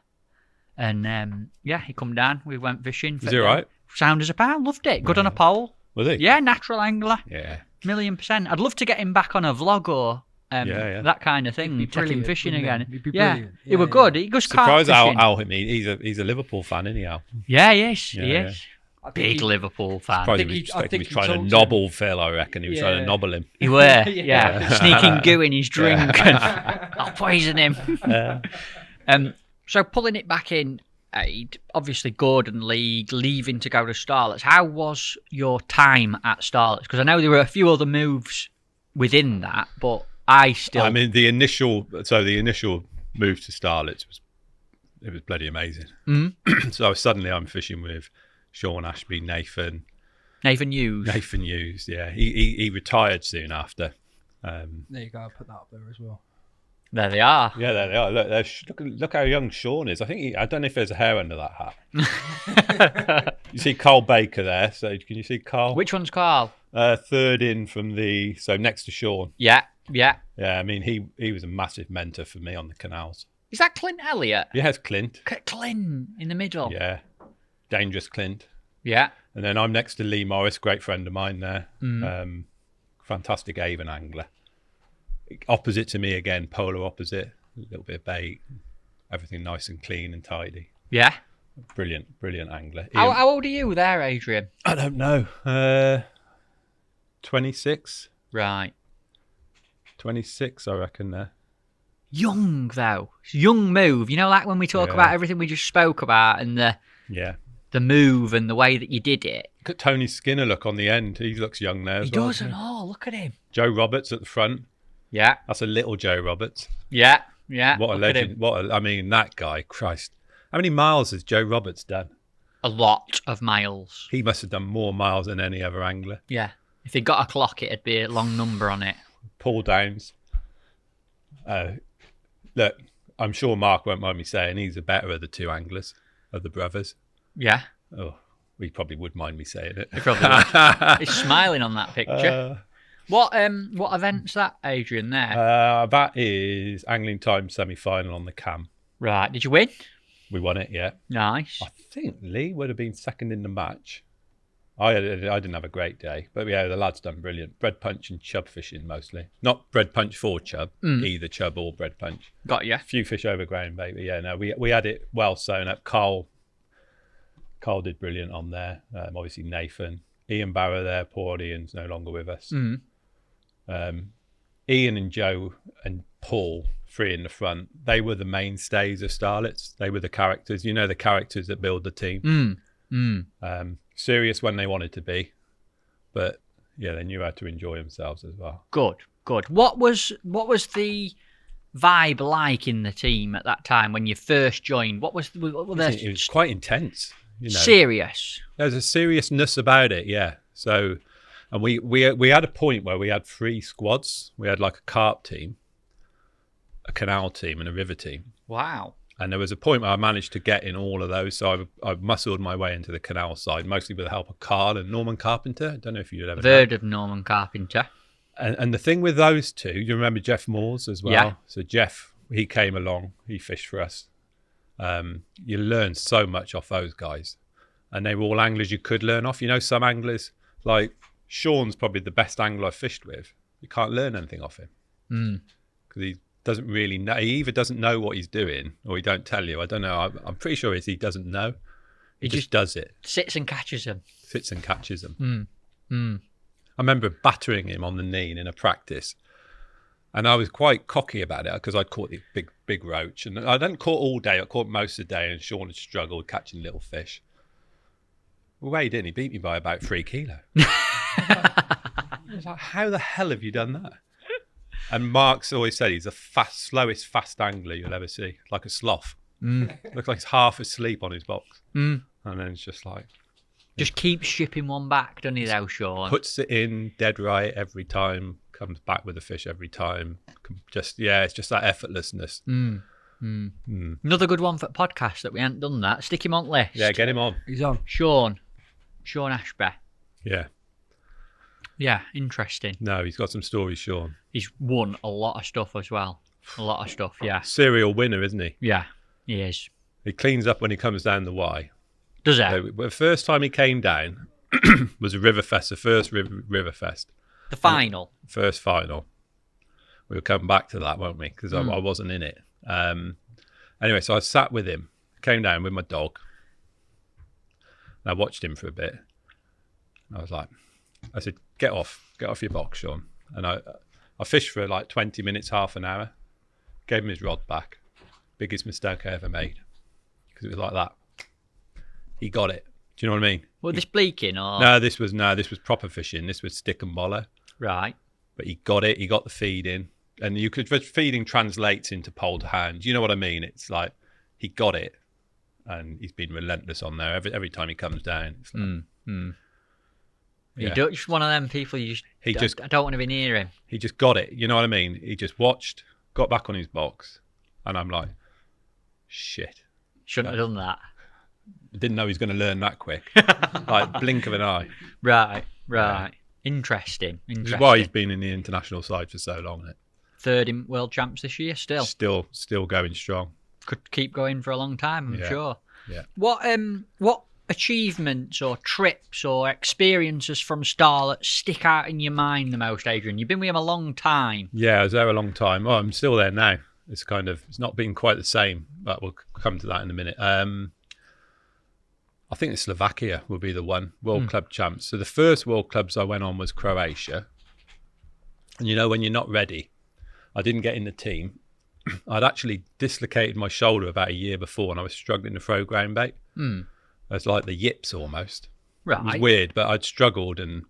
And he come down. We went fishing. Is he right? Sound as a pound. Loved it. Good on a pole. Was he? Yeah, natural angler. Yeah. 1,000,000%. I'd love to get him back on a vlog or that kind of thing. Take him fishing again. He'd be brilliant. He were good. He goes carp surprised fishing. Al he's a Liverpool fan, isn't he, Al? Yeah, he is. Yeah, he is. Big Liverpool fan. He was trying to nobble Phil, I reckon. He was trying to nobble him. He were, sneaking goo in his drink. And I'll poison him. So pulling it back in, obviously Gordon League, leaving to go to Starlets. How was your time at Starlets? Because I know there were a few other moves within that, but I mean, the initial move to Starlets was bloody amazing. Mm-hmm. So suddenly I'm fishing with Sean Ashby, Nathan Hughes. Yeah, he retired soon after. There you go. I'll put that up there as well. There they are. Yeah, there they are. Look how young Sean is. I don't know if there's a hair under that hat. You see Carl Baker there. So can you see Carl? Which one's Carl? Third in from next to Sean. Yeah. Yeah, I mean he was a massive mentor for me on the canals. Is that Clint Elliott? Yeah, it's Clint. Clint in the middle. Yeah, dangerous Clint. Yeah. And then I'm next to Lee Morris, great friend of mine there. Fantastic Avon angler. Opposite to me again, polar opposite. A little bit of bait, everything nice and clean and tidy. Yeah. Brilliant angler. How old are you there, Adrian? I don't know. 26. Right. 26, I reckon there. Young though. Young move. You know, like when we talk about everything we just spoke about and the move and the way that you did it. Look at Tony Skinner look on the end. He looks young there as well. He does and all. Look at him. Joe Roberts at the front. Yeah. That's a little Joe Roberts. Yeah. What a legend. I mean, that guy, Christ. How many miles has Joe Roberts done? A lot of miles. He must have done more miles than any other angler. Yeah. If he got a clock, it'd be a long number on it. Paul Downs. Look, I'm sure Mark won't mind me saying he's the better of the two anglers, of the brothers. Yeah. Oh, he probably would mind me saying it. He probably would. He's smiling on that picture. What event's that, Adrian, there? That is Angling Time semi-final on the Cam. Right. Did you win? We won it, yeah. Nice. I think Lee would have been second in the match. I didn't have a great day, but yeah, the lads done brilliant. Bread punch and chub fishing mostly. Not bread punch for chub, either chub or bread punch. Got you. A few fish over ground, baby. Yeah, no, we had it well sewn up. Carl did brilliant on there. Obviously Nathan. Ian Barrow there. Poor Ian's no longer with us. Ian and Joe and Paul, three in the front, they were the mainstays of Starlets. They were the characters. You know, the characters that build the team. Serious when they wanted to be, but yeah, they knew how to enjoy themselves as well. Good. What was the vibe like in the team at that time when you first joined? It was quite intense. You know, serious. There's a seriousness about it, yeah. So, and we had a point where we had 3 squads. We had like a carp team, a canal team, and a river team. Wow. And there was a point where I managed to get in all of those. So I muscled my way into the canal side, mostly with the help of Carl and Norman Carpenter. I don't know if you'd ever Heard of Norman Carpenter. And the thing with those two, you remember Jeff Moores as well? Yeah. So Jeff, he came along, he fished for us. You learn so much off those guys. And they were all anglers you could learn off. You know, some anglers, like Sean's probably the best angler I've fished with. You can't learn anything off him. Because he doesn't really know. He either doesn't know what he's doing or he don't tell you. I don't know. I'm pretty sure he doesn't know. He just does it. Sits and catches them. Sits and catches them. I remember battering him on the knee in a practice. And I was quite cocky about it because I'd caught the big roach. And I didn't caught all day. I caught most of the day and Sean had struggled catching little fish. Well, he didn't. He beat me by about 3 kilo. I was like, how the hell have you done that? And Mark's always said he's the slowest fast angler you'll ever see. Like a sloth. Looks like he's half asleep on his box. And then it's just like... Just keeps shipping one back, doesn't he, though, Sean? Puts it in dead right every time. Comes back with the fish every time. It's just that effortlessness. Another good one for the podcast that we hadn't done that. Stick him on the list. Yeah, get him on. He's on. Sean Ashby. Yeah. Yeah, interesting. No, he's got some stories, Sean. He's won a lot of stuff as well. A lot of stuff, yeah. Serial winner, isn't he? Yeah, he is. He cleans up when he comes down the Wye. Does he? So, the first time he came down was a Riverfest, the first Riverfest. The final. First final. We'll come back to that, won't we? Because I wasn't in it. Anyway, so I sat with him, came down with my dog. And I watched him for a bit. I was like, I said, get off your box, Sean. And I fished for like 20 minutes, half an hour. Gave him his rod back. Biggest mistake I ever made. Because it was like that. He got it. Do you know what I mean? Well, this bleaking or... No, this was proper fishing. This was stick and boller. Right. But he got it. He got the feed in. And feeding translates into pole to hand. You know what I mean? It's like he got it. And he's been relentless on there. Every time he comes down. It's like, You don't, just one of them people I don't want to be near him. He just got it. You know what I mean? He just watched, got back on his box. And I'm like, shit. Shouldn't have done that. Didn't know he was going to learn that quick. Like blink of an eye. Right. Interesting. This is why he's been in the international side for so long. Isn't it? Third in world champs this year still. Still going strong. Could keep going for a long time, I'm sure. Yeah. What achievements or trips or experiences from Starlets stick out in your mind the most, Adrian? You've been with him a long time. Yeah, I was there a long time. Oh, I'm still there now. It's not been quite the same, but we'll come to that in a minute. I think Slovakia will be the one, World Club champs. So the first World Clubs I went on was Croatia. And you know, when you're not ready, I didn't get in the team. I'd actually dislocated my shoulder about a year before and I was struggling to throw ground bait. It was like the yips almost. Right. It was weird, but I'd struggled and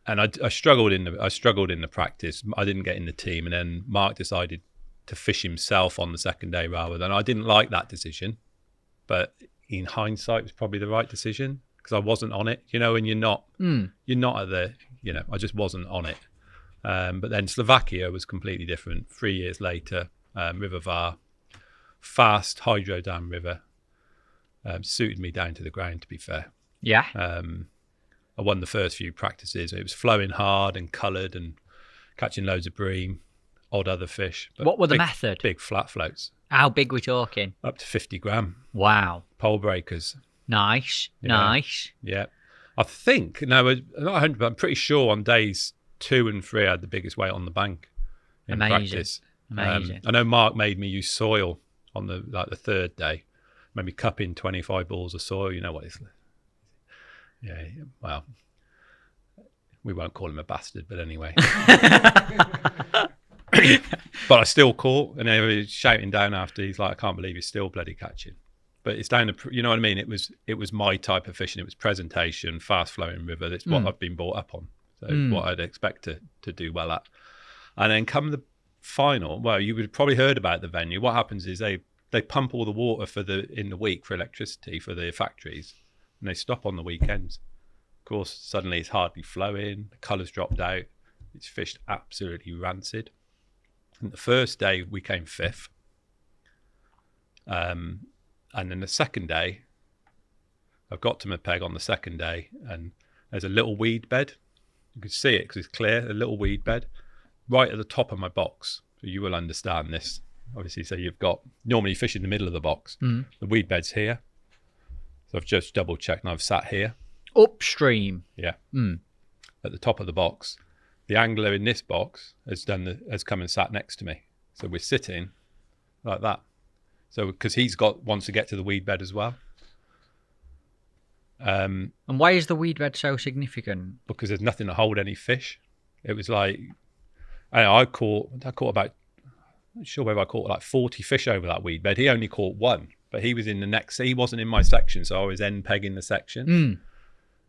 I struggled in the practice. I didn't get in the team, and then Mark decided to fish himself on the second day rather than. I didn't like that decision, but in hindsight, it was probably the right decision because I wasn't on it. You know, and you're not at the. You know, I just wasn't on it. But then Slovakia was completely different. 3 years later, River Wye, fast hydro dam river, suited me down to the ground. To be fair. Yeah. I won the first few practices. It was flowing hard and coloured and catching loads of bream, odd other fish. But what were the method? Big flat floats. How big we talking? Up to 50 gram. Wow. Pole breakers. Nice. Yeah. I think, no, I'm not 100, but I'm pretty sure on days 2 and 3 I had the biggest weight on the bank in practice. Amazing. I know Mark made me use soil on the third day. Made me cup in 25 balls of soil. You know what it's like. Yeah, well, we won't call him a bastard, but anyway. But I still caught, and he was shouting down after. He's like, I can't believe he's still bloody catching. But it's down to, you know what I mean? It was my type of fishing. It was presentation, fast flowing river. That's what I've been brought up on. So it's what I'd expect to do well at. And then come the final, well, you would have probably heard about the venue. What happens is they pump all the water in the week for electricity for the factories, and they stop on the weekends. Of course, suddenly it's hardly flowing. The colours dropped out. It's fished absolutely rancid. And the first day we came 5th. And then the second day, I've got to my peg on the second day, and there's a little weed bed. You can see it because it's clear, a little weed bed right at the top of my box. So you will understand this, obviously. So you've got, normally you fish in the middle of the box. The weed bed's here. So I've just double checked, and I've sat here. Upstream. Yeah. At the top of the box. The angler in this box has come and sat next to me. So we're sitting like that. So because wants to get to the weed bed as well. And why is the weed bed so significant? Because there's nothing to hold any fish. It was like, I caught about, I'm not sure whether I caught like 40 fish over that weed bed. He only caught one, but he was in the next, he wasn't in my section, so I was end pegging the section.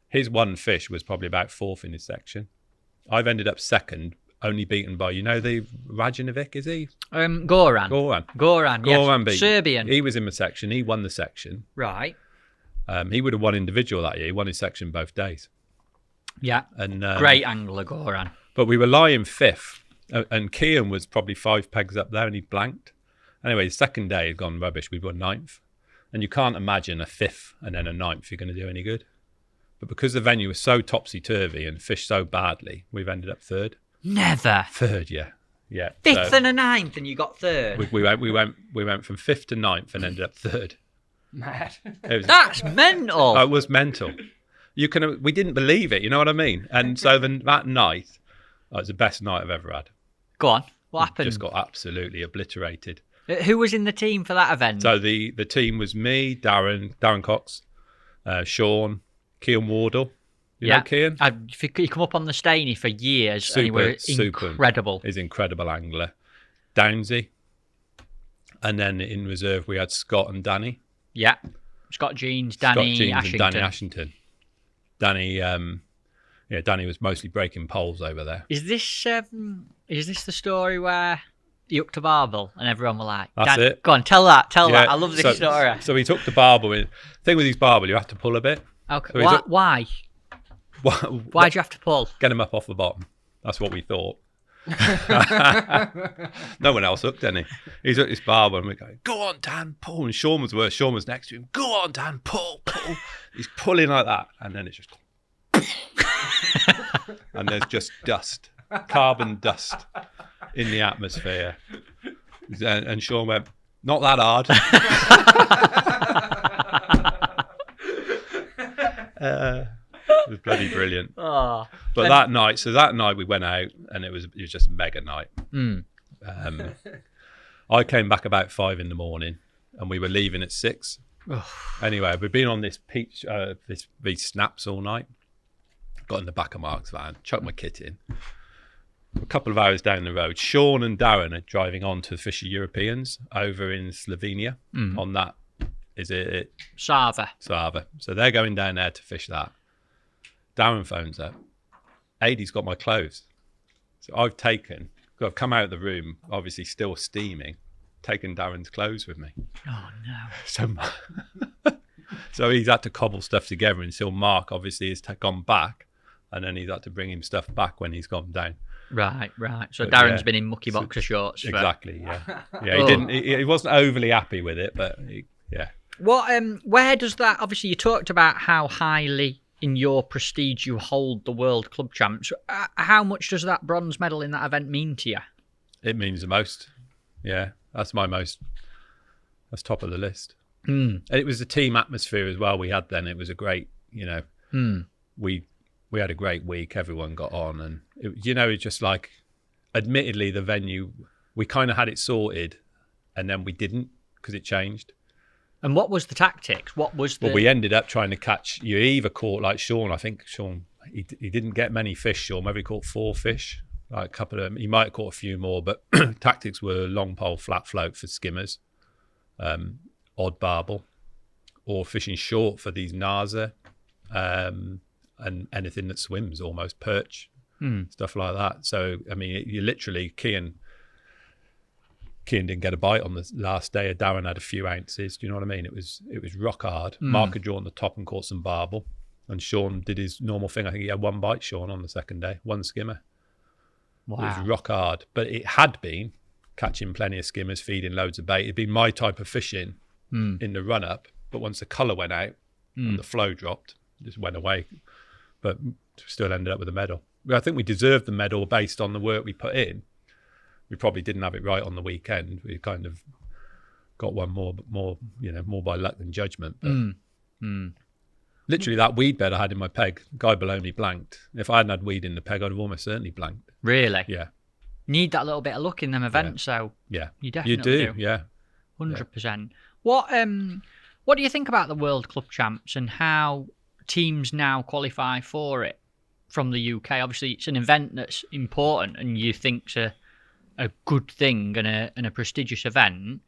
His one fish was probably about fourth in his section. I've ended up second, only beaten by, the Rajanovic, is he? Goran. Goran, yes. beat. Serbian. He was in my section. He won the section. Right. He would have won individual that year. He won his section both days. Yeah. And great angler, Goran. But we were lying fifth, and Kean was probably 5 pegs up there, and he blanked. Anyway, the second day had gone rubbish. We won ninth, and you can't imagine a fifth and then a ninth you're going to do any good. But because the venue was so topsy-turvy and fished so badly, we've ended up third. Never. Third, yeah. Fifth and a ninth, and you got third. We went from fifth to ninth and ended up third. Mad. That's mental. It was mental. We didn't believe it. You know what I mean? And so that night, it was the best night I've ever had. Go on. What happened? Just got absolutely obliterated. Who was in the team for that event? So the team was me, Darren Cox, Sean, Kean Wardle. You know Kean? He come up on the Staney for years, and he was incredible. He's an incredible angler. Downsy. And then in reserve, we had Scott and Danny. Yeah. Scott Jeans, Danny Ashington. And Danny Ashington. Danny was mostly breaking poles over there. Is this the story where he hooked a barbel and everyone were like, that's it. Go on, tell that. I love this story. So he took the barbel. The thing with these barbel, you have to pull a bit. Okay. So why? Why do you have to pull? Get him up off the bottom. That's what we thought. No one else hooked any. He's hooked his barbel and we're going, go on, Dan, pull. And Sean was worse. Sean was next to him. Go on, Dan, pull. He's pulling like that. And then it's just... and there's just dust. Carbon dust in the atmosphere. And Sean went, not that hard. It was bloody brilliant. But that night we went out and it was just a mega night. I came back about 5 a.m. and we were leaving at 6. Anyway, we've been on this these snaps all night. Got in the back of Mark's van, chucked my kit in. A couple of hours down the road, Sean and Darren are driving on to Fisher Europeans over in Slovenia on that. Is it Sava? So they're going down there to fish that. Darren phones up. Adie's got my clothes. So I've come out of the room, obviously still steaming, taken Darren's clothes with me. Oh, no. So he's had to cobble stuff together until Mark obviously has gone back, and then he's had to bring him stuff back when he's gone down. Right. So but Darren's been in mucky boxer shorts. Exactly, yeah. He wasn't overly happy with it, but where does that, obviously you talked about how highly in your prestige you hold the world club champs. How much does that bronze medal in that event mean to you? It means the most. Yeah, that's top of the list. And it was a team atmosphere as well we had then. It was a great, we had a great week. Everyone got on, and it's just like, admittedly, the venue, we kind of had it sorted, and then we didn't because it changed. And what was the tactics? Well, we ended up trying to catch. You either caught like Sean. I think Sean he didn't get many fish. Sean maybe caught 4 fish. Like a couple of them. He might have caught a few more, but tactics were long pole, flat float for skimmers, odd barbel, or fishing short for these Nasa, and anything that swims, almost perch, stuff like that. So I mean, you literally Kean didn't get a bite on the last day. Darren had a few ounces. Do you know what I mean? It was rock hard. Mark had drawn the top and caught some barbel, and Sean did his normal thing. I think he had 1 bite, Sean, on the second day, 1 skimmer. Wow. It was rock hard, but it had been catching plenty of skimmers, feeding loads of bait. It'd been my type of fishing in the run up, but once the colour went out and the flow dropped, it just went away. But still ended up with a medal. I think we deserved the medal based on the work we put in. We probably didn't have it right on the weekend. We kind of got one more by luck than judgment. But literally, that weed bed I had in my peg, the guy below me blanked. If I hadn't had weed in the peg, I'd have almost certainly blanked. Really? Yeah. Need that little bit of luck in them events, so Yeah. you definitely You do. Yeah. 100%. What do you think about the World Club Champs and how teams now qualify for it from the UK? Obviously, it's an event that's important and you think's a good thing and a prestigious event.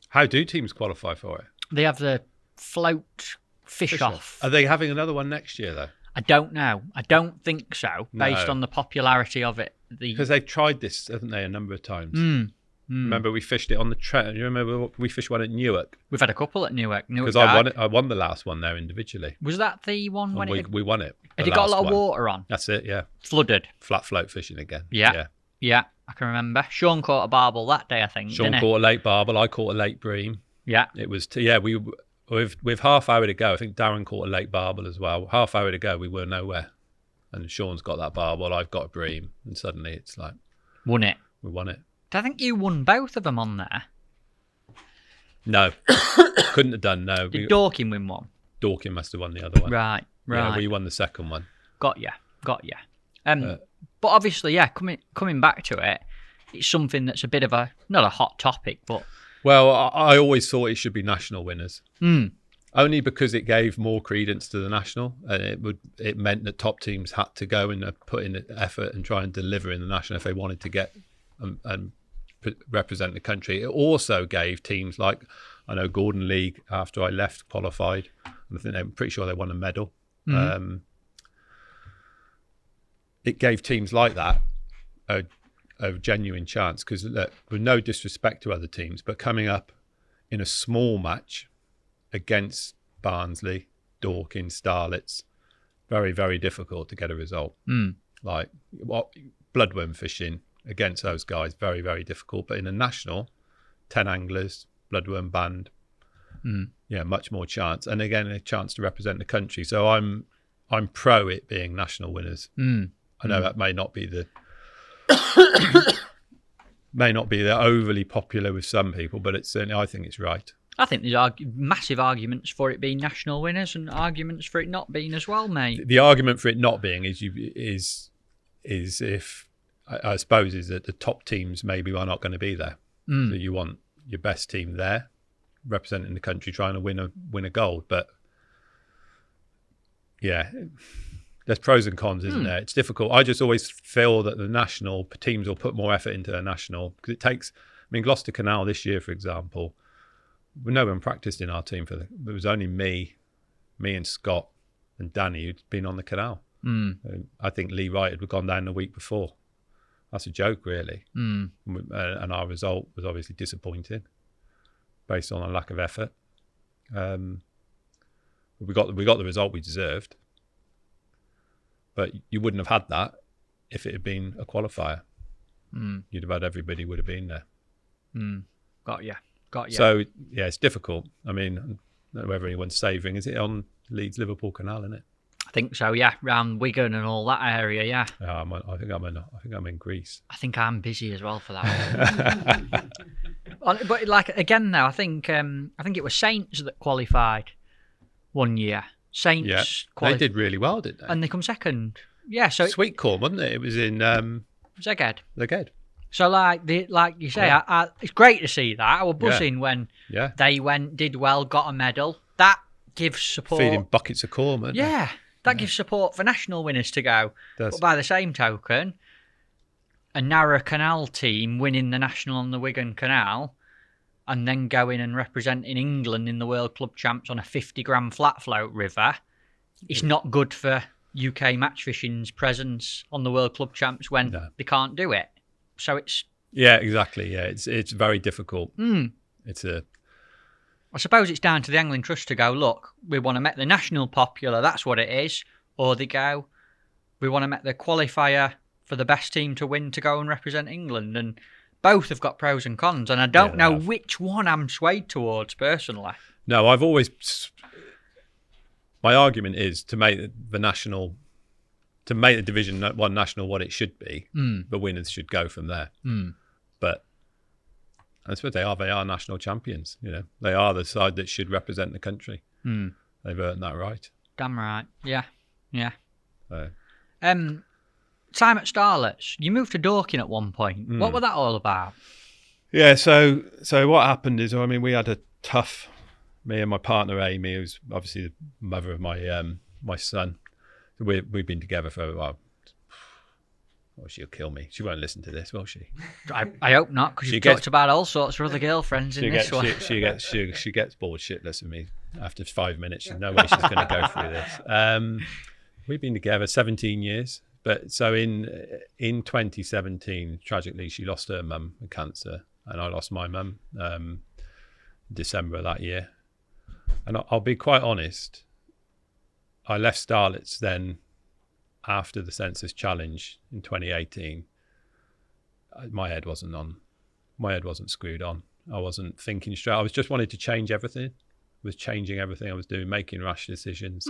How do teams qualify for it? They have the float fish off. Are they having another one next year, though? I don't know. I don't think so, based No. on the popularity of it. Because they've tried this, haven't they, a number of times? Remember, we fished it on the Trent. You remember we fished one at Newark? We've had a couple at Newark. Because I won the last one there individually. Was that the one when we won it. Had it got a lot of water on? That's it, yeah. Flooded. Flat float fishing again. Yeah, I can remember. Sean caught a barbel that day, I think. Sean caught a late barbel. I caught a late bream. Yeah. It was, with half hour to go, I think Dorin caught a late barbel as well. Half hour to go, we were nowhere. And Sean's got that barbel, I've got a bream. And suddenly it's like... Won it. We won it. I think you won both of them on there. No. Couldn't have done, no. Did Dorkin win one? Dorkin must have won the other one. Right. Yeah, we won the second one. Got ya. But obviously, yeah, coming back to it, it's something that's a bit of not a hot topic, but... Well, I always thought it should be national winners. Only because it gave more credence to the national, and it meant that top teams had to go and put in effort and try and deliver in the national if they wanted to get and represent the country. It also gave teams like, I know Gordon League, after I left, qualified. And I think I'm pretty sure they won a medal. It gave teams like that a genuine chance, because with no disrespect to other teams, but coming up in a small match against Barnsley, Dorkin, Starlets, very, very difficult to get a result. Like bloodworm fishing against those guys, very, very difficult. But in a national, 10 anglers, bloodworm band, much more chance. And again, a chance to represent the country. So I'm pro it being national winners. I know that may not be the overly popular with some people, but it's certainly, I think it's right. I think there's massive arguments for it being national winners and arguments for it not being as well, mate. The argument for it not being is if I suppose is that the top teams maybe are not going to be there. So you want your best team there, representing the country, trying to win a gold. But yeah, there's pros and cons, isn't there? It's difficult. I just always feel that the national teams will put more effort into a national, because it takes. I mean, Gloucester Canal this year, for example, no one practiced in our team it was only me and Scott and Danny who'd been on the canal. I think Lee Wright had gone down the week before. That's a joke, really. And our result was obviously disappointing, based on a lack of effort. We got the result we deserved, but you wouldn't have had that if it had been a qualifier. You'd have had everybody would have been there. Got you. So yeah, it's difficult. I mean, I don't know whether anyone's saving. Is it on Leeds Liverpool Canal, isn't it? I think so, yeah. Around Wigan and all that area, yeah. I think I'm in Greece. I think I'm busy as well for that. But like again, though, I think it was Saints that qualified one year. Saints they did really well, didn't they? And they come second. Yeah, so Sweet Corn, wasn't it? It was in Zeged. Zeged. So like you say, it's great to see that. I was buzzing when they did well, got a medal. That gives support. Feeding buckets of corn, wasn't it? That gives support for national winners to go. But by the same token, a Narrow Canal team winning the national on the Wigan Canal and then going and representing England in the World Club Champs on a 50-gram flat float river, it's not good for UK match fishing's presence on the World Club Champs when they can't do it. So it's... Yeah, exactly. Yeah, it's very difficult. I suppose it's down to the Angling Trust to go, look, we want to make the national popular, that's what it is. Or they go, we want to make the qualifier for the best team to win to go and represent England. And both have got pros and cons, and I don't know have. which one I'm swayed towards personally. No, I've always. My argument is to make the national, to make the Division 1 national what it should be. The winners should go from there. But I suppose they are national champions. You know, they are the side that should represent the country. They've earned that right. Damn right. Yeah. So, Time at Starlets. You moved to Dorking at one point. What was that all about? yeah. So what happened is, I mean, we had a tough. Me and my partner Amy, who's obviously the mother of my son. We've been together for a while. Oh, she'll kill me. She won't listen to this, will she? I hope not, because you've talked about all sorts of other girlfriends in this one. She gets bored shitless of me after 5 minutes. There's no way she's going to go through this. We've been together 17 years. But so in 2017, tragically, she lost her mum with cancer, and I lost my mum December of that year. And I'll be quite honest, I left Starlets then after the census challenge in 2018. My head wasn't on. My head wasn't screwed on. I wasn't thinking straight. I was just wanted to change everything. I was changing everything I was doing, making rash decisions.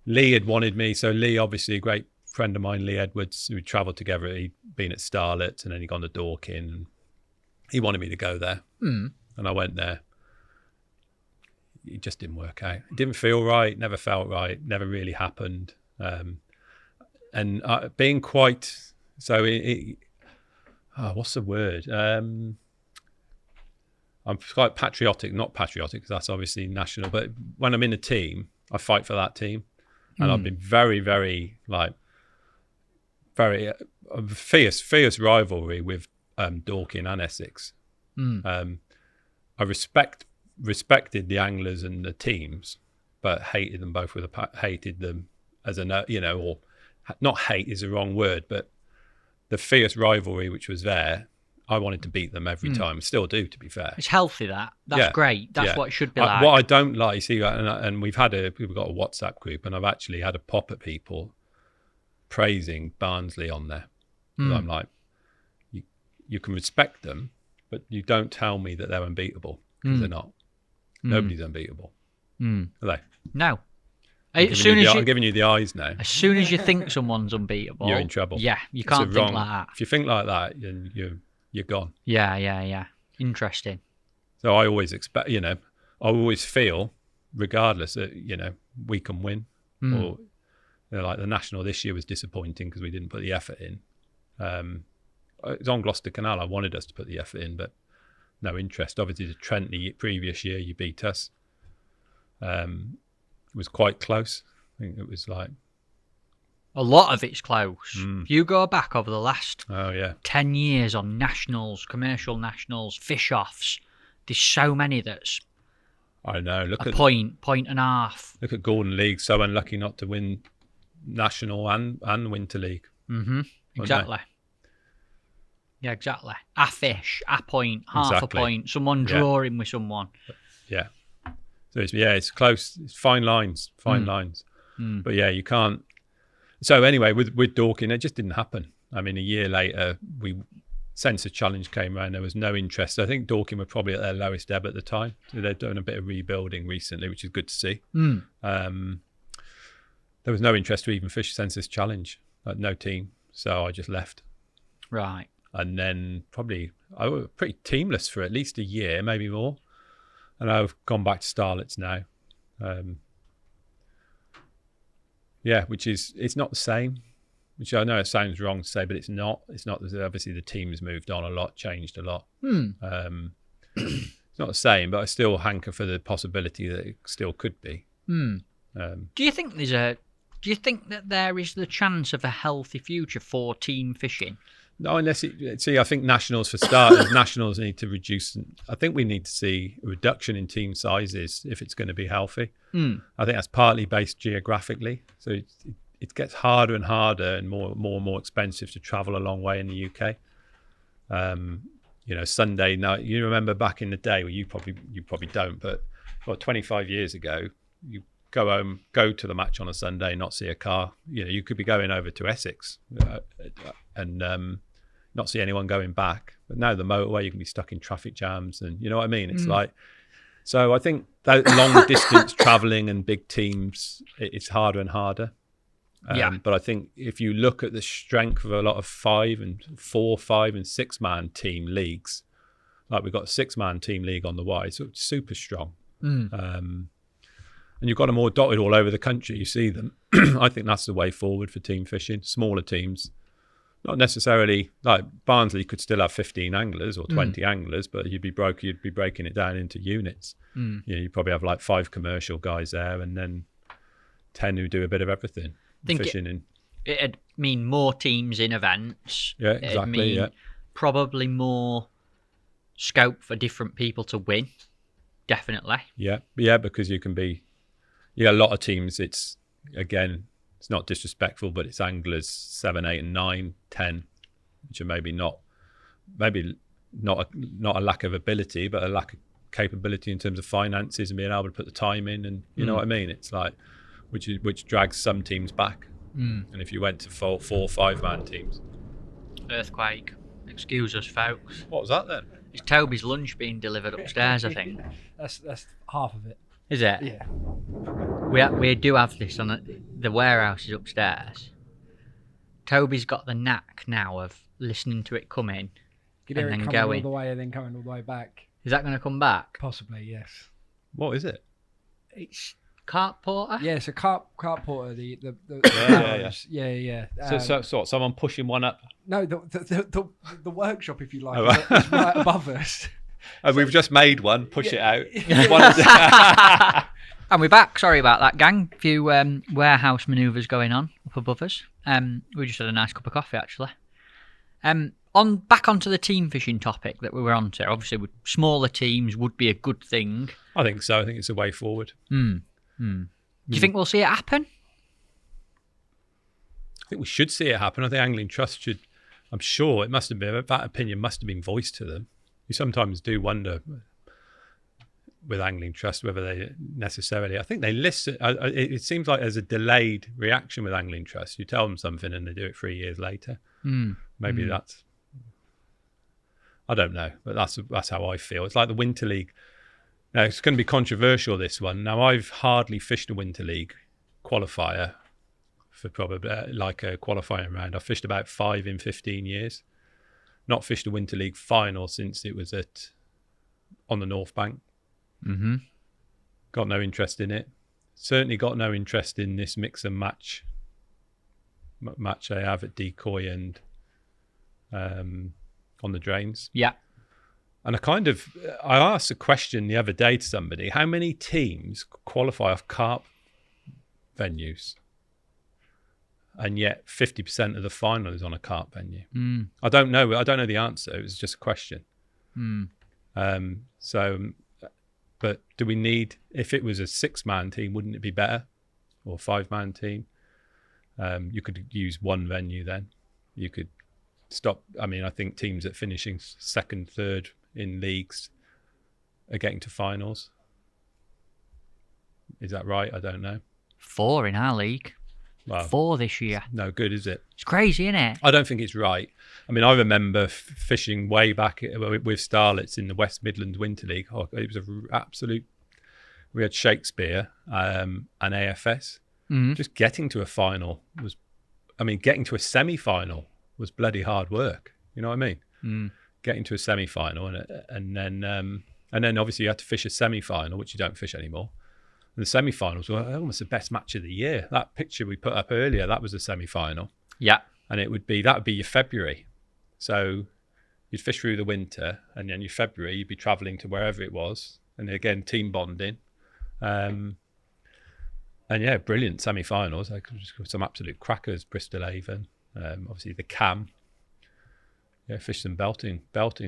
Lee had wanted me. So Lee, obviously a great friend of mine, Lee Edwards, who travelled together. He'd been at Starlets and then he'd gone to Dorking. He wanted me to go there. And I went there. It just didn't work out. It didn't feel right, never felt right, never really happened. And being quite, so what's the word? I'm quite patriotic, not patriotic, because that's obviously national, but when I'm in a team, I fight for that team. And I've been very, very, fierce rivalry with Dorking and Essex. I respected the anglers and the teams, but hated them both hated them as or not hate is the wrong word, but the fierce rivalry which was there, I wanted to beat them every time. Still do, to be fair. It's healthy, that's great. That's what it should be like. What I don't like, see, and we've got a WhatsApp group, and I've actually had a pop at people praising Barnsley on there. I'm like, you can respect them, but you don't tell me that they're unbeatable, because they're not. Nobody's unbeatable. Are they? No. I'm giving you the eyes now. As soon as you think someone's unbeatable, you're in trouble. Yeah, you can't think like that. If you think like that, you're gone. Yeah. Interesting. So I always expect, I always feel, regardless that, we can win. Or like the national this year was disappointing because we didn't put the effort in. It was on Gloucester Canal. I wanted us to put the effort in, but no interest. Obviously, the Trent the previous year, you beat us. It was quite close. I think it was like... A lot of it's close. If you go back over the last 10 years on nationals, commercial nationals, fish-offs, there's so many that's... I know. Look at point and a half. Look at Gordon League, so unlucky not to win national and Winter League. Exactly. Yeah, exactly. A fish, a point, half a point, someone drawing with someone. Yeah. So it's close. It's fine lines. But yeah, you can't. So anyway, with Dorking, it just didn't happen. I mean, a year later, census challenge came around. There was no interest. I think Dorking were probably at their lowest ebb at the time. So they've done a bit of rebuilding recently, which is good to see. There was no interest to even fish census challenge. No team. So I just left. Right. And then I was pretty teamless for at least a year, maybe more. And I've gone back to Starlets now. Which it's not the same, which I know it sounds wrong to say, but it's not. It's not. Obviously, the team has moved on a lot, changed a lot. It's not the same, but I still hanker for the possibility that it still could be. Do you think that there is the chance of a healthy future for team fishing? No, I think nationals for starters, nationals need to reduce. I think we need to see a reduction in team sizes if it's going to be healthy. I think that's partly based geographically. So it gets harder and harder and more expensive to travel a long way in the UK. Sunday night. You remember back in the day, well, you probably don't, but 25 years ago, you go home, go to the match on a Sunday, not see a car. You could be going over to Essex, and not see anyone going back. But now the motorway, you can be stuck in traffic jams, and you know what I mean. It's like, so I think that long distance traveling and big teams, it's harder and harder. But I think if you look at the strength of a lot of 5 and 4, 5 and 6 man team leagues, like we've got a 6-man team league on the Y, so it's super strong. And you've got them all dotted all over the country. You see them. I think that's the way forward for team fishing. Smaller teams, not necessarily like Barnsley could still have 15 anglers or 20 anglers, but you'd be breaking it down into units. You probably have like 5 commercial guys there, and then 10 who do a bit of everything. Fishing it'd mean more teams in events. Yeah, exactly. It'd mean probably more scope for different people to win. Definitely. Yeah, because you got a lot of teams. It's not disrespectful, but it's anglers 7, 8, and 9, 10, which are maybe not a lack of ability, but a lack of capability in terms of finances and being able to put the time in, and you know what I mean. It's like which drags some teams back. And if you went to 4 or 5 man teams, earthquake. Excuse us, folks. What was that then? It's Toby's lunch being delivered upstairs, I think. That's half of it. Is it? Yeah. We do have this on the warehouse is upstairs. Toby's got the knack now of listening to it come in and then coming going all the way and then coming all the way back. Is that going to come back? Possibly, yes. What is it? It's carp porter. Yeah, it's a carp porter. The yeah. So someone pushing one up. No, the workshop, if you like, is right above us. And we've just made one. Push it out. And we're back. Sorry about that, gang. A few warehouse manoeuvres going on up above us. We just had a nice cup of coffee, actually. Back onto the team fishing topic that we were on to. Obviously, with smaller teams would be a good thing. I think so. I think it's a way forward. Do you think we'll see it happen? I think we should see it happen. I think Angling Trust should. I'm sure it must have been, that opinion must have been voiced to them. You sometimes do wonder with Angling Trust whether they necessarily. I think they listen. It seems like there's a delayed reaction with Angling Trust. You tell them something and they do it 3 years later. Maybe that's. I don't know, but that's how I feel. It's like the Winter League. Now it's going to be controversial, this one. Now I've hardly fished a Winter League qualifier for probably like a qualifying round. I've fished about 5 in 15 years. Not fished a Winter League final since it was on the North Bank. Got no interest in it. Certainly got no interest in this mix and match I have at Decoy and on the drains. Yeah. And I asked a question the other day to somebody: how many teams qualify off carp venues? And yet 50% of the final is on a carp venue. I don't know. I don't know the answer. It was just a question. But do we need, if it was a 6-man team, wouldn't it be better? Or 5-man team? You could use one venue then. You could stop. I mean, I think teams that finishing 2nd, 3rd in leagues are getting to finals. Is that right? I don't know. 4 in our league. Well, 4 this year. No good, is it? It's crazy, isn't it? I don't think it's right. I mean, I remember fishing way back with Starlets in the West Midlands Winter League. It was an absolute. We had Shakespeare and AFS. Just getting to a final getting to a semi-final was bloody hard work. You know what I mean? Getting to a semi-final and then obviously you had to fish a semi-final, which you don't fish anymore. And the semi-finals were almost the best match of the year. That picture we put up earlier, that was a semi-final. Yeah. And that would be your February. So you'd fish through the winter, and then your February you'd be travelling to wherever it was, and again team bonding. And yeah, brilliant semi-finals. Some absolute crackers. Bristol Avon, obviously the Cam. Yeah, fished some belting.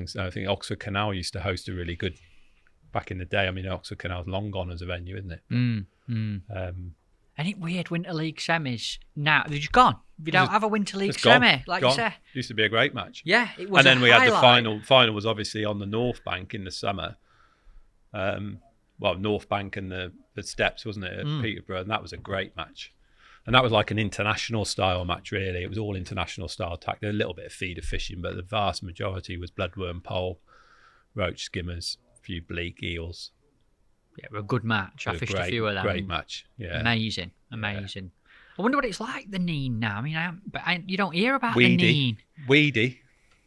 So I think Oxford Canal used to host a really good. Back in the day, I mean, Oxford Canal's long gone as a venue, isn't it? Any weird Winter League semis now? They're just gone. If you don't have a Winter League semi, like you say. Used to be a great match. Yeah, it was. And then we had the final. Final was obviously on the North Bank in the summer. North Bank and the Steps, wasn't it, at Peterborough? And that was a great match. And that was like an international style match, really. It was all international style tack. There was a little bit of feeder fishing, but the vast majority was bloodworm pole, roach skimmers, a few bleak eels. Yeah, it was a good match. I fished a few of them. Great match, yeah. Amazing. I wonder what it's like, the Neen, now. I mean, you don't hear about Weedy. the Neen. Weedy.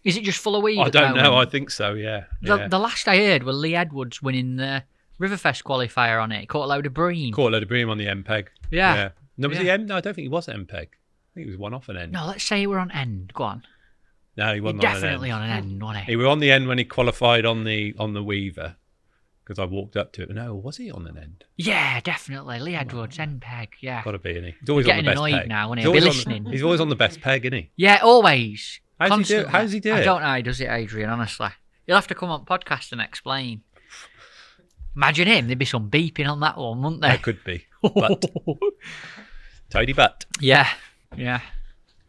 Is it just full of weed? I at the don't know. moment? I think so, yeah. The last I heard was Lee Edwards winning the Riverfest qualifier on it. He caught a load of bream. Caught a load of bream on the MPEG. Yeah. No, was he M? No, I don't think he was MPEG. I think he was one off an end. No, let's say we're on end. Go on. No, he You're wasn't definitely on on an end, wasn't he he? was on the end when he qualified on the Weaver, because I walked up to it. No, was he on an end? Yeah, definitely. Lee Edwards, end peg. Yeah. Got to be, isn't he? He's always You're on the getting best annoyed peg. now, isn't he? He's He'll be always listening. he's always on the best peg, isn't he? Yeah, always. How does he do it? I don't know how he does it, Adrian, honestly. You'll have to come on podcast and explain. Imagine him. There'd be some beeping on that one, wouldn't there? There could be. But tidy butt. Yeah.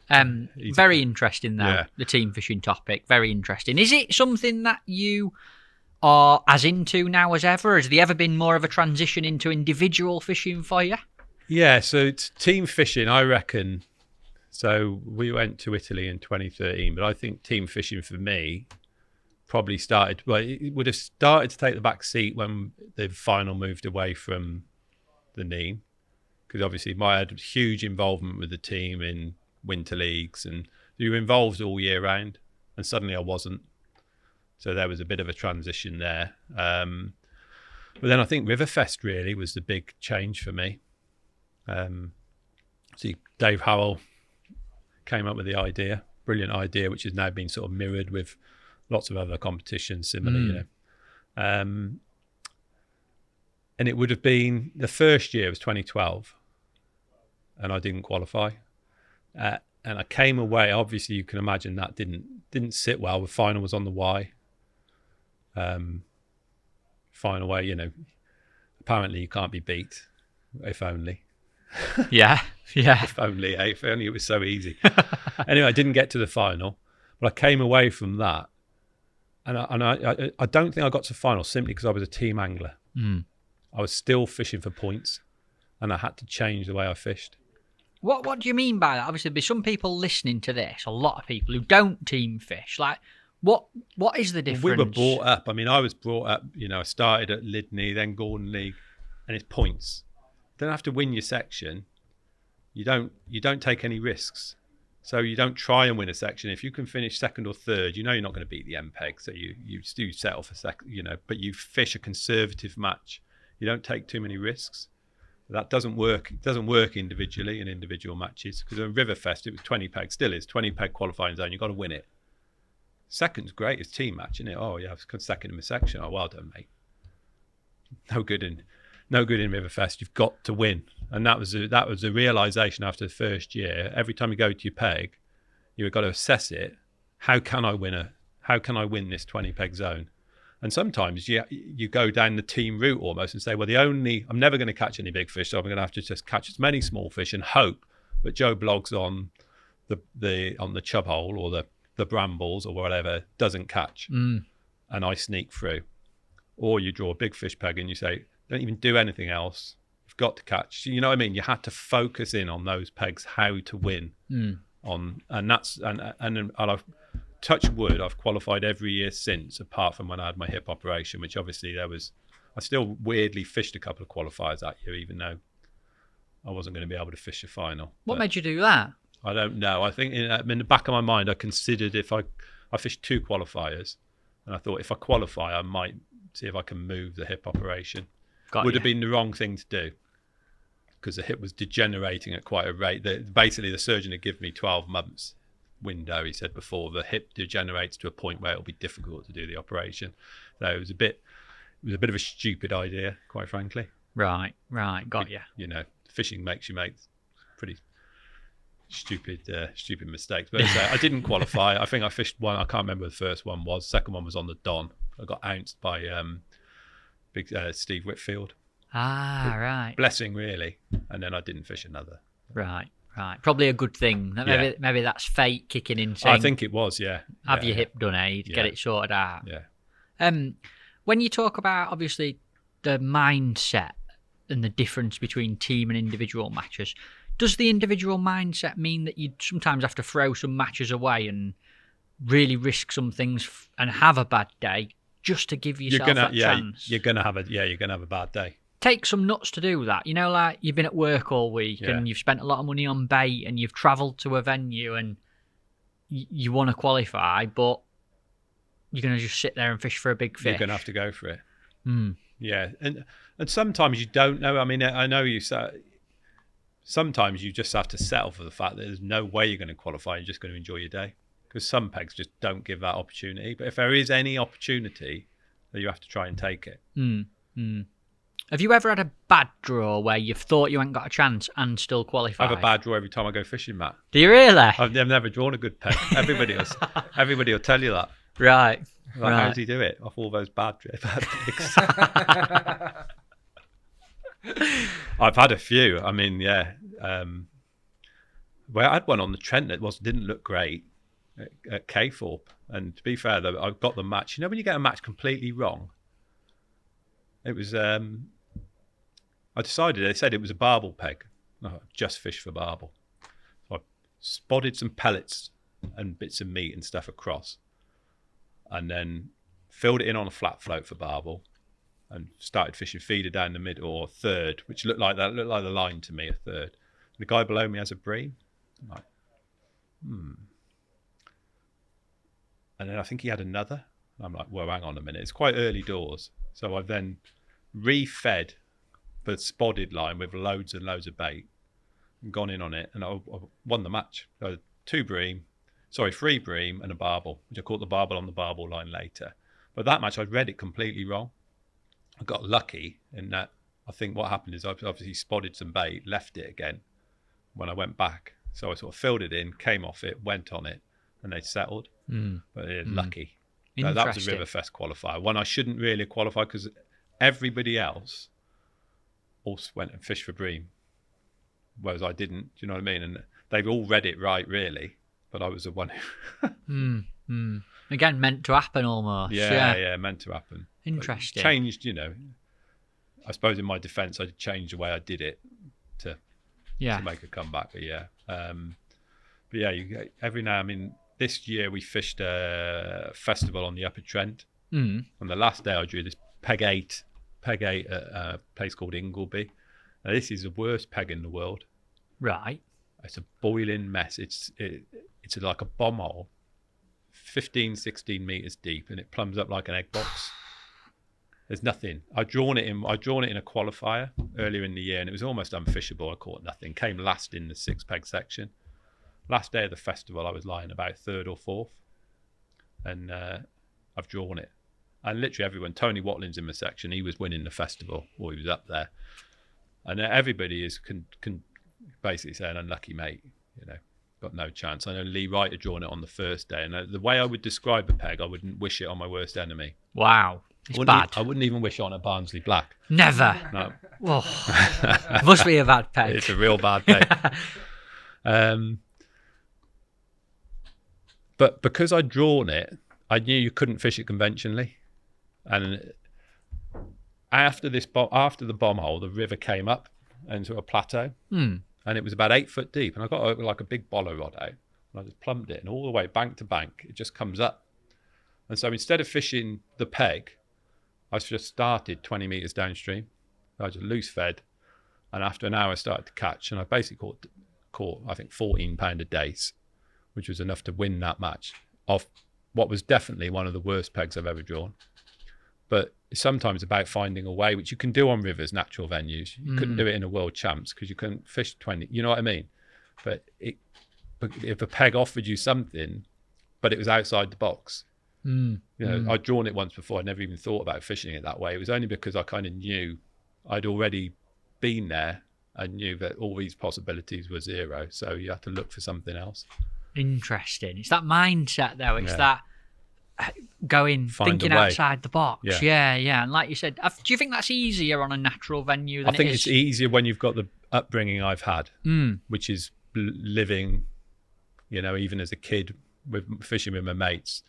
Very interesting, though, Yeah. the team fishing topic. Very interesting. Is it something that you are as into now as ever? Has there ever been more of a transition into individual fishing for you? Yeah, so it's team fishing, I reckon. So we went to Italy in 2013, but I think team fishing for me probably started, well, it would have started to take the back seat when the final moved away from the Nîmes, because obviously I had huge involvement with the team in winter leagues, and you were involved all year round, and suddenly I wasn't. So there was a bit of a transition there. But then I think Riverfest really was the big change for me. See, Dave Howell came up with the idea, brilliant idea, which has now been sort of mirrored with lots of other competitions similar, you know. And it would have been, the first year was 2012, and I didn't qualify. And I came away, obviously you can imagine that didn't sit well. The final was on the Wye. Final way, you know, apparently you can't be beat, if only. Yeah. If only it was so easy. Anyway, I didn't get to the final, but I came away from that, and I don't think I got to the final simply because I was a team angler. I was still fishing for points, and I had to change the way I fished. What do you mean by that? Obviously, there'll be some people listening to this, a lot of people who don't team fish. Like, what is the difference? We were brought up. I mean, I was brought up. You know, I started at Lydney, then Gordon League, and it's points. You don't have to win your section. You don't take any risks. So you don't try and win a section. If you can finish second or third, you know you're not going to beat the MPEG. So you do settle for second, you know, but you fish a conservative match. You don't take too many risks. That doesn't work. It doesn't work individually in individual matches, because in Riverfest it was 20 peg, still is 20 peg qualifying zone. You've got to win it. Second's great. It's team match, isn't it? Oh yeah, I was second in my section. Oh, well done, mate. No good in Riverfest. You've got to win, and that was a realization after the first year. Every time you go to your peg, you've got to assess it. How can I win this 20 peg zone? And sometimes you go down the team route almost and say, well, I'm never going to catch any big fish, so I'm going to have to just catch as many small fish and hope that Joe Bloggs on the chub hole or the brambles or whatever doesn't catch, and I sneak through. Or you draw a big fish peg and you say, don't even do anything else. You've got to catch. You know what I mean? You had to focus in on those pegs, how to win on, and I've touched wood. I've qualified every year since, apart from when I had my hip operation, which obviously I still weirdly fished a couple of qualifiers that year, even though I wasn't going to be able to fish a final. What made you do that? I don't know. I think in the back of my mind, I considered if I fished 2 qualifiers, and I thought if I qualify, I might see if I can move the hip operation. Would have been the wrong thing to do, because the hip was degenerating at quite a rate. Basically, the surgeon had given me 12 months window. He said before the hip degenerates to a point where it'll be difficult to do the operation. So it was a bit of a stupid idea, quite frankly. Right, got you. You know, fishing makes you make pretty stupid mistakes. But I didn't qualify. I think I fished one. I can't remember what the first one was. Second one was on the Don. I got ounced by big Steve Whitfield. Right. Blessing, really. And then I didn't fish another. Right. Probably a good thing. Maybe that's fate kicking in. Saying, I think it was, yeah. Have your hip done, get it sorted out. Yeah. When you talk about, obviously, the mindset and the difference between team and individual matches, Does the individual mindset mean that you sometimes have to throw some matches away and really risk some things and have a bad day just to give yourself that chance? You're gonna have a bad day. Take some nuts to do that. You know, like you've been at work all week and you've spent a lot of money on bait and you've travelled to a venue and you want to qualify, but you're going to just sit there and fish for a big fish. You're going to have to go for it. Yeah, and sometimes you don't know. I mean, I know you say sometimes you just have to settle for the fact that there's no way you're going to qualify. You're just going to enjoy your day, because some pegs just don't give that opportunity. But if there is any opportunity, then you have to try and take it. Have you ever had a bad draw where you've thought you ain't got a chance and still qualify? I have a bad draw every time I go fishing, Matt. Do you really? I've never drawn a good peg. Everybody will tell you that. Right. Like, how does he do it off all those bad pigs? I've had a few. I mean, yeah. Well, I had one on the Trent that didn't look great at Caythorpe. And to be fair, though, I got the match. You know when you get a match completely wrong? It was... I decided, they said it was a barbel peg. I just fished for barbel. So I spotted some pellets and bits of meat and stuff across, and then filled it in on a flat float for barbel and started fishing feeder down the middle, or third, which looked like the line to me, a third. And the guy below me has a bream. I'm like, And then I think he had another. I'm like, well, hang on a minute. It's quite early doors. So I then refed the spotted line with loads and loads of bait and gone in on it, and I won the match. So 3 bream and a barbel, which I caught the barbel on the barbel line later. But that match, I'd read it completely wrong. I got lucky in that I think what happened is I obviously spotted some bait, left it again when I went back. So I sort of filled it in, came off it, went on it, and they settled. But lucky. No, that was a Riverfest qualifier. One I shouldn't really qualify because everybody else also went and fished for bream, whereas I didn't. Do you know what I mean? And they've all read it right, really, but I was the one who... Again, meant to happen almost. Yeah, meant to happen. Interesting. Changed, I suppose in my defence, I changed the way I did it to make a comeback. But you get every now. I mean, this year we fished a festival on the Upper Trent. On the last day, I drew this peg 8 at a place called Ingleby. Now, this is the worst peg in the world. Right. It's a boiling mess. It's like a bomb hole, 15, 16 meters deep, and it plumbs up like an egg box. There's nothing. I'd drawn it in a qualifier earlier in the year, and it was almost unfishable. I caught nothing. Came last in the 6 peg section. Last day of the festival, I was lying about 3rd or 4th, and I've drawn it. And literally everyone, Tony Watling's in my section, he was winning the festival, or he was up there. And everybody is can basically saying, unlucky mate, got no chance. I know Lee Wright had drawn it on the first day, and the way I would describe a peg, I wouldn't wish it on my worst enemy. Wow. It's bad. I wouldn't even wish it on a Barnsley Black. Never. No. Oh. Must be a bad peg. It's a real bad peg. But because I'd drawn it, I knew you couldn't fish it conventionally. And after the bomb hole, the river came up into a plateau, and it was about 8 foot deep. And I got like a big boller rod out, and I just plumbed it, and all the way bank to bank, it just comes up. And so instead of fishing the peg, I just started 20 meters downstream. I just loose fed, and after an hour, I started to catch, and I basically caught I think 14 pound a dace, which was enough to win that match off what was definitely one of the worst pegs I've ever drawn. But it's sometimes about finding a way, which you can do on rivers, natural venues. You couldn't do it in a world champs because you couldn't fish 20. You know what I mean? But if a peg offered you something, but it was outside the box. I'd drawn it once before. I never even thought about fishing it that way. It was only because I kind of knew I'd already been there and knew that all these possibilities were zero. So you have to look for something else. Interesting. It's that mindset, though. It's that thinking outside the box. Yeah. And like you said, do you think that's easier on a natural venue than I think it's easier when you've got the upbringing I've had, which is living, even as a kid, with fishing with my mates.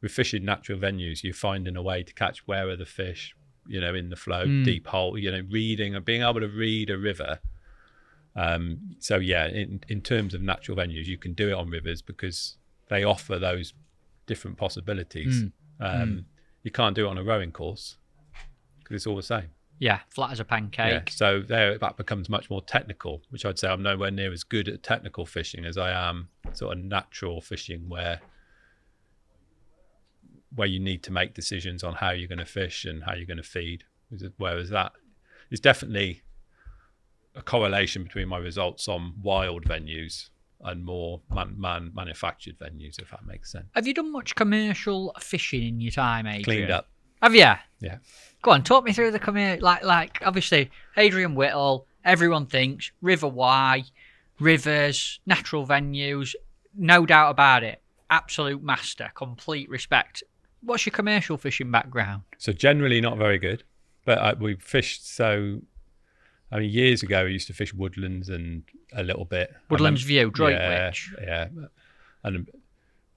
With fishing natural venues, you're finding a way to catch where are the fish, in the flow, deep hole, reading and being able to read a river So yeah, in terms of natural venues, you can do it on rivers because they offer those different possibilities. You can't do it on a rowing course because it's all the same. Yeah, flat as a pancake. Yeah, so there that becomes much more technical, which I'd say I'm nowhere near as good at technical fishing as I am sort of natural fishing, where you need to make decisions on how you're going to fish and how you're going to feed. Whereas that is definitely a correlation between my results on wild venues and more manufactured venues, if that makes sense. Have you done much commercial fishing in your time, Adrian? Cleaned up. Have you? Yeah. Go on, talk me through the commercial. Like obviously, Hadrian Whittle, everyone thinks River Wye, rivers, natural venues, no doubt about it. Absolute master, complete respect. What's your commercial fishing background? So generally not very good, but we fished years ago, we used to fish woodlands and a little bit. Woodlands View, Droitwich. Yeah. And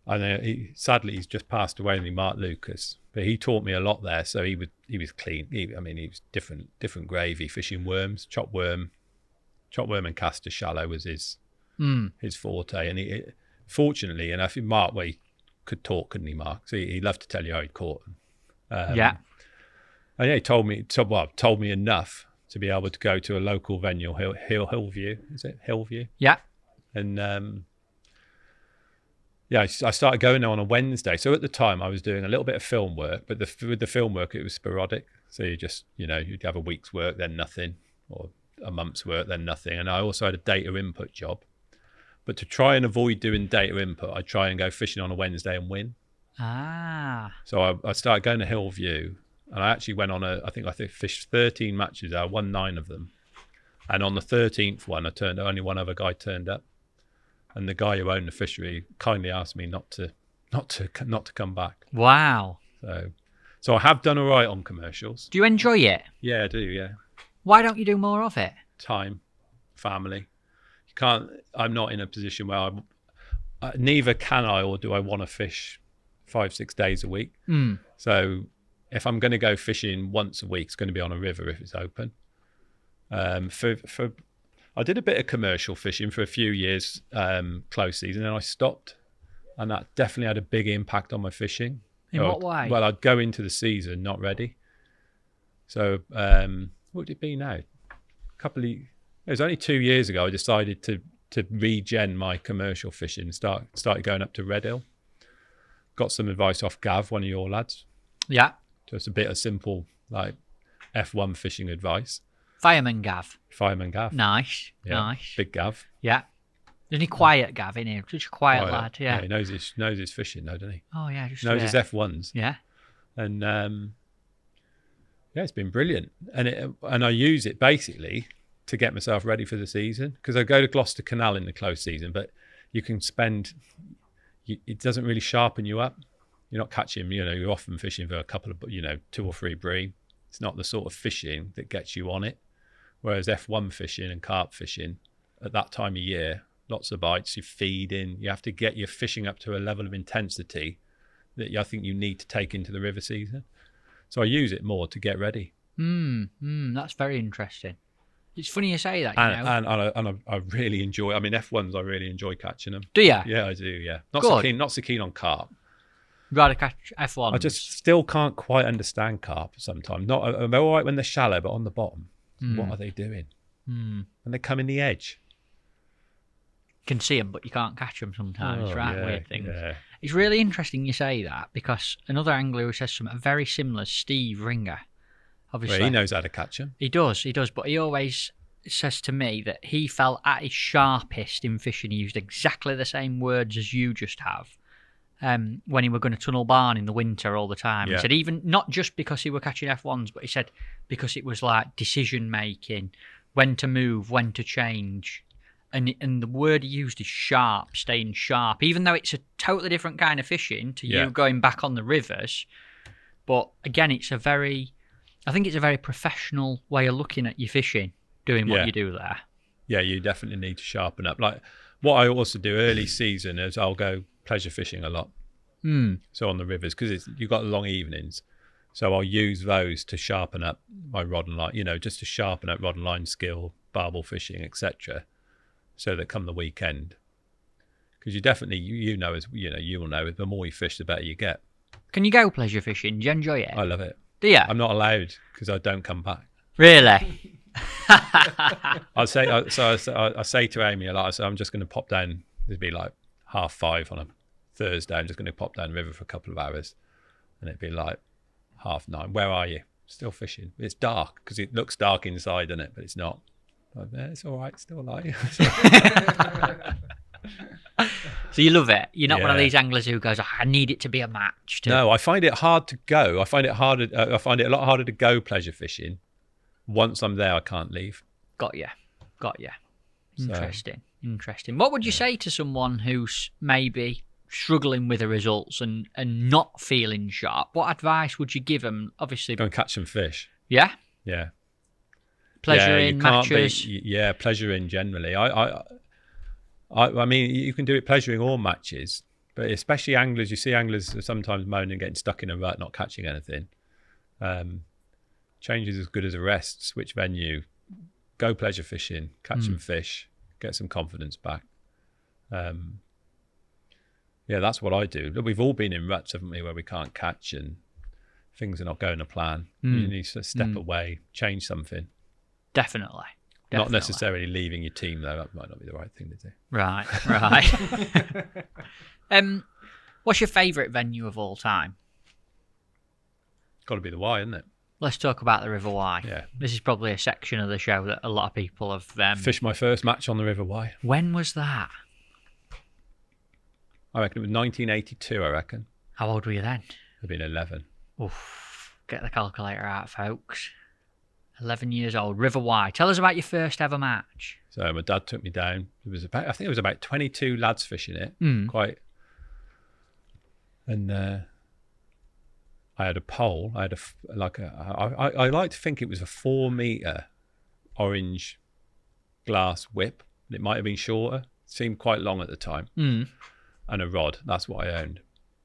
I know sadly he's just passed away, Mark Lucas, but he taught me a lot there. So he was clean. He was different gravy, fishing worms, chop worm and castor shallow was his forte. And fortunately, and I think Mark, he could talk, couldn't he, Mark? So he loved to tell you how he'd caught them. And yeah, he told me enough to be able to go to a local venue, Hillview. Is it Hillview? Yeah. And I started going there on a Wednesday. So at the time, I was doing a little bit of film work, but with the film work, it was sporadic. So you just, you'd have a week's work, then nothing, or a month's work, then nothing. And I also had a data input job. But to try and avoid doing data input, I'd try and go fishing on a Wednesday and win. So I started going to Hillview. And I actually went on I think fished 13 matches. I won 9 of them. And on the 13th one, only one other guy turned up. And the guy who owned the fishery kindly asked me not to come back. Wow. So I have done all right on commercials. Do you enjoy it? Yeah, I do, yeah. Why don't you do more of it? Time, family. I'm not in a position where neither can I or do I want to fish 5-6 days a week. So if I'm going to go fishing once a week, it's going to be on a river if it's open. I did a bit of commercial fishing for a few years, close season, and I stopped. And that definitely had a big impact on my fishing. In what way? Well, I'd go into the season not ready. So what would it be now? It was only 2 years ago I decided to regen my commercial fishing, started going up to Red Hill. Got some advice off Gav, one of your lads. Yeah. Just a bit of simple, like, F1 fishing advice. Fireman Gav. Nice. Yeah. Nice. Big Gav. Yeah. Isn't he quiet, Gav, isn't he? Such a quiet lad, yeah. He knows his fishing, though, doesn't he? Oh, yeah. Just knows his F1s. Yeah. And, it's been brilliant. And I use it, basically, to get myself ready for the season. Because I go to Gloucester Canal in the close season, but you can it doesn't really sharpen you up. You're not catching, you're often fishing for a couple of, 2 or 3 bream. It's not the sort of fishing that gets you on it. Whereas F1 fishing and carp fishing at that time of year, lots of bites, you feed in, you have to get your fishing up to a level of intensity that I think you need to take into the river season. So I use it more to get ready. That's very interesting. It's funny you say that, And I really enjoy, F1s, I really enjoy catching them. Do you? Yeah, I do, yeah. Not so keen on carp. Rather catch F1s. I just still can't quite understand carp sometimes. They're all right when they're shallow, but on the bottom, what are they doing? And they come in the edge. You can see them, but you can't catch them sometimes, right? Yeah, weird things. Yeah. It's really interesting you say that, because another angler who says something very similar, Steve Ringer, obviously. Well, he knows how to catch them. He does, but he always says to me that he felt at his sharpest in fishing. He used exactly the same words as you just have. When he were going to tunnel barn in the winter all the time. Yeah. He said even not just because he were catching F1s, but he said because it was like decision making, when to move, when to change. And the word he used is sharp, staying sharp, even though it's a totally different kind of fishing to you going back on the rivers. But again, I think it's a very professional way of looking at your fishing, doing what you do there. Yeah, you definitely need to sharpen up. Like what I also do early season is I'll go pleasure fishing a lot. So on the rivers, because you've got long evenings. So I'll use those to sharpen up my rod and line, just to sharpen up rod and line skill, barbel fishing, etc. So that come the weekend, because you definitely, you will know, the more you fish, the better you get. Can you go pleasure fishing? Do you enjoy it? I love it. Do you? I'm not allowed because I don't come back. Really? I say to Amy a lot. I say I'm just going to pop down. It'd be like 5:30 on a Thursday. I'm just going to pop down the river for a couple of hours, and it'd be like 9:30. Where are you? Still fishing. It's dark because it looks dark inside, doesn't it? But it's not. Like, yeah, it's all right. Still light. So you love it. You're not one of these anglers who goes, I need it to be a match. No, I find it hard to go. I find it a lot harder to go pleasure fishing. Once I'm there, I can't leave. Got you. Interesting. What would you say to someone who's maybe struggling with the results and not feeling sharp? What advice would you give them? Obviously, go and catch some fish. Yeah. Yeah. Pleasure in matches. Pleasure in generally. I mean, you can do it pleasuring or matches, but especially anglers. You see anglers sometimes moaning, getting stuck in a rut, not catching anything. Change is as good as a rest. Switch venue, go pleasure fishing, catch some fish, get some confidence back. That's what I do. Look, we've all been in ruts, haven't we, where we can't catch and things are not going to plan. You need to step away, change something. Definitely. Not necessarily leaving your team, though. That might not be the right thing to do. Right. What's your favourite venue of all time? Got to be the Wye, isn't it? Let's talk about the River Wye. Yeah. This is probably a section of the show that a lot of people have... Fished my first match on the River Wye. When was that? I reckon it was 1982, I reckon. How old were you then? I'd been 11. Oof. Get the calculator out, folks. 11 years old. River Wye. Tell us about your first ever match. So my dad took me down. I think it was about 22 lads fishing it. And I had a pole. I had I like to think it was a 4 meter orange glass whip. It might have been shorter. It seemed quite long at the time. And a rod. That's what I owned.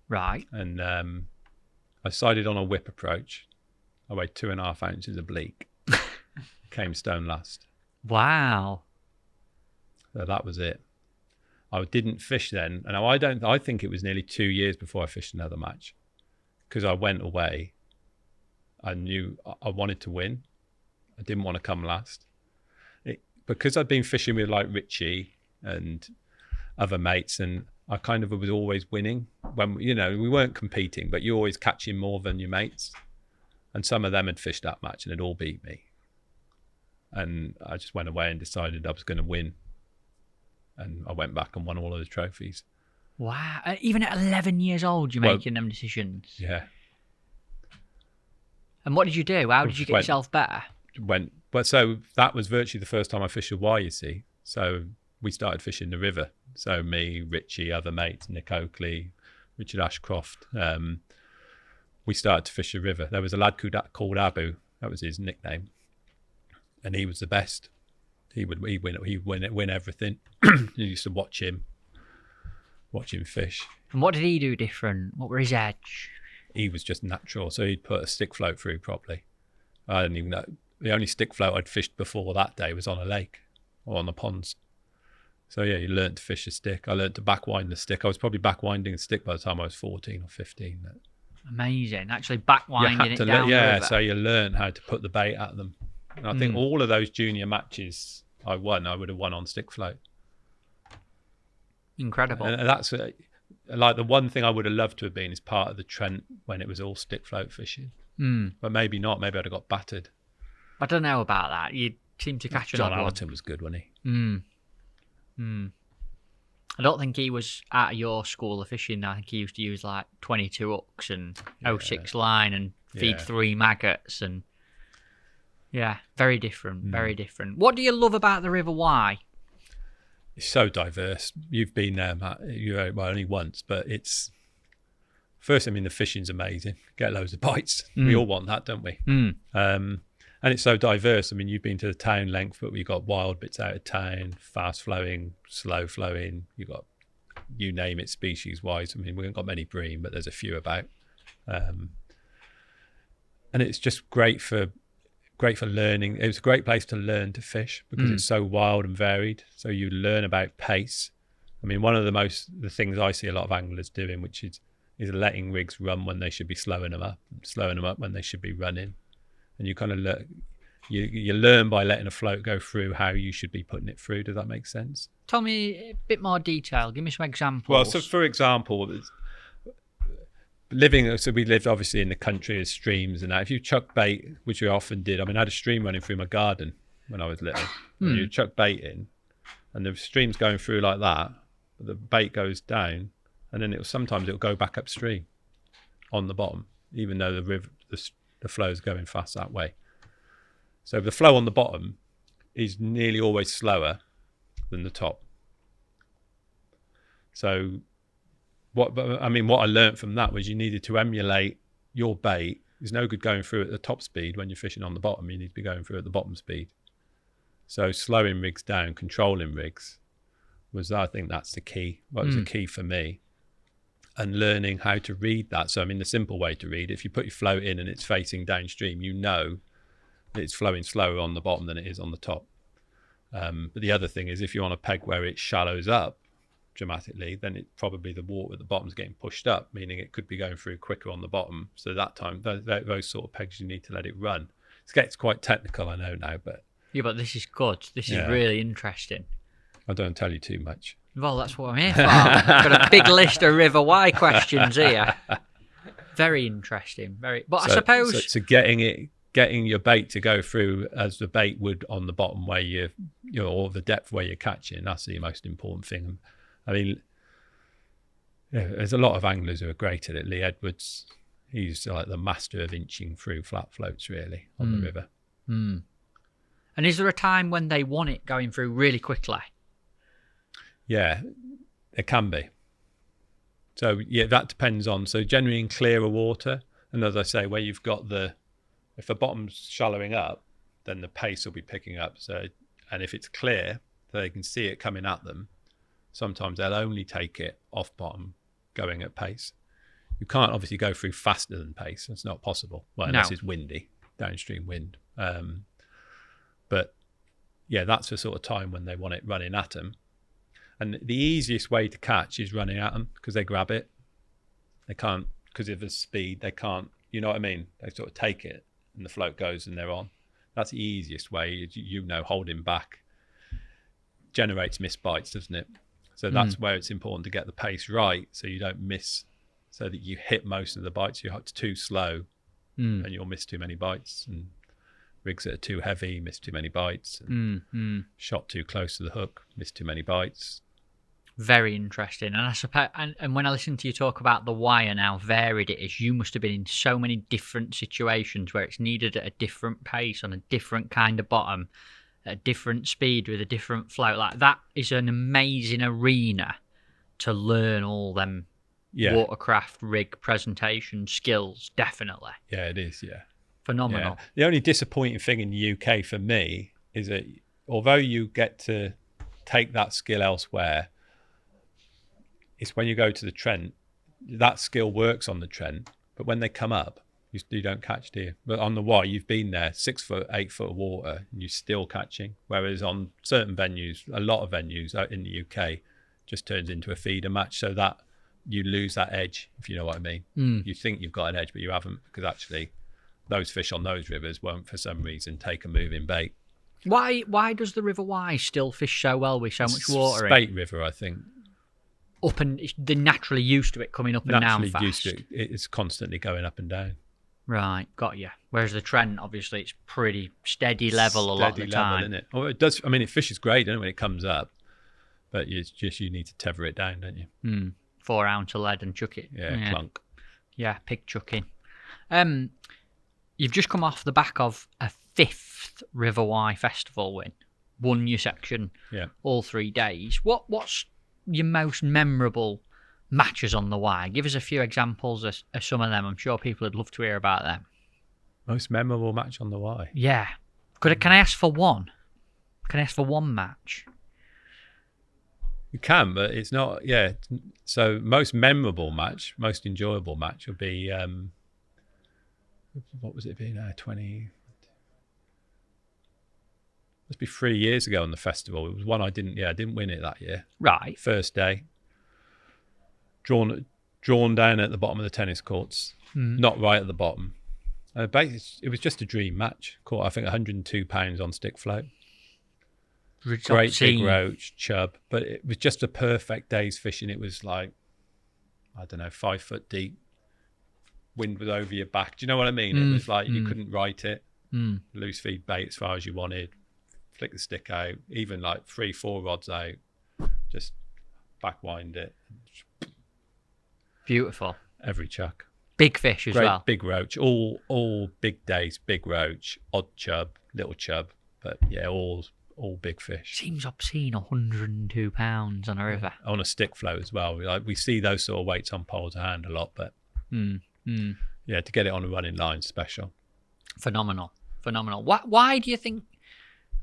Right. And I sighted on a whip approach. I weighed 2.5 ounces of bleak. Came stone last. Wow. So that was it. I didn't fish then, and I think it was nearly 2 years before I fished another match, because I went away. I knew I wanted to win. I didn't want to come last. Because I'd been fishing with like Richie and other mates, and I kind of was always winning. When we weren't competing, but you're always catching more than your mates. And some of them had fished that match and had all beat me. And I just went away and decided I was going to win. And I went back and won all of the trophies. Wow. Even at 11 years old, you're making them decisions. Yeah. And what did you do? How did you get yourself better? So that was virtually the first time I fished a Wye, you see. So we started fishing the river. So me, Richie, other mates, Nick Oakley, Richard Ashcroft. We started to fish the river. There was a lad called Abu. That was his nickname. And he was the best. He'd win everything. You used to watch him fish. And what did he do different? What were his edge? He was just natural. So he'd put a stick float through properly. I didn't even know. The only stick float I'd fished before that day was on a lake or on the ponds. So yeah, you learned to fish a stick. I learned to backwind the stick. I was probably backwinding the stick by the time I was 14 or 15. Amazing. Actually backwinding it down the river. So you learn how to put the bait at them. And I think all of those junior matches I would have won on stick float. Incredible. And that's like the one thing I would have loved to have been is part of the Trent when it was all stick float fishing. But maybe not. Maybe I'd have got battered. I don't know about that. You seem to catch John another Allerton was good, wasn't he? I don't think he was out of your school of fishing. I think he used to use like 22 hooks and 06 line and feed 3 maggots and very different, very different. What do you love about the River Wye? It's so diverse. You've been there, Matt. Only once, but it's first. I mean, the fishing's amazing. Get loads of bites. We all want that, don't we? And it's so diverse. I mean, you've been to the town length, but we've got wild bits out of town, fast flowing, slow flowing. You've got, you name it, species wise. I mean, we haven't got many bream, but there's a few about. and it's just great for learning. It was a great place to learn to fish because it's so wild and varied. So you learn about pace. I mean, one of the things I see a lot of anglers doing, which is letting rigs run when they should be slowing them up when they should be running. And you kind of you learn by letting a float go through how you should be putting it through. Does that make sense? Tell me a bit more detail. Give me some examples. Well, so for example, we lived obviously in the country with streams and that. If you chuck bait, which we often did, I mean, I had a stream running through my garden when I was little. And you chuck bait in, and the stream's going through like that, the bait goes down, and then sometimes it'll go back upstream on the bottom, even though the flow is going fast that way. So the flow on the bottom is nearly always slower than the top. So what I learned from that was you needed to emulate your bait. There's no good going through at the top speed when you're fishing on the bottom. You need to be going through at the bottom speed. So slowing rigs down, controlling rigs I think that's the key. What was the key for me? And learning how to read that. So I mean, the simple way to read, if you put your float in and it's facing downstream, you know that it's flowing slower on the bottom than it is on the top. But the other thing is, if you're on a peg where it shallows up dramatically, then it probably the water at the bottom is getting pushed up, meaning it could be going through quicker on the bottom. So that time, those sort of pegs, you need to let it run. It gets quite technical, I know now, but but this is good. This is really interesting. I don't tell you too much. Well, that's what I'm here for. I've got a big list of River Wye questions here. Very interesting. But I suppose so getting your bait to go through as the bait would on the bottom where or the depth where you're catching, that's the most important thing. I mean, there's a lot of anglers who are great at it. Lee Edwards, he's like the master of inching through flat floats really on the river. And is there a time when they want it going through really quickly? Yeah, there can be. So that depends on. So generally in clearer water, and as I say, where you've got if the bottom's shallowing up, then the pace will be picking up. So, and if it's clear, they can see it coming at them. Sometimes they'll only take it off bottom, going at pace. You can't obviously go through faster than pace. It's not possible. Well, unless it's windy, downstream wind. But yeah, that's the sort of time when they want it running at them. And the easiest way to catch is running at them because they grab it. They can't, because of the speed, they can't, you know what I mean? They sort of take it and the float goes and they're on. That's the easiest way. Holding back generates missed bites, doesn't it? So that's where it's important to get the pace right so you don't miss, so that you hit most of the bites. You're too slow and you'll miss too many bites. And rigs that are too heavy, miss too many bites. And shot too close to the hook, miss too many bites. Very interesting. And I suppose, and when I listen to you talk about the wire and how varied it is, you must have been in so many different situations where it's needed at a different pace on a different kind of bottom, at a different speed with a different float. Like that is an amazing arena to learn all them watercraft rig presentation skills. Definitely. Yeah, it is. Yeah. Phenomenal. Yeah. The only disappointing thing in the UK for me is that although you get to take that skill elsewhere, it's when you go to the Trent, that skill works on the Trent, but when they come up, you don't catch, do you? But on the Wye, you've been there 6 foot, 8 foot of water, and you're still catching. Whereas on certain venues, a lot of venues out in the UK, just turns into a feeder match, so that you lose that edge, if you know what I mean. You think you've got an edge, but you haven't, because actually those fish on those rivers won't, for some reason, take a moving bait. Why does the River Wye still fish so well with so much water in? Spate River, I think. Up and they're naturally used to it coming up and down fast. Used to it. It's constantly going up and down. Right, got you. Whereas the Trent, obviously, it's pretty steady level a lot of the time. Isn't it? Oh, it does. I mean, it fishes great, doesn't it, when it comes up, but you need to tether it down, don't you? 4 ounce of lead and chuck it. Yeah, clunk. Yeah, pig chucking. You've just come off the back of a 5th River Wye Festival win. Won your section all 3 days. What's your most memorable matches on the Wye? Give us a few examples of some of them. I'm sure people would love to hear about them. Most memorable match on the Wye? Yeah. Can I ask for one? Can I ask for one match? You can, but it's not. Yeah. So most memorable match, most enjoyable match would be what was it being now? 20. Must be 3 years ago on the festival. It was one I didn't win it that year. Right. First day. Drawn down at the bottom of the tennis courts, not right at the bottom. It was just a dream match. Caught, I think, £102 on stick float. Great big roach, chub, but it was just a perfect day's fishing. It was like, I don't know, 5 foot deep. Wind was over your back. Do you know what I mean? It was like you couldn't right it. Loose feed bait as far as you wanted. Flick the stick out, even like 3-4 rods out. Just backwind it. Beautiful. Every chuck. Big fish as well. Big roach. All big days, big roach, odd chub, little chub. But yeah, all big fish. Seems obscene, £102 on a river. On a stick float as well. We see those sort of weights on poles of hand a lot, but yeah, to get it on a running line, special. Phenomenal. Why do you think?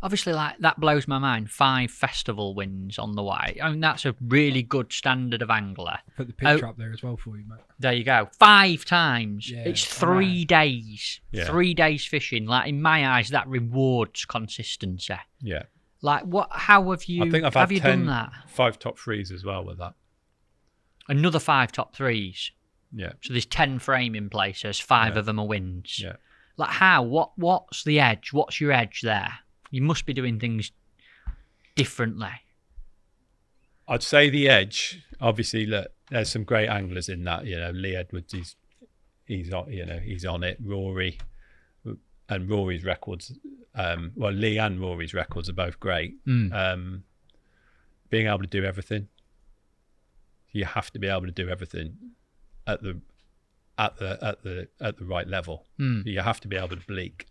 Obviously, like that blows my mind. 5 festival wins on the Wye. I mean, that's a really good standard of angler. Put the picture up there as well for you, mate. There you go. 5 times. Yeah, it's 3 days. Yeah. 3 days fishing. Like in my eyes, that rewards consistency. Yeah. Like what? How have you? I think I've have had you done that? 5 top 3s as well with that. Another 5 top 3s. Yeah. So there's 10 framing places. 5 of them are wins. Yeah. Like how? What's the edge? What's your edge there? You must be doing things differently. I'd say the edge. Obviously, look, there's some great anglers in that. You know, Lee Edwards, he's on it. Rory and Rory's records. Lee and Rory's records are both great. Being able to do everything. You have to be able to do everything at the right level. You have to be able to bleak.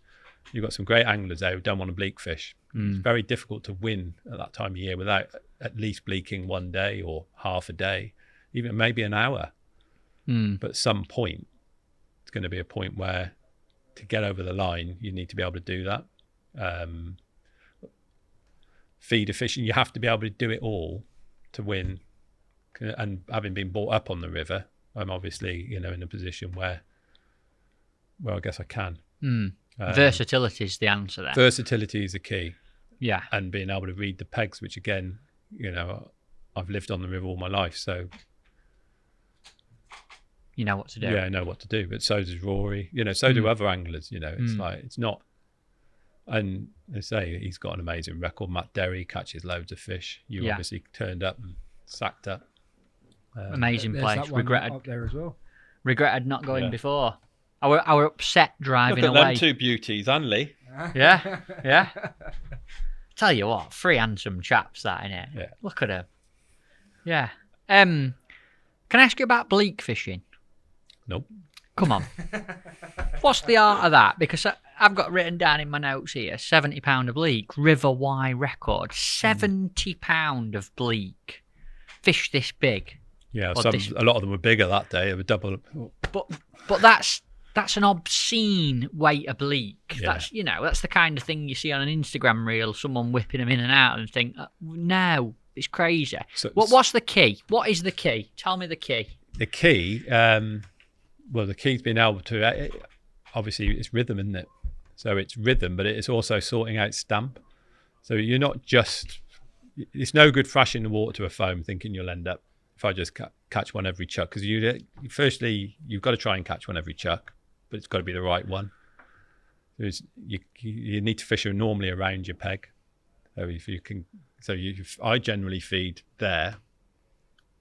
You've got some great anglers there who don't want to bleak fish. It's very difficult to win at that time of year without at least bleaking one day or half a day, even maybe an hour. But at some point, it's going to be a point where to get over the line, you need to be able to do that. Feeder fishing, you have to be able to do it all to win. And having been brought up on the river, I'm obviously, in a position where I guess I can. Versatility is the answer there. Versatility is the key. Yeah. And being able to read the pegs, which again, I've lived on the river all my life, so you know what to do. Yeah, I know what to do. But so does Rory. So do other anglers. It's like it's not. And they say he's got an amazing record. Matt Derry catches loads of fish. You obviously turned up and sacked up. Amazing place. That one Regretted up there as well. Regretted not going before. I were upset driving Look at away. them 2 beauties, and Lee. Yeah. Tell you what, 3 handsome chaps that innit? Yeah. Look at them. Yeah. Can I ask you about bleak fishing? Nope. Come on. What's the art of that? Because I've got written down in my notes here, £70 of bleak, River Wye record, £70 of bleak. Fish this big. Yeah, a lot of them were bigger that day. They were double. But that's an obscene weight of bleak. Yeah. That's the kind of thing you see on an Instagram reel, someone whipping them in and out and think, no, it's crazy. So, what's the key? What is the key? Tell me the key. The key, the key's being able to, obviously it's rhythm, isn't it? So it's rhythm, but it's also sorting out stamp. So you're not just, it's no good thrashing the water to a foam thinking you'll end up, if I just catch one every chuck, because firstly, you've got to try and catch one every chuck, but it's got to be the right one. You need to fish normally around your peg. So if you can, I generally feed there,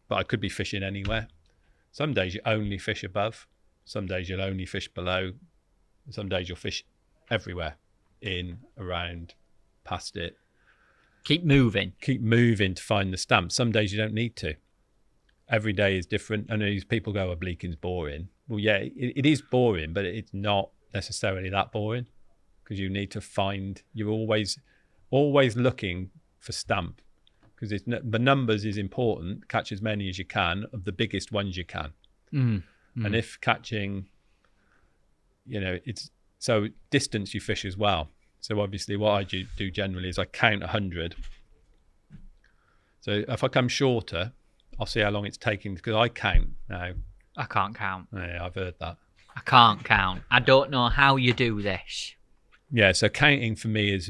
but I could be fishing anywhere. Some days you only fish above, some days you'll only fish below, some days you'll fish everywhere, in, around, past it. Keep moving to find the stamp. Some days you don't need to. Every day is different. I know these people go, bleaking's boring. Well, yeah, it is boring, but it's not necessarily that boring, because you need to find, you're always looking for stamp, because the numbers is important. Catch as many as you can of the biggest ones you can. And if catching, it's so distance you fish as well. So obviously what I do generally is I count 100. So if I come shorter, I'll see how long it's taking, because I count now. I can't count. Yeah, I've heard that. I can't count. I don't know how you do this. Yeah, so counting for me is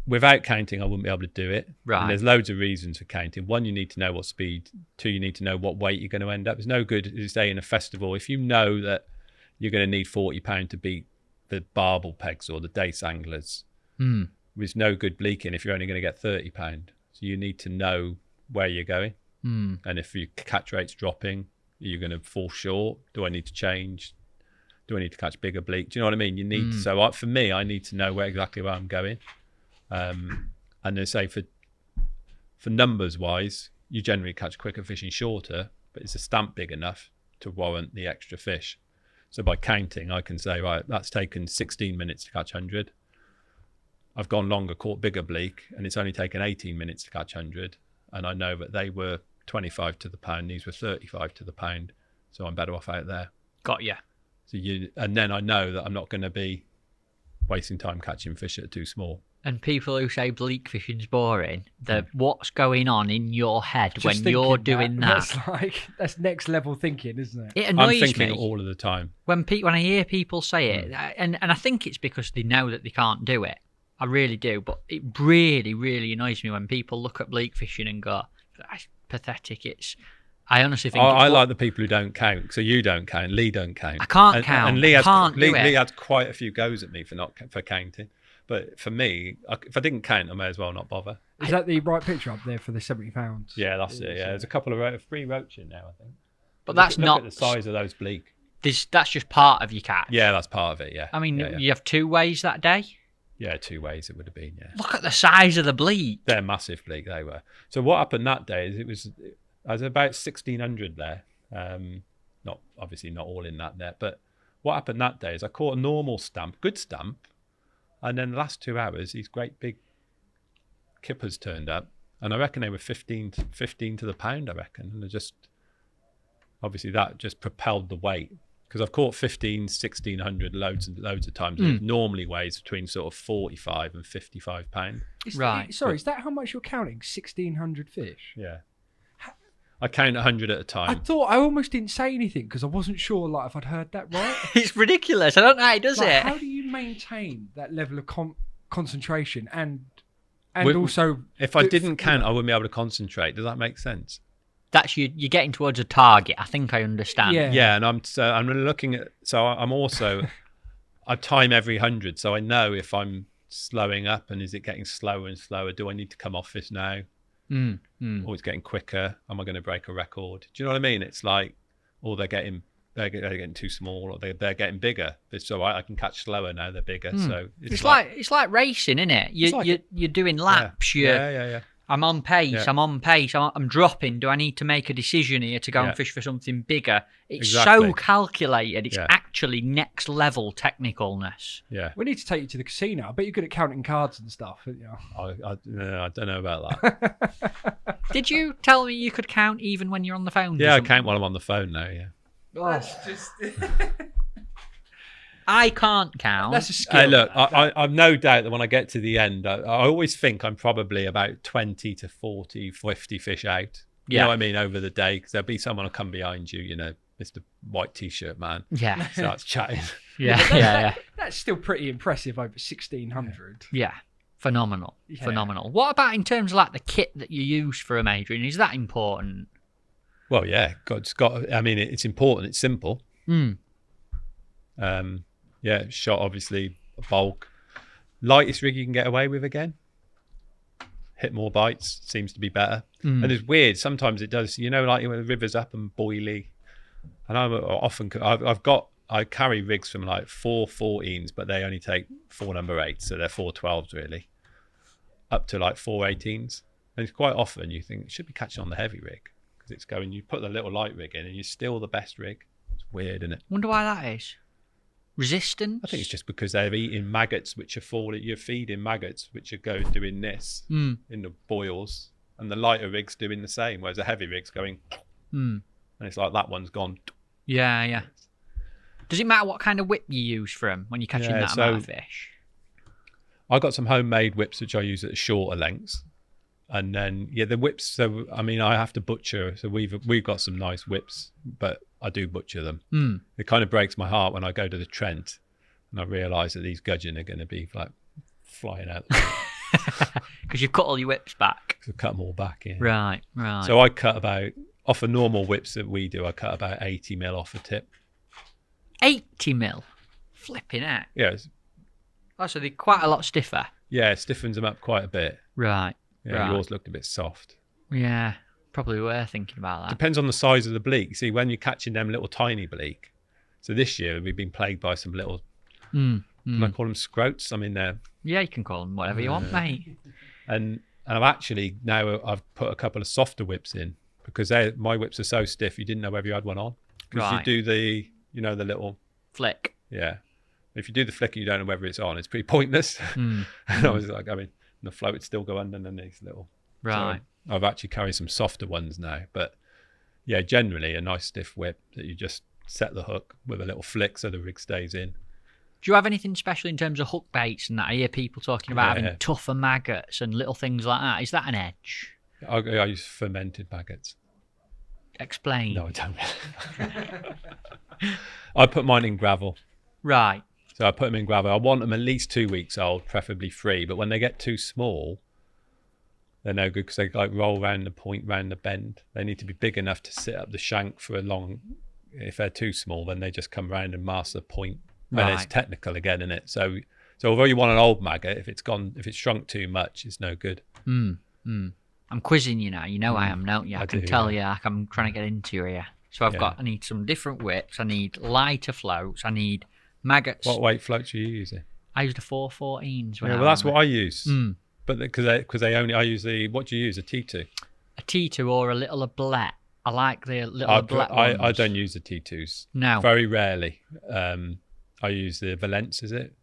without counting, I wouldn't be able to do it. Right. And there's loads of reasons for counting. One, you need to know what speed. Two, you need to know what weight you're going to end up. It's no good, as you say, in a festival. If you know that you're going to need £40 to beat the barbel pegs or the dace anglers, there's no good bleaking if you're only going to get £30. So you need to know where you're going. And if your catch rate's dropping, you're going to fall short. Do I need to change? Do I need to catch bigger bleak? Do you know what I mean? You need for me, I need to know exactly where I'm going. And they say for numbers wise, you generally catch quicker fishing shorter, but it's a stamp big enough to warrant the extra fish. So by counting, I can say, right, that's taken 16 minutes to catch 100. I've gone longer, caught bigger bleak, and it's only taken 18 minutes to catch 100. And I know that they were 25 to the pound, these were 35 to the pound. So I'm better off out there. Got you. So and then I know that I'm not going to be wasting time catching fish that are too small. And people who say bleak fishing's boring, what's going on in your head Just when you're doing that? That's next level thinking, isn't it? It annoys I'm thinking me all of the time. when I hear people say it, and I think it's because they know that they can't do it. I really do, but it really, really annoys me when people look at bleak fishing and go, "That's pathetic." I honestly think I like the people who don't count. So you don't count, Lee don't count. I can't count. And Lee Lee had quite a few goes at me for counting. But for me, if I didn't count, I may as well not bother. Is that the right picture up there for the £70? Yeah, that's it. Yeah, there's a couple of free roach in there, I think. But that's look not at the size of those bleak. That's just part of your catch. Yeah, that's part of it. Yeah. I mean, yeah. you have 2 ways that day. Yeah, 2 ways it would have been. Yeah. Look at the size of the bleak. They're massive bleak. They were. So what happened that day is I was about 1,600 there. Not obviously not all in that net, but what happened that day is I caught a normal stamp, good stamp, and then the last 2 hours these great big kippers turned up, and I reckon they were 15 to the pound. I reckon, and obviously that just propelled the weight. Because I've caught 1,600 loads of times. It normally weighs between sort of 45 and 55 pound. Right. Is that how much you're counting? 1,600 fish? Yeah. I count 100 at a time. I almost didn't say anything because I wasn't sure if I'd heard that right. It's ridiculous. I don't know how he does it. How do you maintain that level of concentration and also... If I didn't count, I wouldn't be able to concentrate. Does that make sense? That's you're getting towards a target. I think I understand. Yeah, and I'm looking at. So I'm also I time every 100, so I know if I'm slowing up and is it getting slower and slower. Do I need to come off this now? Or it's getting quicker. Am I going to break a record? Do you know what I mean? It's like, they're getting too small, or they're getting bigger. It's all right. I can catch slower now. They're bigger. So it's like racing, isn't it? You're doing laps. Yeah. I'm on pace. Yeah. I'm dropping. Do I need to make a decision here to go and fish for something bigger? It's Exactly. so calculated. It's Yeah. actually next level technicalness. Yeah. We need to take you to the casino. I bet you're good at counting cards and stuff. You know. I don't know about that. Did you tell me you could count even when you're on the phone? Yeah, I count while I'm on the phone now. Yeah. That's just... I can't count. That's a skill. Hey, look, I've no doubt that when I get to the end, I always think I'm probably about 20 to 40, 50 fish out. You know what I mean? Over the day, because there'll be someone will come behind you, Mr. White T-shirt man. Yeah. Starts chatting. Yeah. That's still pretty impressive over 1,600. Yeah. Phenomenal. Yeah. Phenomenal. What about in terms of the kit that you use for a major? Is that important? Well, yeah. It's important. It's simple. Shot obviously a bulk. Lightest rig you can get away with again. Hit more bites, seems to be better. And it's weird, sometimes it does, like when the river's up and boily. And I carry rigs from 4 14s, but they only take 4 number 8s, so they're 4 12s really, up to 4 18s. And it's quite often you think it should be catching on the heavy rig, because you put the little light rig in and you're still the best rig. It's weird, isn't it? Wonder why that is. Resistance? I think it's just because they're eating maggots which are falling. You're feeding maggots which are doing this in the boils, and the lighter rig's doing the same, whereas the heavy rig's going, and it's like that one's gone. Yeah. Does it matter what kind of whip you use for them when you're catching that amount of fish? I got some homemade whips which I use at shorter lengths, And then the whips. So I mean, I have to butcher. So we've got some nice whips, but I do butcher them. It kind of breaks my heart when I go to the Trent and I realise that these gudgeon are going to be like flying out. Because you've cut all your whips back. So cut them all back in. Right. So I cut about off a normal whips that we do. I cut about 80 mil off a tip. 80 mil. Flipping out. Yeah. Oh, so they're quite a lot stiffer. Yeah, it stiffens them up quite a bit. Right. Yeah, right. Yours looked a bit soft. Yeah, probably worth thinking about that. Depends on the size of the bleak. See, when you're catching them little tiny bleak. So this year we've been plagued by some little. Can I call them scroats? I mean, they're. Yeah, you can call them whatever you want, mate. And I've actually now I've put a couple of softer whips in because my whips are so stiff you didn't know whether you had one on. Because Right. you do the the little. Flick. Yeah. If you do the flick and you don't know whether it's on, it's pretty pointless. And I was like, the float would still go underneath little. Right. So I've actually carried some softer ones now. But yeah, generally a nice stiff whip that you just set the hook with a little flick so the rig stays in. Do you have anything special in terms of hook baits and that? I hear people talking about having tougher maggots and little things like that. Is that an edge? I use fermented maggots. Explain. No, I don't. I put mine in gravel. Right. So I put them in gravel. I want them at least 2 weeks old, preferably 3. But when they get too small, they're no good because they like roll round the point, round the bend. They need to be big enough to sit up the shank for a long. If they're too small, then they just come round and mask the point. Right. And it's technical again, isn't it? So although you want an old maggot, if it's shrunk too much, it's no good. I'm quizzing you now. You know I am, don't you? I can do, tell you, like I'm trying to get into you here. So I need some different whips. I need lighter floats. I need maggots. What weight floats are you using? I used a 414s. Yeah, well, that's what I use. But because I use the, what do you use? A T2? A T2 or a little ablette. I like the little ablette ones. I don't use the T2s. No. Very rarely. I use the Valence, is it?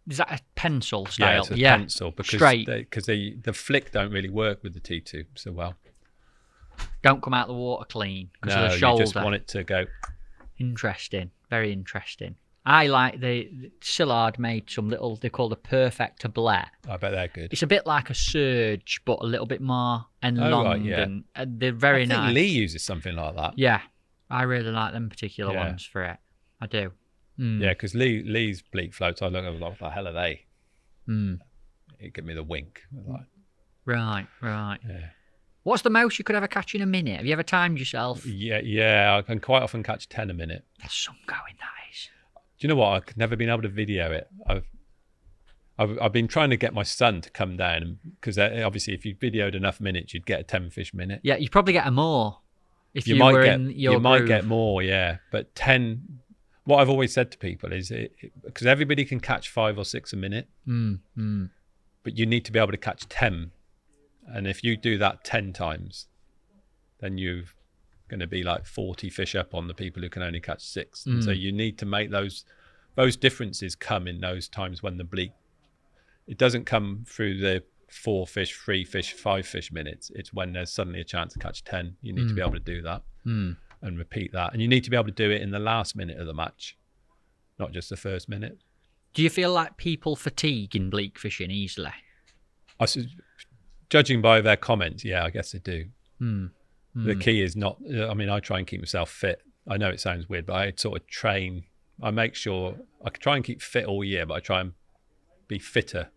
Is that a pencil style? Yeah, it's a pencil because straight. the flick don't really work with the T2 so well. Don't come out the water clean because of No, the shoulder. you just want it to go. Interesting. Very interesting. I like the Sillard made some little, they're called a perfect ablette. I bet they're good. It's a bit like a surge, but a little bit more enlonged. Right, yeah. And they're very I nice. think Lee uses something like that. Yeah, I really like them particular Yeah. ones for it. I do. Yeah, because Lee's bleak floats, I look at what the hell are they? It give me the wink. Like, Right. yeah. What's the most you could ever catch in a minute? Have you ever timed yourself? Yeah, I can quite often catch 10 a minute. There's some going, that is. Do you know what? I've never been able to video it. I've been trying to get my son to come down because obviously if you videoed enough minutes, you'd get a 10 fish minute. Yeah, you'd probably get a more if you might were get, in your You might groove. get more, yeah. But 10, what I've always said to people is, because everybody can catch 5 or 6 a minute, but you need to be able to catch 10. And if you do that 10 times, then you're going to be like 40 fish up on the people who can only catch 6. And so you need to make those differences come in those times when the bleak, it doesn't come through the 4 fish, 3 fish, 5 fish minutes. It's when there's suddenly a chance to catch 10. You need to be able to do that and repeat that. And you need to be able to do it in the last minute of the match, not just the first minute. Do you feel like people fatigue in bleak fishing easily? Judging by their comments, yeah, I guess they do. The key is not, I mean, I try and keep myself fit. I know it sounds weird, but I sort of train. I make sure, I try and keep fit all year, but I try and be fitter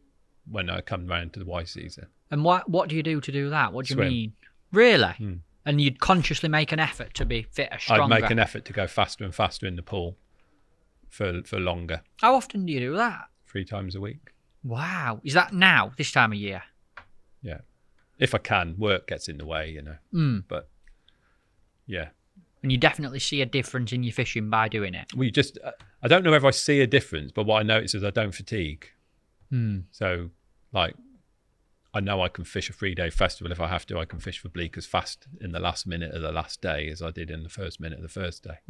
when I come round to the Wye season. And what do you do to do that? What do you Swim. mean? Really? And you'd consciously make an effort to be fitter, stronger? I'd make an effort to go faster and faster in the pool for longer. How often do you do that? 3 times a week. Wow. Is that now, this time of year? Yeah. If I can, work gets in the way, you know. But yeah. And you definitely see a difference in your fishing by doing it? I don't know whether I see a difference, but what I notice is I don't fatigue. So, like, I know I can fish a 3-day festival if I have to. I can fish for bleak as fast in the last minute of the last day as I did in the first minute of the first day.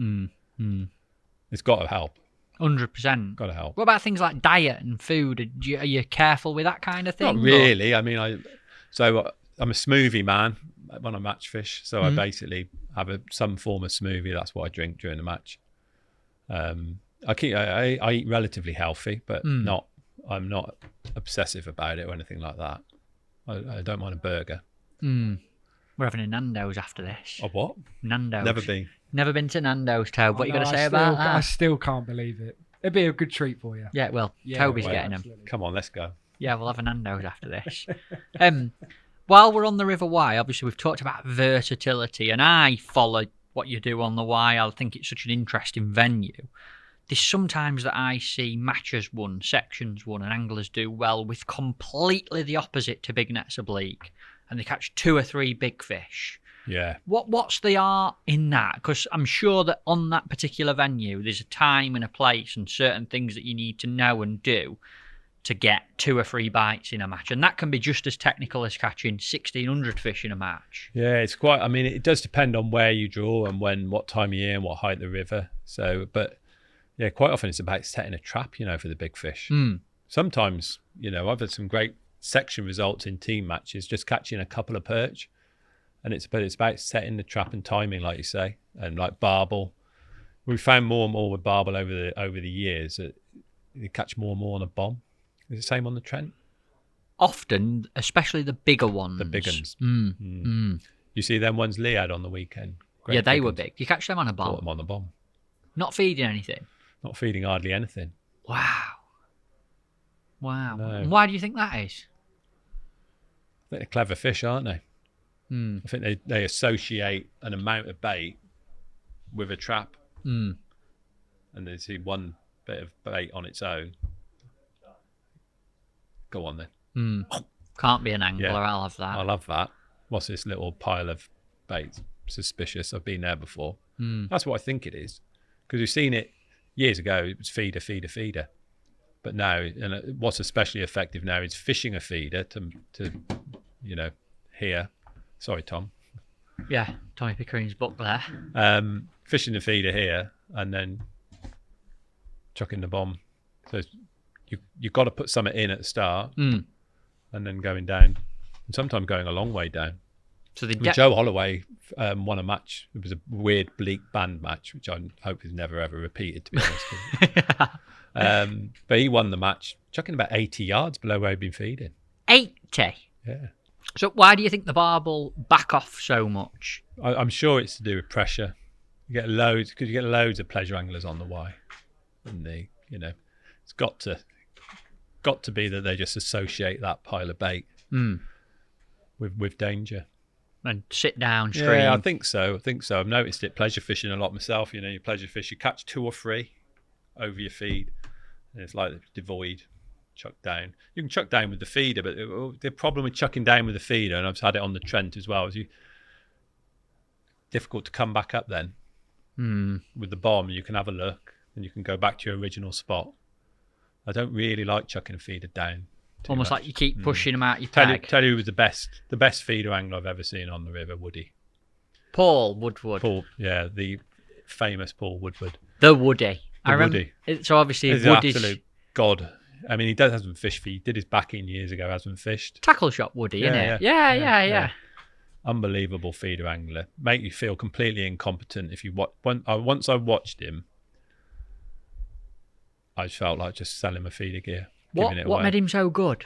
It's got to help. 100%. Got to help. What about things like diet and food? Are you careful with that kind of thing? Not really. I mean, I'm a smoothie man when I match fish. So I basically have some form of smoothie. That's what I drink during the match. I eat relatively healthy, but I'm not obsessive about it or anything like that. I don't mind a burger. We're having a Nando's after this. A what? Nando's. Never been. Never been to Nando's, Toby. What you got to say I about that? I still can't believe it. It'd be a good treat for you. Yeah, well, Yeah, Toby's well, getting them. absolutely. Come on, let's go. Yeah, we'll have a Nando's after this. While we're on the River Wye, obviously we've talked about versatility, and I follow what you do on the Wye. I think it's such an interesting venue. There's sometimes that I see matches won, sections won, and anglers do well with completely the opposite to big nets oblique, and they catch 2 or 3 big fish. Yeah. What's the art in that? Because I'm sure that on that particular venue, there's a time and a place and certain things that you need to know and do to get 2 or 3 bites in a match. And that can be just as technical as catching 1,600 fish in a match. Yeah, it's quite, I mean, it does depend on where you draw and what time of year and what height of the river. So, but yeah, quite often it's about setting a trap, for the big fish. Sometimes, I've had some great section results in team matches, just catching a couple of perch. And it's about setting the trap and timing, like you say, and like barbel. We found more and more with barbel over the years that you catch more and more on a bomb. Is it the same on the Trent? Often, especially the bigger ones. The big ones. You see them ones Lee had on the weekend. Great Yeah, they big were ones. big. You catch them on a Caught bomb. them on the bomb. Not feeding anything. Not feeding hardly anything. Wow. Wow. No. And why do you think that is? I think they're clever fish, aren't they? I think they associate an amount of bait with a trap. And they see one bit of bait on its own. Go on then. Can't be an angler, Yeah. I'll have that. I love that. What's this little pile of bait? Suspicious. I've been there before. That's what I think it is. Because we've seen it years ago. It was feeder, feeder, feeder. But now, and what's especially effective now is fishing a feeder to here. Sorry, Tom. Yeah, Tommy Pickering's book there. Fishing the feeder here and then chucking the bomb. So you've got to put something in at the start and then going down. And sometimes going a long way down. So they Joe Holloway won a match. It was a weird bleak band match, which I hope is never ever repeated, to be honest with you. But he won the match, chucking about 80 yards below where he'd been feeding. 80? Yeah. So why do you think the barbel back off so much? I'm sure it's to do with pressure. You get loads of pleasure anglers on the Wye, and it's got to be that they just associate that pile of bait with danger. And sit down, stream. Yeah, I think so. I've noticed it pleasure fishing a lot myself. You pleasure fish, you catch 2 or 3 over your feed, and it's like devoid. Chuck down. You can chuck down with the feeder, but the problem with chucking down with the feeder, and I've had it on the Trent as well, is difficult to come back up then. With the bomb, you can have a look and you can go back to your original spot. I don't really like chucking a feeder down. Almost much. like you keep pushing them out your Tell peg. you who was the best feeder angler I've ever seen on the river, Woody. Paul Woodward. Paul, yeah, the famous Paul Woodward. The Woody. I remember. Woody. So obviously He's an Woody's absolute god. I mean, he hasn't fished. He did his backing years ago. Hasn't fished. tackle shot Woody, Yeah, isn't it? yeah. Yeah. Unbelievable feeder angler. Make you feel completely incompetent if you watch. Once I watched him, I felt like just selling my feeder gear, giving it away. What made him so good?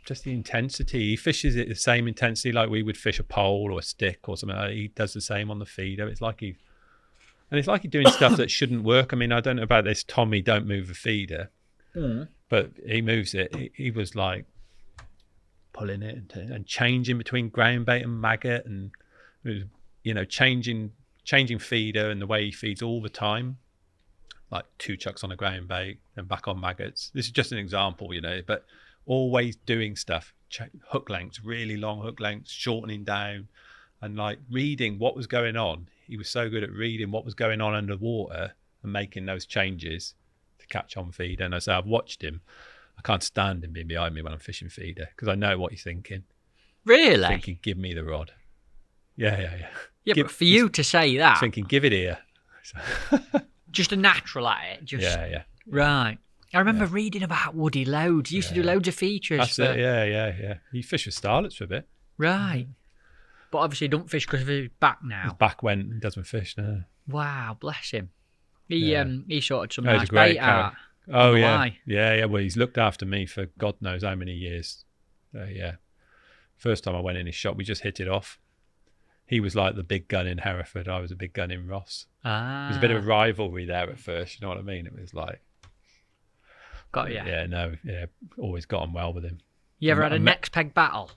Just the intensity. He fishes it the same intensity like we would fish a pole or a stick or something. He does the same on the feeder. It's like he's doing stuff that shouldn't work. I mean, I don't know about this Tommy don't move a feeder, but he moves it. He was like pulling it and changing between ground bait and maggot, and changing feeder and the way he feeds all the time, like 2 chucks on a ground bait and back on maggots. This is just an example, but always doing stuff, hook lengths, really long hook lengths, shortening down, and like reading what was going on. He was so good at reading what was going on underwater and making those changes to catch on feeder. And as I've watched him, I can't stand him being behind me when I'm fishing feeder because I know what he's thinking. Really? Thinking, give me the rod. Yeah. Yeah, but for you to say that, thinking, give it here. just a natural at it. Yeah. Right. I remember reading about Woody loads. He used to do loads of features. That's it. Yeah. He fished with Starlets for a bit. Right. But obviously he don't fish because of his back now. His back went. He doesn't fish now. Wow, bless him. He sorted some He's a nice great bait out. Oh the yeah, Wye. yeah. Well, he's looked after me for God knows how many years. Yeah, First time I went in his shop, we just hit it off. He was like the big gun in Hereford. I was a big gun in Ross. There was a bit of a rivalry there at first. You know what I mean? It was like, got you. Yeah, always got on well with him. You ever had a next peg battle?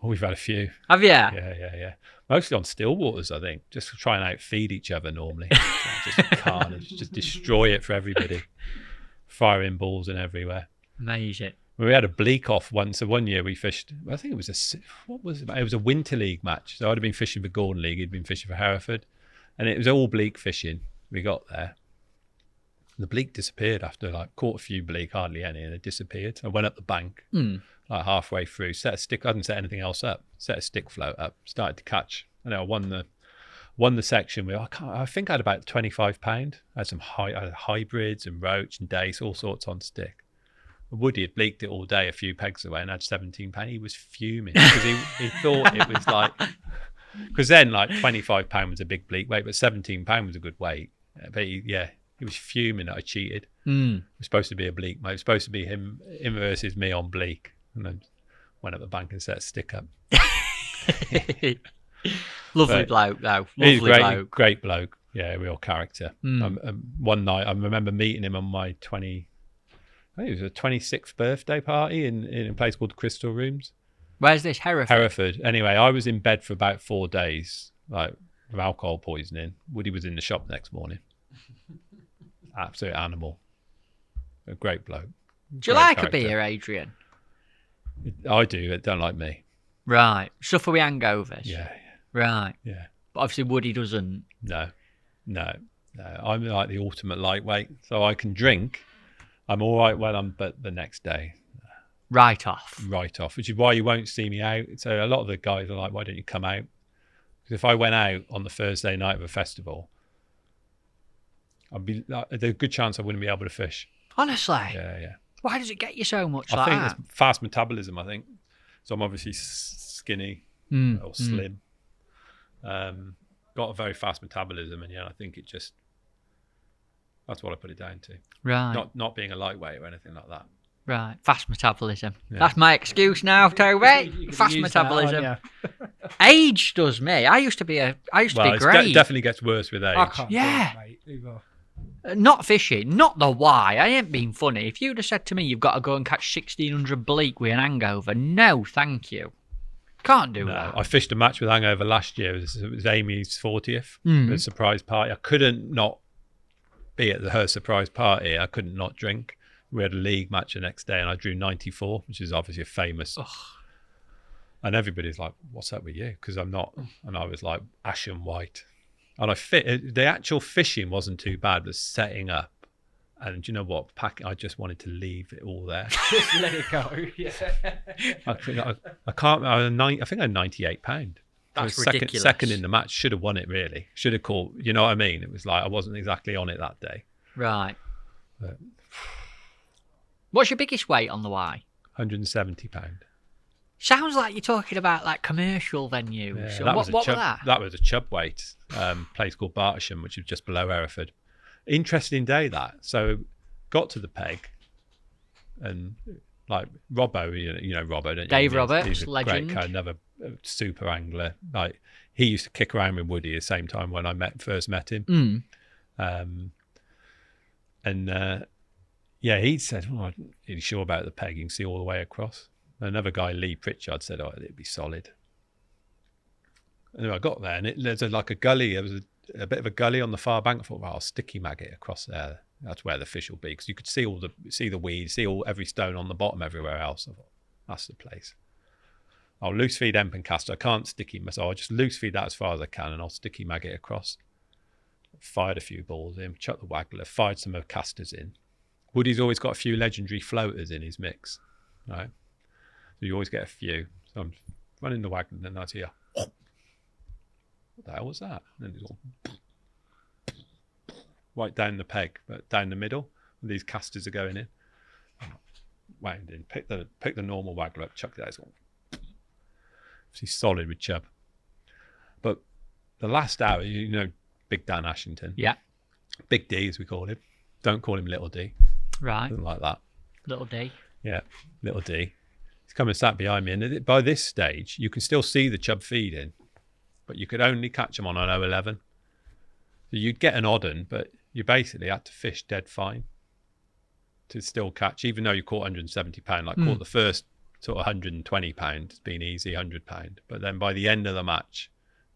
Oh, we've had a few. Have you? Yeah. Mostly on still waters, I think. Just to try and outfeed each other normally. Just carnage, just destroy it for everybody. Firing balls and everywhere. Amazing. We had a bleak off once. So one year we fished. I think it was it was a winter league match. So I'd have been fishing for Gordon League. He'd been fishing for Hereford, and it was all bleak fishing. We got there. The bleak disappeared after caught a few bleak, hardly any, and it disappeared. I went up the bank halfway through. Set a stick. I hadn't set anything else up. Set a stick float up. Started to catch. And I won the section. I think I had about £25. I had some hybrids and roach and dace, all sorts on stick. Woody had bleaked it all day, a few pegs away, and had £17. He was fuming because he thought it was because then £25 was a big bleak weight, but £17 was a good weight. But he was fuming that I cheated. It was supposed to be a bleak mate. It was supposed to be him versus me on bleak, and then went up the bank and set a stick up. Lovely bloke though. He's Lovely great bloke. Yeah, real character. One night I remember meeting him on my I think it was a 26th birthday party in a place called Crystal Rooms. Where's this? Hereford? Anyway, I was in bed for about 4 days, with alcohol poisoning. Woody was in the shop the next morning. Absolute animal. A great bloke. Do you like a beer, Adrian? I do. It don't like me. Right. Suffer with hangovers? Yeah. Right. Yeah. But obviously Woody doesn't. No. I'm like the ultimate lightweight, so I can drink. I'm all right when I'm, but the next day, right off, which is why you won't see me out. So a lot of the guys are like, why don't you come out? Because if I went out on the Thursday night of a festival, there's a good chance I wouldn't be able to fish. Honestly? Yeah. Why does it get you so much I think that? it's fast metabolism, I think. So I'm obviously skinny or slim. Got a very fast metabolism, and I think it just... That's what I put it down to. Right. Not being a lightweight or anything like that. Right. Fast metabolism. Yeah. That's my excuse now, Toby. Fast metabolism. Age does me. I used to be great. It definitely gets worse with age. I can't do Yeah. it, mate, either. Not fishing. Not the why. I ain't being funny. If you'd have said to me, you've got to go and catch 1,600 bleak with an hangover, no, thank you. Can't do that. I fished a match with hangover last year. It was Amy's 40th. A surprise party. I couldn't not be at her surprise party. I couldn't not drink. We had a league match the next day and I drew 94, which is obviously a famous. Ugh. And everybody's like, what's up with you? Because I'm not. And I was like ashen white. And the actual fishing wasn't too bad, but setting up. And do you know what? I just wanted to leave it all there. Just let it go. Yeah. I think I had £98. That's ridiculous. Second in the match. Should have won it, really. Should have caught. You know what I mean? It was like I wasn't exactly on it that day. Right. But, what's your biggest weight on the Y? £170. Sounds like you're talking about like commercial venues. Yeah, So what was that? That was a chub weight. Place called Bartisham, which is just below Hereford. Interesting day that. So got to the peg, and like Robbo, you know Robbo, don't you? Dave Roberts, he's a legend, great guy, another super angler. Like he used to kick around with Woody at the same time when I first met him. He said, "Oh, I'm not really sure about the peg. You can see all the way across." Another guy, Lee Pritchard, said, "Oh, it'd be solid." And I got there, and there's like a gully. There was a bit of a gully on the far bank. I thought, well, I'll sticky mag it across there. That's where the fish will be, because you could see the weeds, see every stone on the bottom everywhere else. I thought, that's the place. I'll loose feed Empen caster. I can't sticky mag, so I'll just loose feed that as far as I can, and I'll sticky mag it across. Fired a few balls in, chucked the waggler, fired some of casters in. Woody's always got a few legendary floaters in his mix, right? So you always get a few. So I'm running the waggler, and I hear, what the hell was that? And then it's all right down the peg, but down the middle. And these casters are going in. Wound in, pick the normal waggler up, chuck it out. It's all obviously solid with chub. But the last hour, you know, Big Dan Ashington. Yeah. Big D, as we call him. Don't call him Little D. Right. Doesn't like that. Little D. Yeah, Little D. He's come and sat behind me, and by this stage, you can still see the chub feeding, but you could only catch them on an 011. So you'd get an odd un, but you basically had to fish dead fine to still catch, even though you caught 170 pound. Like caught the first sort of 120 pound, it's been easy 100 pound. But then by the end of the match,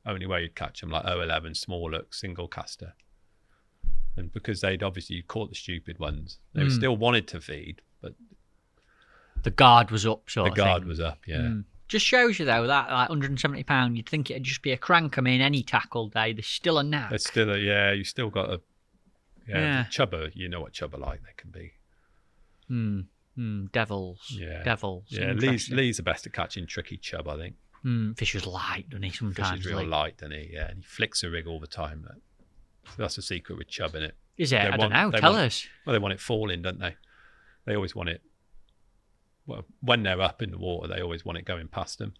only way you'd catch them like 011, small hook, single caster. And because they'd obviously caught the stupid ones, they still wanted to feed, but the guard was up, the guard was up. Yeah. Just shows you though that like 170 pound, you'd think it'd just be a crank. I mean, any tackle day, there's still a knack. There's still you still got a chubber. You know what chubber like they can be. Devils. Yeah. Devils. Yeah, Lee's the best at catching tricky chub, I think. Fish was light, doesn't he? Sometimes. Fish is real light, doesn't he? Yeah, and he flicks a rig all the time. So that's the secret with chub, innit? Is it? I don't know. Tell us. Well, they want it falling, don't they? They always want it. Well, when they're up in the water, they always want it going past them.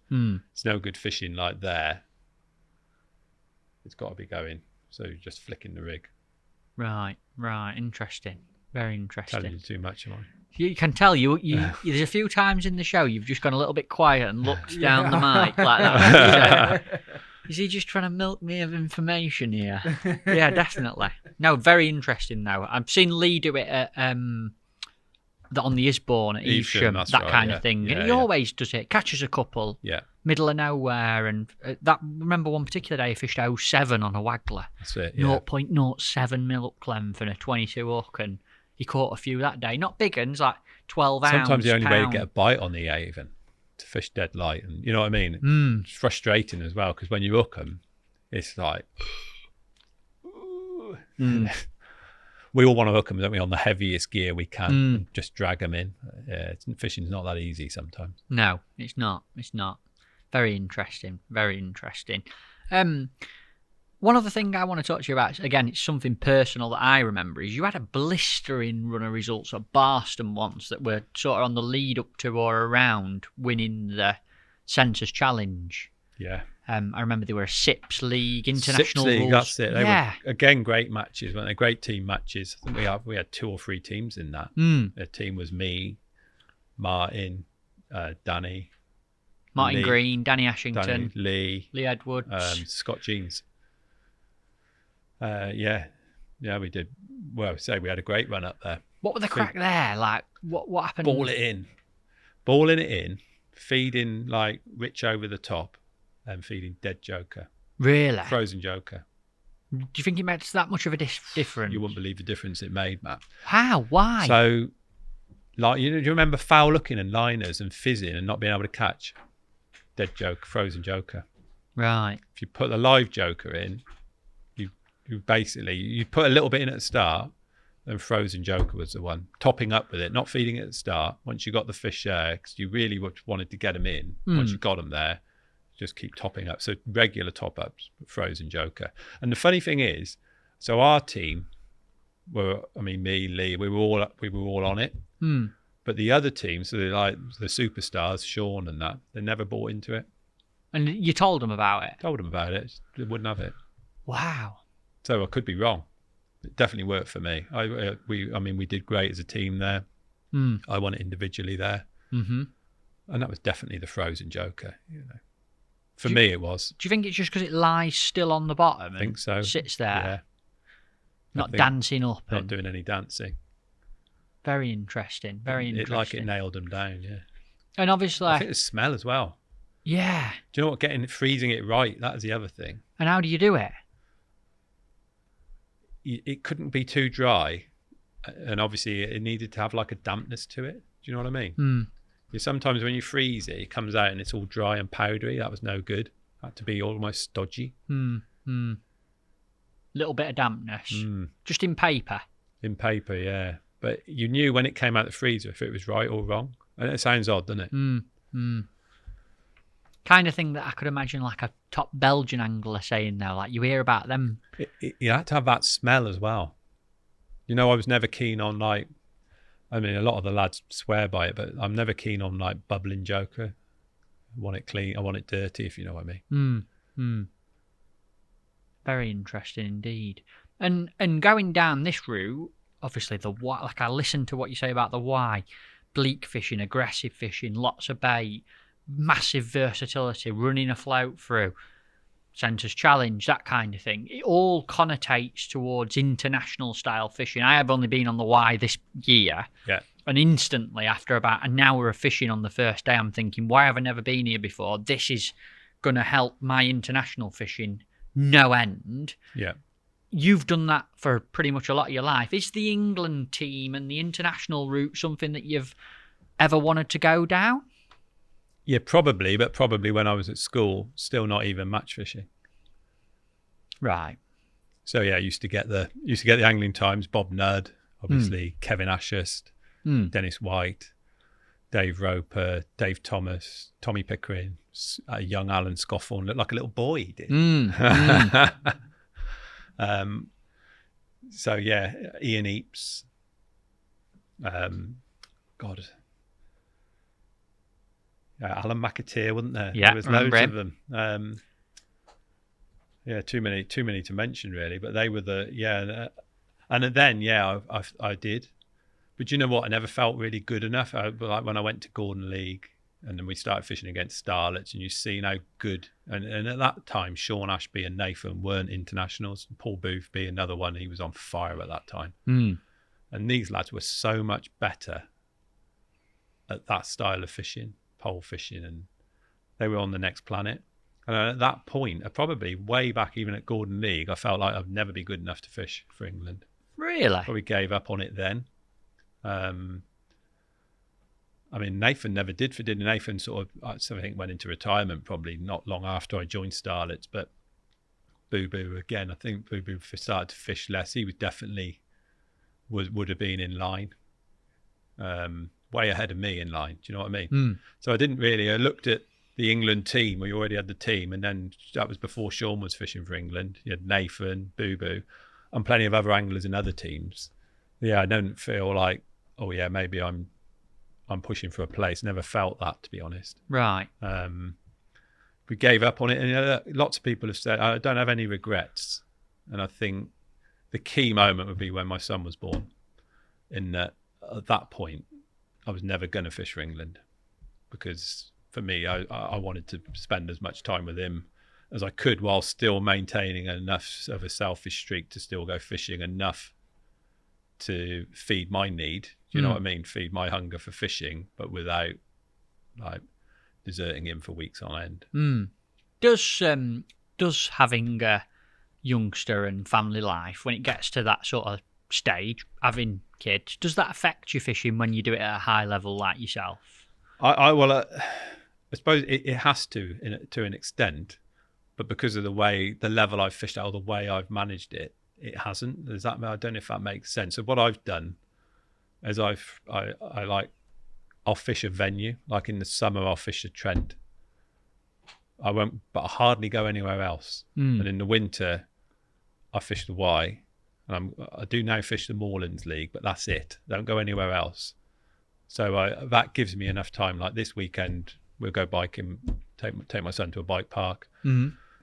It's no good fishing like there. It's got to be going. So you're just flicking the rig. Right. Interesting. Very interesting. Telling you too much, am I? You can tell you there's a few times in the show you've just gone a little bit quiet and looked down the mic like that. Is he just trying to milk me of information here? Yeah, definitely. No, very interesting though. I've seen Lee do it at on the Isbourne at Evesham, that kind of thing. And he always does it. Catches a couple. Yeah. Middle of nowhere, and remember one particular day he fished 07 on a waggler. That's it. Yeah. 0.07 mil up length and a 22 hook, and he caught a few that day. Not big uns, like 12 ounce. Sometimes the only way to get a bite on the even to fish dead light, and you know what I mean. It's frustrating as well because when you hook them, it's like we all want to hook them, don't we, on the heaviest gear we can, and just drag them in. Yeah, fishing's not that easy sometimes. No, it's not. It's not. Very interesting. Very interesting. One other thing I want to talk to you about, again, it's something personal that I remember, is you had a blistering run of results at Barston once that were sort of on the lead up to or around winning the Centres Challenge. Yeah. I remember they were a SIPS League, international SIPS League, rules. that's it. They were, again, great matches, weren't they? Great team matches. I think we had 2 or 3 teams in that. The team was me, Martin, Danny. Martin Lee, Green, Danny Ashington. Lee Edwards. Scott Jeans. Yeah, we did. Well, we had a great run up there. What were the crack there? Like, what happened? Balling it in, feeding like rich over the top, and feeding dead joker. Really? Frozen joker. Do you think it makes that much of a difference? You wouldn't believe the difference it made, Matt. How? Why? So, like, do you remember foul looking and liners and fizzing and not being able to catch? Dead joker, frozen joker. Right. If you put the live joker in, you basically, you put a little bit in at the start, and frozen joker was the one. Topping up with it, not feeding it at the start. Once you got the fish there, because you really wanted to get them in, once you got them there, just keep topping up. So regular top ups, frozen joker. And the funny thing is, so our team me, Lee, we were all on it. But the other teams, so they're like the superstars, Sean and that, they never bought into it. And you told them about it? Told them about it. They wouldn't have it. Wow. So I could be wrong. It definitely worked for me. We did great as a team there. I won it individually there. And that was definitely the frozen joker. You know, for me it was. Do you think it's just because it lies still on the bottom? I think so. Sits there. Yeah. Not dancing up. Not doing any dancing. Very interesting. Very interesting. It nailed them down, yeah. And obviously, I think the smell as well. Yeah. Do you know what? Freezing it right, that is the other thing. And how do you do it? It couldn't be too dry. And obviously it needed to have like a dampness to it. Do you know what I mean? Sometimes when you freeze it, it comes out and it's all dry and powdery. That was no good. It had to be almost stodgy. Little bit of dampness. Just in paper. In paper, yeah. But you knew when it came out the freezer if it was right or wrong. And it sounds odd, doesn't it? Kind of thing that I could imagine like a top Belgian angler saying now. Like you hear about them. You had to have that smell as well. You know, I was never keen on a lot of the lads swear by it, but I'm never keen on like bubbling joker. I want it clean. I want it dirty, if you know what I mean. Very interesting indeed. And going down this route, obviously like I listened to what you say about the why, bleak fishing, aggressive fishing, lots of bait, massive versatility, running a float through, centres challenge, that kind of thing. It all connotates towards international style fishing. I have only been on the Wye this year. Yeah. And instantly, after about an hour of fishing on the first day, I'm thinking, why have I never been here before? This is going to help my international fishing no end. Yeah. You've done that for pretty much a lot of your life. Is the England team and the international route something that you've ever wanted to go down? Yeah, probably, but probably when I was at school, still not even match fishing. Right. So yeah, I used to get the Angling Times, Bob Nudd, obviously Kevin Ashurst, Dennis White, Dave Roper, Dave Thomas, Tommy Pickering, young Alan Scoffhorn, looked like a little boy, he did. So yeah, Ian Eaps, Alan McAteer, wasn't there? Yeah, there was loads him. of them. Yeah, too many to mention really. But they were and then I did. But you know what? I never felt really good enough. Like when I went to Gordon League, and then we started fishing against Starlets, and you see how good. And at that time, Sean Ashby and Nathan weren't internationals. Paul Boothby, another one, he was on fire at that time. And these lads were so much better at that style of fishing, pole fishing, and they were on the next planet. And at that point, probably way back even at Gordon League, I felt like I'd never be good enough to fish for England. Really? Probably gave up on it then. I mean, Nathan never did. Nathan sort of, I think, went into retirement probably not long after I joined Starlets. But Boo Boo, again, I think Boo Boo started to fish less. He was definitely would have been in line, way ahead of me in line. Do you know what I mean? So I didn't really. I looked at the England team. We already had the team, and then that was before Sean was fishing for England. You had Nathan, Boo Boo, and plenty of other anglers in other teams. Yeah, I don't feel like, oh yeah, maybe I'm pushing for a place. Never felt that, to be honest. Right. We gave up on it, and lots of people have said I don't have any regrets. And I think the key moment would be when my son was born. In that, at that point, I was never going to fish for England, because for me, I wanted to spend as much time with him as I could while still maintaining enough of a selfish streak to still go fishing enough to feed my need. Do you know what I mean? Feed my hunger for fishing, but without like deserting him for weeks on end. Does having a youngster and family life, when it gets to that sort of stage, having kids, does that affect your fishing when you do it at a high level like yourself? I suppose it has to an extent, but because of the level I've fished at or the way I've managed it, it hasn't. I don't know if that makes sense. So what I've done is I'll fish a venue. Like in the summer, I'll fish the Trent. I won't, but I hardly go anywhere else. And in the winter, I fish the Wye, and I do now fish the Moorlands League, but that's it. I don't go anywhere else. So that gives me enough time. Like this weekend, we'll go biking, take my son to a bike park.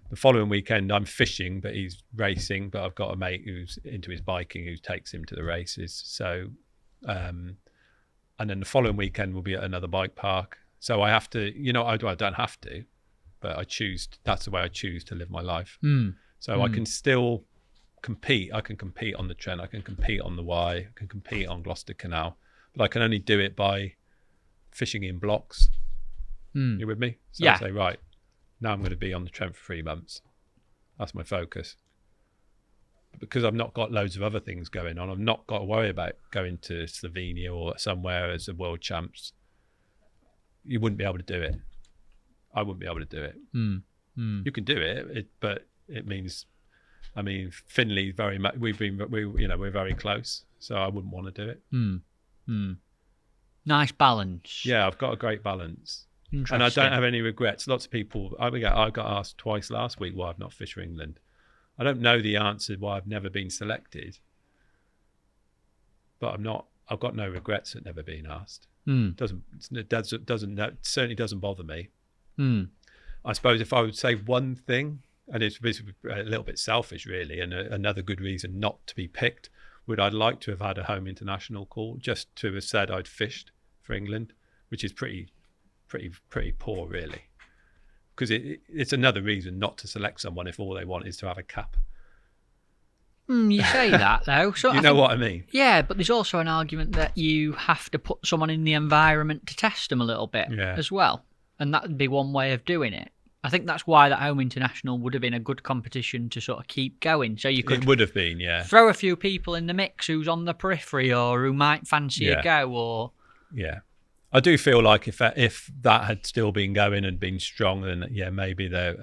The following weekend, I'm fishing, but he's racing. But I've got a mate who's into his biking who takes him to the races. So, and then the following weekend we'll be at another bike park. So I have to, I don't have to, but I choose. That's the way I choose to live my life. So I can still compete. I can compete on the Trent. I can compete on the Wye. I can compete on Gloucester Canal. But I can only do it by fishing in blocks. You with me? So yeah. I say, right, now I'm going to be on the Trent for 3 months. That's my focus. But because I've not got loads of other things going on, I've not got to worry about going to Slovenia or somewhere as a world champs. You wouldn't be able to do it. I wouldn't be able to do it. You can do it, but it means, Finley very much. We're very close, so I wouldn't want to do it. Nice balance. Yeah, I've got a great balance. Interesting. And I don't have any regrets. Lots of people, I got asked twice last week why I've not fished for England. I don't know the answer why I've never been selected, but I've got no regrets at never being asked. It certainly doesn't bother me. I suppose if I would say one thing, and it's a little bit selfish really, and another good reason not to be picked, I'd like to have had a home international call, just to have said I'd fished for England, which is pretty poor, really. Because it's another reason not to select someone if all they want is to have a cap. You say that, though. So You know what I mean? Yeah, but there's also an argument that you have to put someone in the environment to test them a little bit as well. And that would be one way of doing it. I think that's why that home international would have been a good competition to sort of keep going. So you could It would have been, yeah. throw a few people in the mix who's on the periphery or who might fancy a go. Or Yeah. I do feel like if that had still been going and been strong, then maybe they're,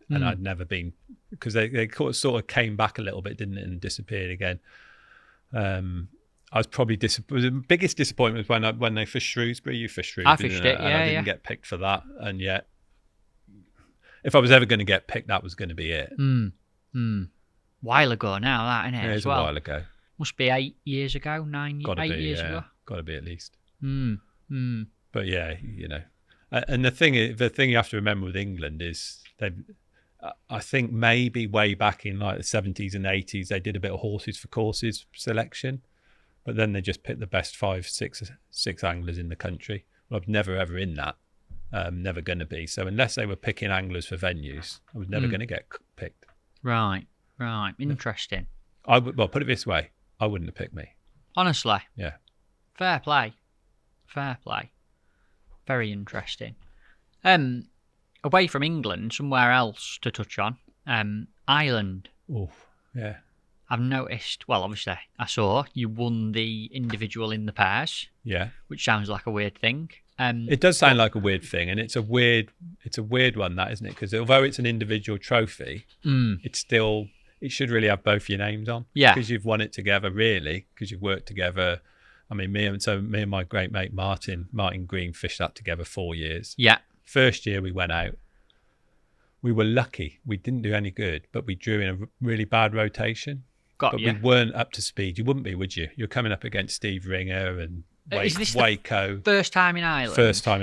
and I'd never been, because they sort of came back a little bit, didn't it, and disappeared again. I was probably the biggest disappointment was when they fished Shrewsbury. You fished Shrewsbury. I fished it, and I didn't get picked for that, and yet if I was ever going to get picked, that was going to be it. While ago now, that, isn't it? Yeah, as it's well. a while ago. Must be 8 years ago, 8 years ago. Got to be at least. But yeah, and the thing you have to remember with England is I think maybe way back in like the 70s and 80s they did a bit of horses for courses selection, but then they just picked the best 6 anglers in the country. Well, I'm never ever in that. Never going to be. So unless they were picking anglers for venues, I was never going to get picked. Right. Interesting. Put it this way, I wouldn't have picked me. Honestly. Yeah. Fair play. Very interesting. Away from England, somewhere else to touch on. Ireland. Oh, yeah. I've noticed, well, obviously, I saw you won the individual in the pairs. Yeah. Which sounds like a weird thing. It does sound like a weird thing, and it's a weird one, that, isn't it? Because although it's an individual trophy, it should really have both your names on. Yeah. Because you've won it together, really, because you've worked together. I mean, me and my great mate Martin Green fished that together 4 years. Yeah. First year we went out, we were lucky. We didn't do any good, but we drew in a really bad rotation. We weren't up to speed. You wouldn't be, would you? You're coming up against Steve Ringer and Waco. First time in Ireland? First time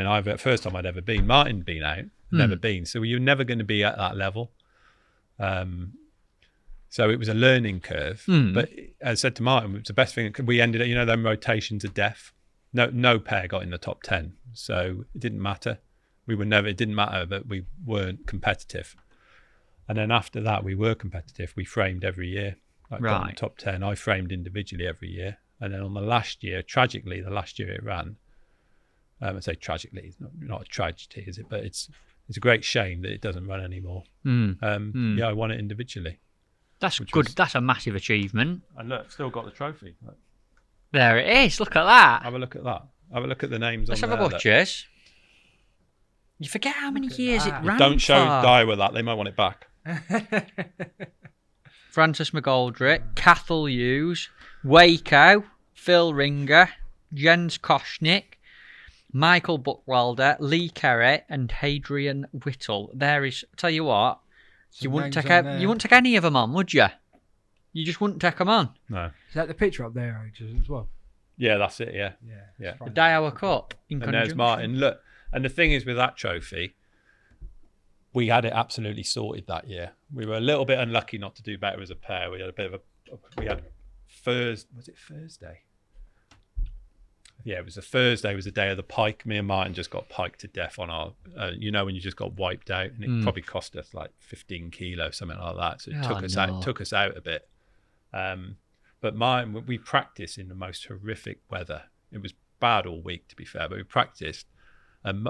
I'd ever been. Martin been out, never been. So you're never going to be at that level. So it was a learning curve. But as I said to Martin, it was the best thing. We ended up, them rotations of death. No pair got in the top 10. So it didn't matter. It didn't matter that we weren't competitive. And then after that, we were competitive. We framed every year. Got in the top 10. I framed individually every year. And then on the last year, tragically, the last year it ran, I say tragically, it's not a tragedy, is it? But it's a great shame that it doesn't run anymore. Yeah, I won it individually. That's good. That's a massive achievement. And look, still got the trophy. There it is. Look at that. Have a look at that. Have a look at the names Let's on there. have a butchers. You forget how many years it ran. Don't show Dyer with that. They might want it back. Francis McGoldrick, Cathal Hughes, Waco, Phil Ringer, Jens Koshnik, Michael Buckwalder, Lee Kerry, and Hadrian Whittle. There is. Tell you what, you wouldn't take any of them on, would you? You just wouldn't take them on. No. Is that the picture up there as well? Yeah, that's it. Yeah. The Daiwa Cup. And there's Martin. Look, and the thing is with that trophy, we had it absolutely sorted that year. We were a little bit unlucky not to do better as a pair. We had a bit of was it Thursday? Yeah, it was a Thursday. It was the day of the pike. Me and Martin just got piked to death on our, when you just got wiped out, and it probably cost us like 15 kilos, something like that. So it took us out a bit. But Martin, we practiced in the most horrific weather. It was bad all week, to be fair, but we practiced. And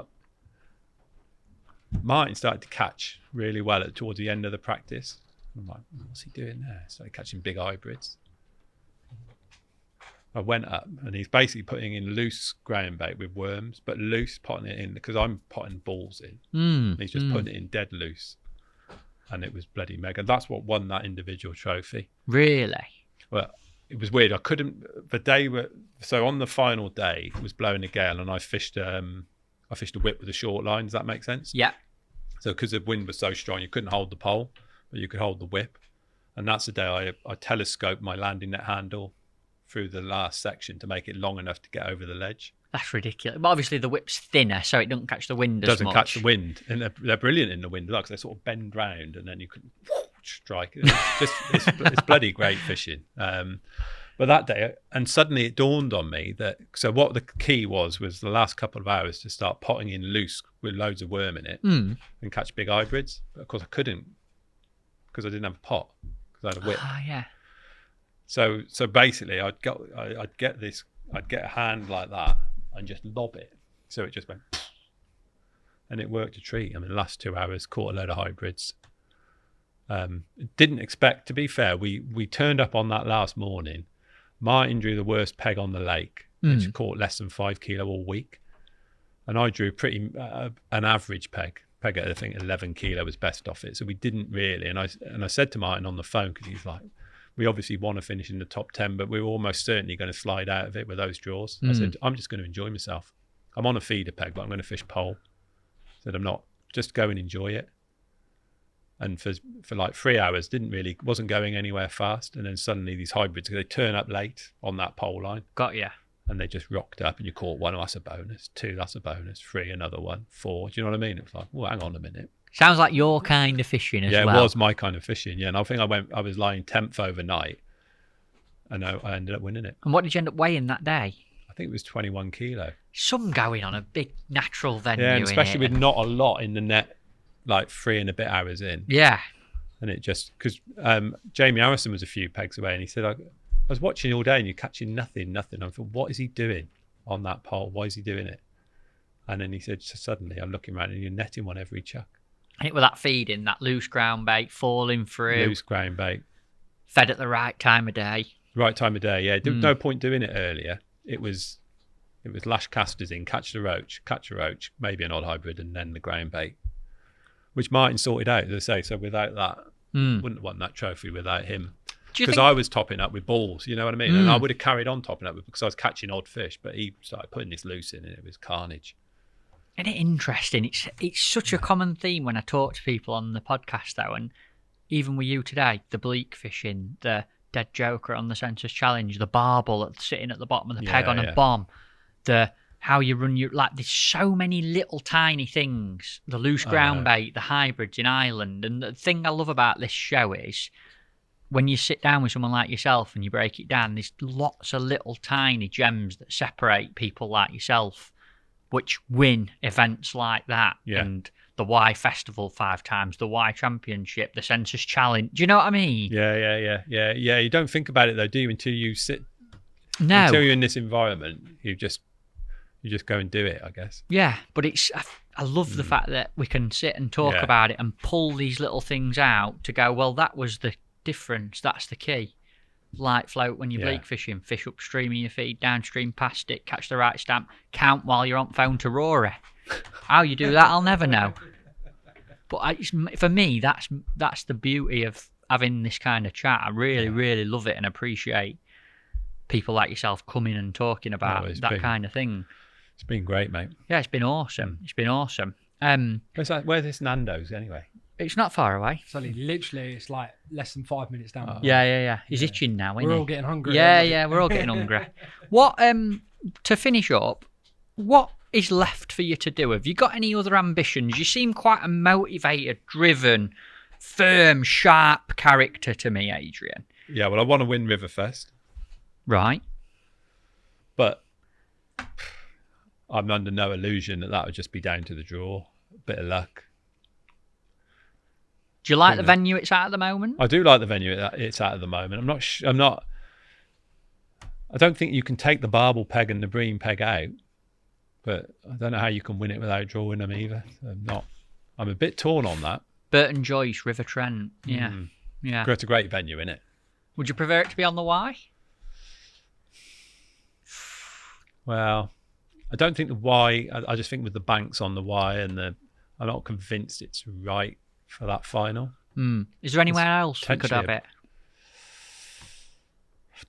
Martin started to catch really well towards the end of the practice. I'm like, what's he doing there? Started catching big hybrids. I went up and he's basically putting in loose ground bait with worms, but loose, potting it in, because I'm potting balls in. And he's just putting it in dead loose. And it was bloody mega. That's what won that individual trophy. Really? Well, it was weird. I couldn't, so on the final day, it was blowing a gale and I fished a whip with a short line. Does that make sense? Yeah. So because the wind was so strong, you couldn't hold the pole, but you could hold the whip. And that's the day I telescoped my landing net handle through the last section to make it long enough to get over the ledge. That's ridiculous. But obviously the whip's thinner, so it doesn't catch the wind as much. Doesn't catch the wind. And they're brilliant in the wind, because they sort of bend round and then you can strike. It's bloody great fishing. But that day, and suddenly it dawned on me that, so what the key was the last couple of hours to start potting in loose with loads of worm in it and catch big hybrids. But of course I couldn't because I didn't have a pot, because I had a whip. Ah, yeah. So basically I'd get a hand like that and just lob it. So it just went, and it worked a treat. I mean, the last 2 hours, caught a load of hybrids. Didn't expect, to be fair, we turned up on that last morning. Martin drew the worst peg on the lake, which caught less than 5 kilo all week. And I drew pretty an average peg at, I think, 11 kilo was best off it. So we didn't really. And I said to Martin on the phone, because he's like, we obviously want to finish in the top 10, but we're almost certainly going to slide out of it with those draws. I said, I'm just going to enjoy myself. I'm on a feeder peg, but I'm going to fish pole. I said, I'm not, just go and enjoy it. And for like 3 hours, wasn't going anywhere fast. And then suddenly these hybrids, they turn up late on that pole line. Got you. And they just rocked up, and you caught one, oh, that's a bonus. 2, that's a bonus. 3, another one. 4. Do you know what I mean? It was like, well, hang on a minute. Sounds like your kind of fishing as well. Yeah, it was my kind of fishing. Yeah, and I think I was lying 10th overnight, and I ended up winning it. And what did you end up weighing that day? I think it was 21 kilo. Some going on a big natural venue. Yeah, and especially with not a lot in the net, like 3 and a bit hours in. Yeah. And it just, because Jamie Harrison was a few pegs away, and he said, I was watching all day and you're catching nothing. I thought, what is he doing on that pole? Why is he doing it? And then he said, so suddenly I'm looking around and you're netting one every chuck. And it was that feeding, that loose ground bait, falling through. Loose ground bait. Fed at the right time of day. Right time of day, yeah. There was no point doing it earlier. It was lash casters in, catch a roach, maybe an odd hybrid, and then the ground bait, which Martin sorted out, as I say. So without that, wouldn't have won that trophy without him. Because I was topping up with balls, you know what I mean? And I would have carried on topping up because I was catching odd fish, but he started putting this loose in and it was carnage. Isn't it interesting? It's such a common theme when I talk to people on the podcast, though, and even with you today, the bleak fishing, the dead joker on the Census Challenge, the barbel sitting at the bottom of the peg on a bomb, how you run your, like, there's so many little tiny things, the loose ground bait, the hybrids in Ireland. And the thing I love about this show is when you sit down with someone like yourself and you break it down, there's lots of little tiny gems that separate people like yourself, which win events like that. Yeah. And the Wye Festival 5 times, the Wye Championship, the Census Challenge. Do you know what I mean? Yeah. You don't think about it though, do you? Until you sit. No. Until you're in this environment, you just go and do it, I guess. Yeah, but I love the fact that we can sit and talk about it and pull these little things out to go, well, that was the difference. That's the key. Light float when you're bleak fishing, fish upstream in your feed, downstream past it, catch the right stamp, count while you're on phone to Rory. How you do that, I'll never know. But for me, that's the beauty of having this kind of chat. I really, really love it and appreciate people like yourself coming and talking about kind of thing. It's been great, mate. Yeah, it's been awesome. Where's this Nando's anyway? It's not far away. It's only literally, it's like less than 5 minutes down. Yeah. He's itching now, isn't he? We're all getting hungry. Yeah, we're all getting hungry. What, to finish up, what is left for you to do? Have you got any other ambitions? You seem quite a motivated, driven, firm, sharp character to me, Adrian. Yeah, well, I want to win Riverfest. Right. But I'm under no illusion that would just be down to the draw. A bit of luck. Do you like the venue it's at the moment? I do like the venue it's at the moment. I don't think you can take the barbel peg and the bream peg out, but I don't know how you can win it without drawing them either. I'm a bit torn on that. Burton Joyce, River Trent. Yeah. It's a great venue, isn't it? Would you prefer it to be on the Wye? Well, I don't think the Wye. I just think with the banks on the Wye and I'm not convinced it's right for that final. Is there anywhere else we could have it?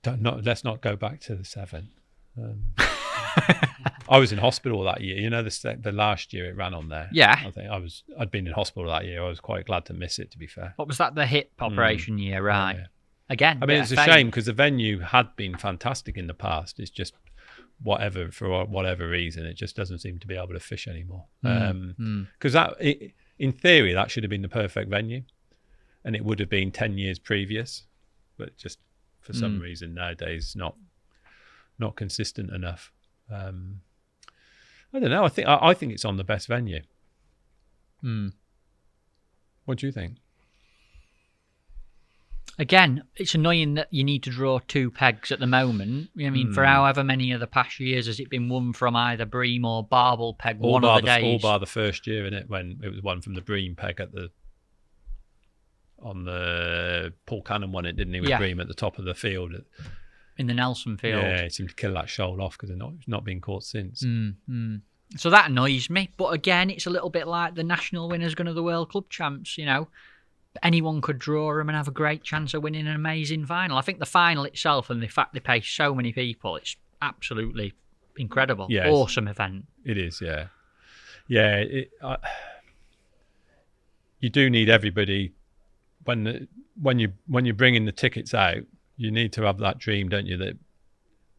Let's not go back to the 7. I was in hospital that year. You know, the last year it ran on there. Yeah. I think I'd been in hospital that year. I was quite glad to miss it, to be fair. What was that? The hip operation year, right? Yeah. Again, I mean, it's a shame because the venue had been fantastic in the past. It's just for whatever reason, it just doesn't seem to be able to fish anymore. Because in theory, that should have been the perfect venue, and it would have been 10 years previous, but just for some reason nowadays not consistent enough. I don't know. I think it's on the best venue. What do you think? Again, it's annoying that you need to draw 2 pegs at the moment. I mean, for however many of the past years has it been won from either Bream or Barbel peg one of the days? All bar the first year, innit, when it was one from the Bream peg on the Paul Cannon won it, didn't he, with Bream at the top of the field. In the Nelson field. Yeah, he seemed to kill that shoal off because it's not been caught since. So that annoys me. But again, it's a little bit like the national winners going to the World Club Champs, you know. Anyone could draw them and have a great chance of winning an amazing final. I think the final itself and the fact they pay so many people, it's absolutely incredible. Yeah, awesome event. It is, yeah. Yeah, you do need everybody. When you're bringing the tickets out, you need to have that dream, don't you, that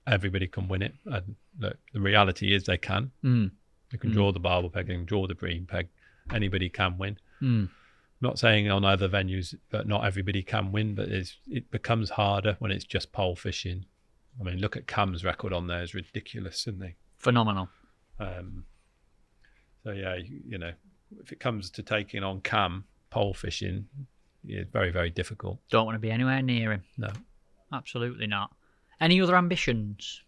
everybody can win it. And look, the reality is they can. They can draw the Barbel peg, they can draw the Bream peg. Anybody can win. Not saying on other venues that not everybody can win, but it becomes harder when it's just pole fishing. I mean, look at Cam's record on there; is ridiculous, isn't he? Phenomenal. So yeah, you know, if it comes to taking on Cam pole fishing, it's very, very difficult. Don't want to be anywhere near him. No, absolutely not. Any other ambitions?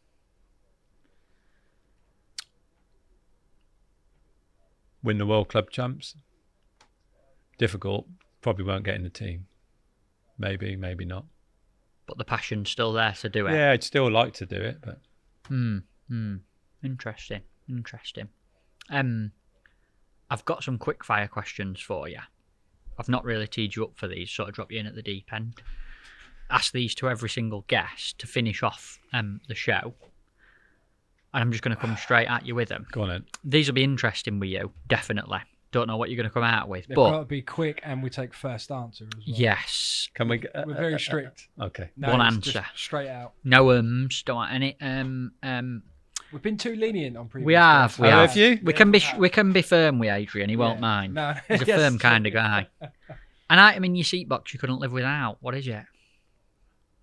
Win the World Club Champs. Difficult. Probably won't get in the team. Maybe not. But the passion's still there to do it. Yeah, I'd still like to do it, but. Interesting. I've got some quick fire questions for you. I've not really teed you up for these, sort of drop you in at the deep end. Ask these to every single guest to finish off the show. And I'm just going to come straight at you with them. Go on then. These will be interesting with you, definitely. Don't know what you're going to come out with. They've but got to be quick and we take first answer as well. Yes. Can we? We're very strict. Okay. No, one answer. Just straight out. No ums. Don't want any. We've been too lenient on previous. We have. We have. Have you? We can be firm with Adrian. He won't mind. No, he's a firm kind of guy. And I mean, your seat box you couldn't live without. What is it?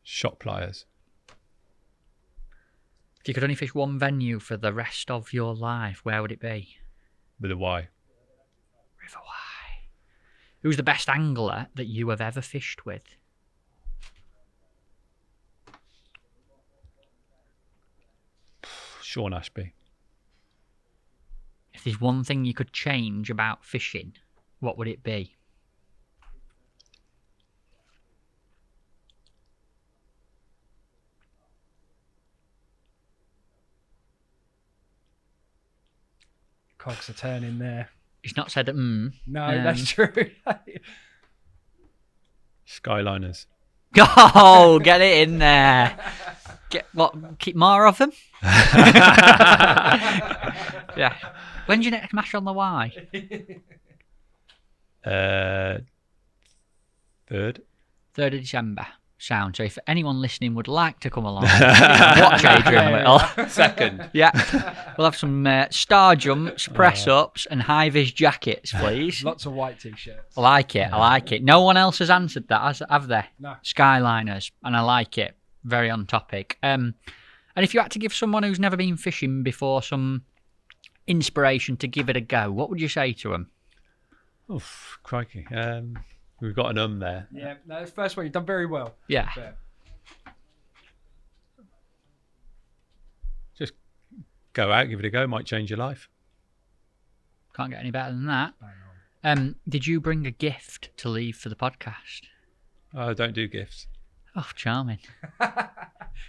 Shot pliers. If you could only fish one venue for the rest of your life, where would it be? With a Y. River Wye. Who's the best angler that you have ever fished with? Sean Ashby. If there's one thing you could change about fishing, what would it be? Cogs are turning there. He's not said No, that's true. Skyliners. Oh, get it in there. Keep more of them? Yeah. When's your next mash on the Y? 3rd. 3rd of December. Sound. So if anyone listening would like to come along, watch Hadrian Whittle. 2nd. Yeah. We'll have some star jumps, press ups, and high vis jackets, please. Lots of white t-shirts. I like it. I like it. No one else has answered that, have they? No. Skyliners, and I like it. Very on topic. And if you had to give someone who's never been fishing before some inspiration to give it a go, what would you say to them? Oof, crikey. We've got an there. Yeah, no, that's the first one. You've done very well. Yeah. Just go out, give it a go. Might change your life. Can't get any better than that. Did you bring a gift to leave for the podcast? I don't do gifts. Oh, charming.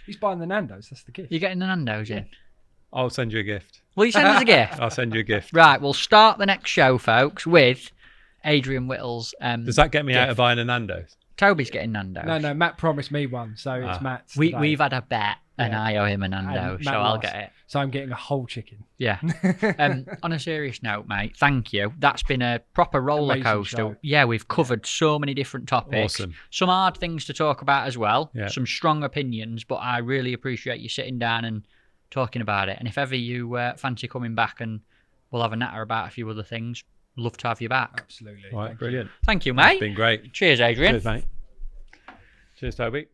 He's buying the Nando's. That's the gift. You're getting the Nando's in? I'll send you a gift. Will you send us a gift? I'll send you a gift. Right, we'll start the next show, folks, with Adrian Whittle's. Does that get me out of buying a Nando's? Toby's getting Nando's. No, Matt promised me one, so it's Matt's. We've had a bet, and I owe him a Nando's, so I'll get it. So I'm getting a whole chicken. Yeah. On a serious note, mate, thank you. That's been a proper roller coaster. Yeah, we've covered so many different topics. Awesome. Some hard things to talk about as well. Yeah. Some strong opinions, but I really appreciate you sitting down and talking about it. And if ever you fancy coming back, and we'll have a natter about a few other things, love to have you back. Absolutely. Right, brilliant. Thank you, mate. It's been great. Cheers, Adrian. Cheers, mate. Cheers, Toby.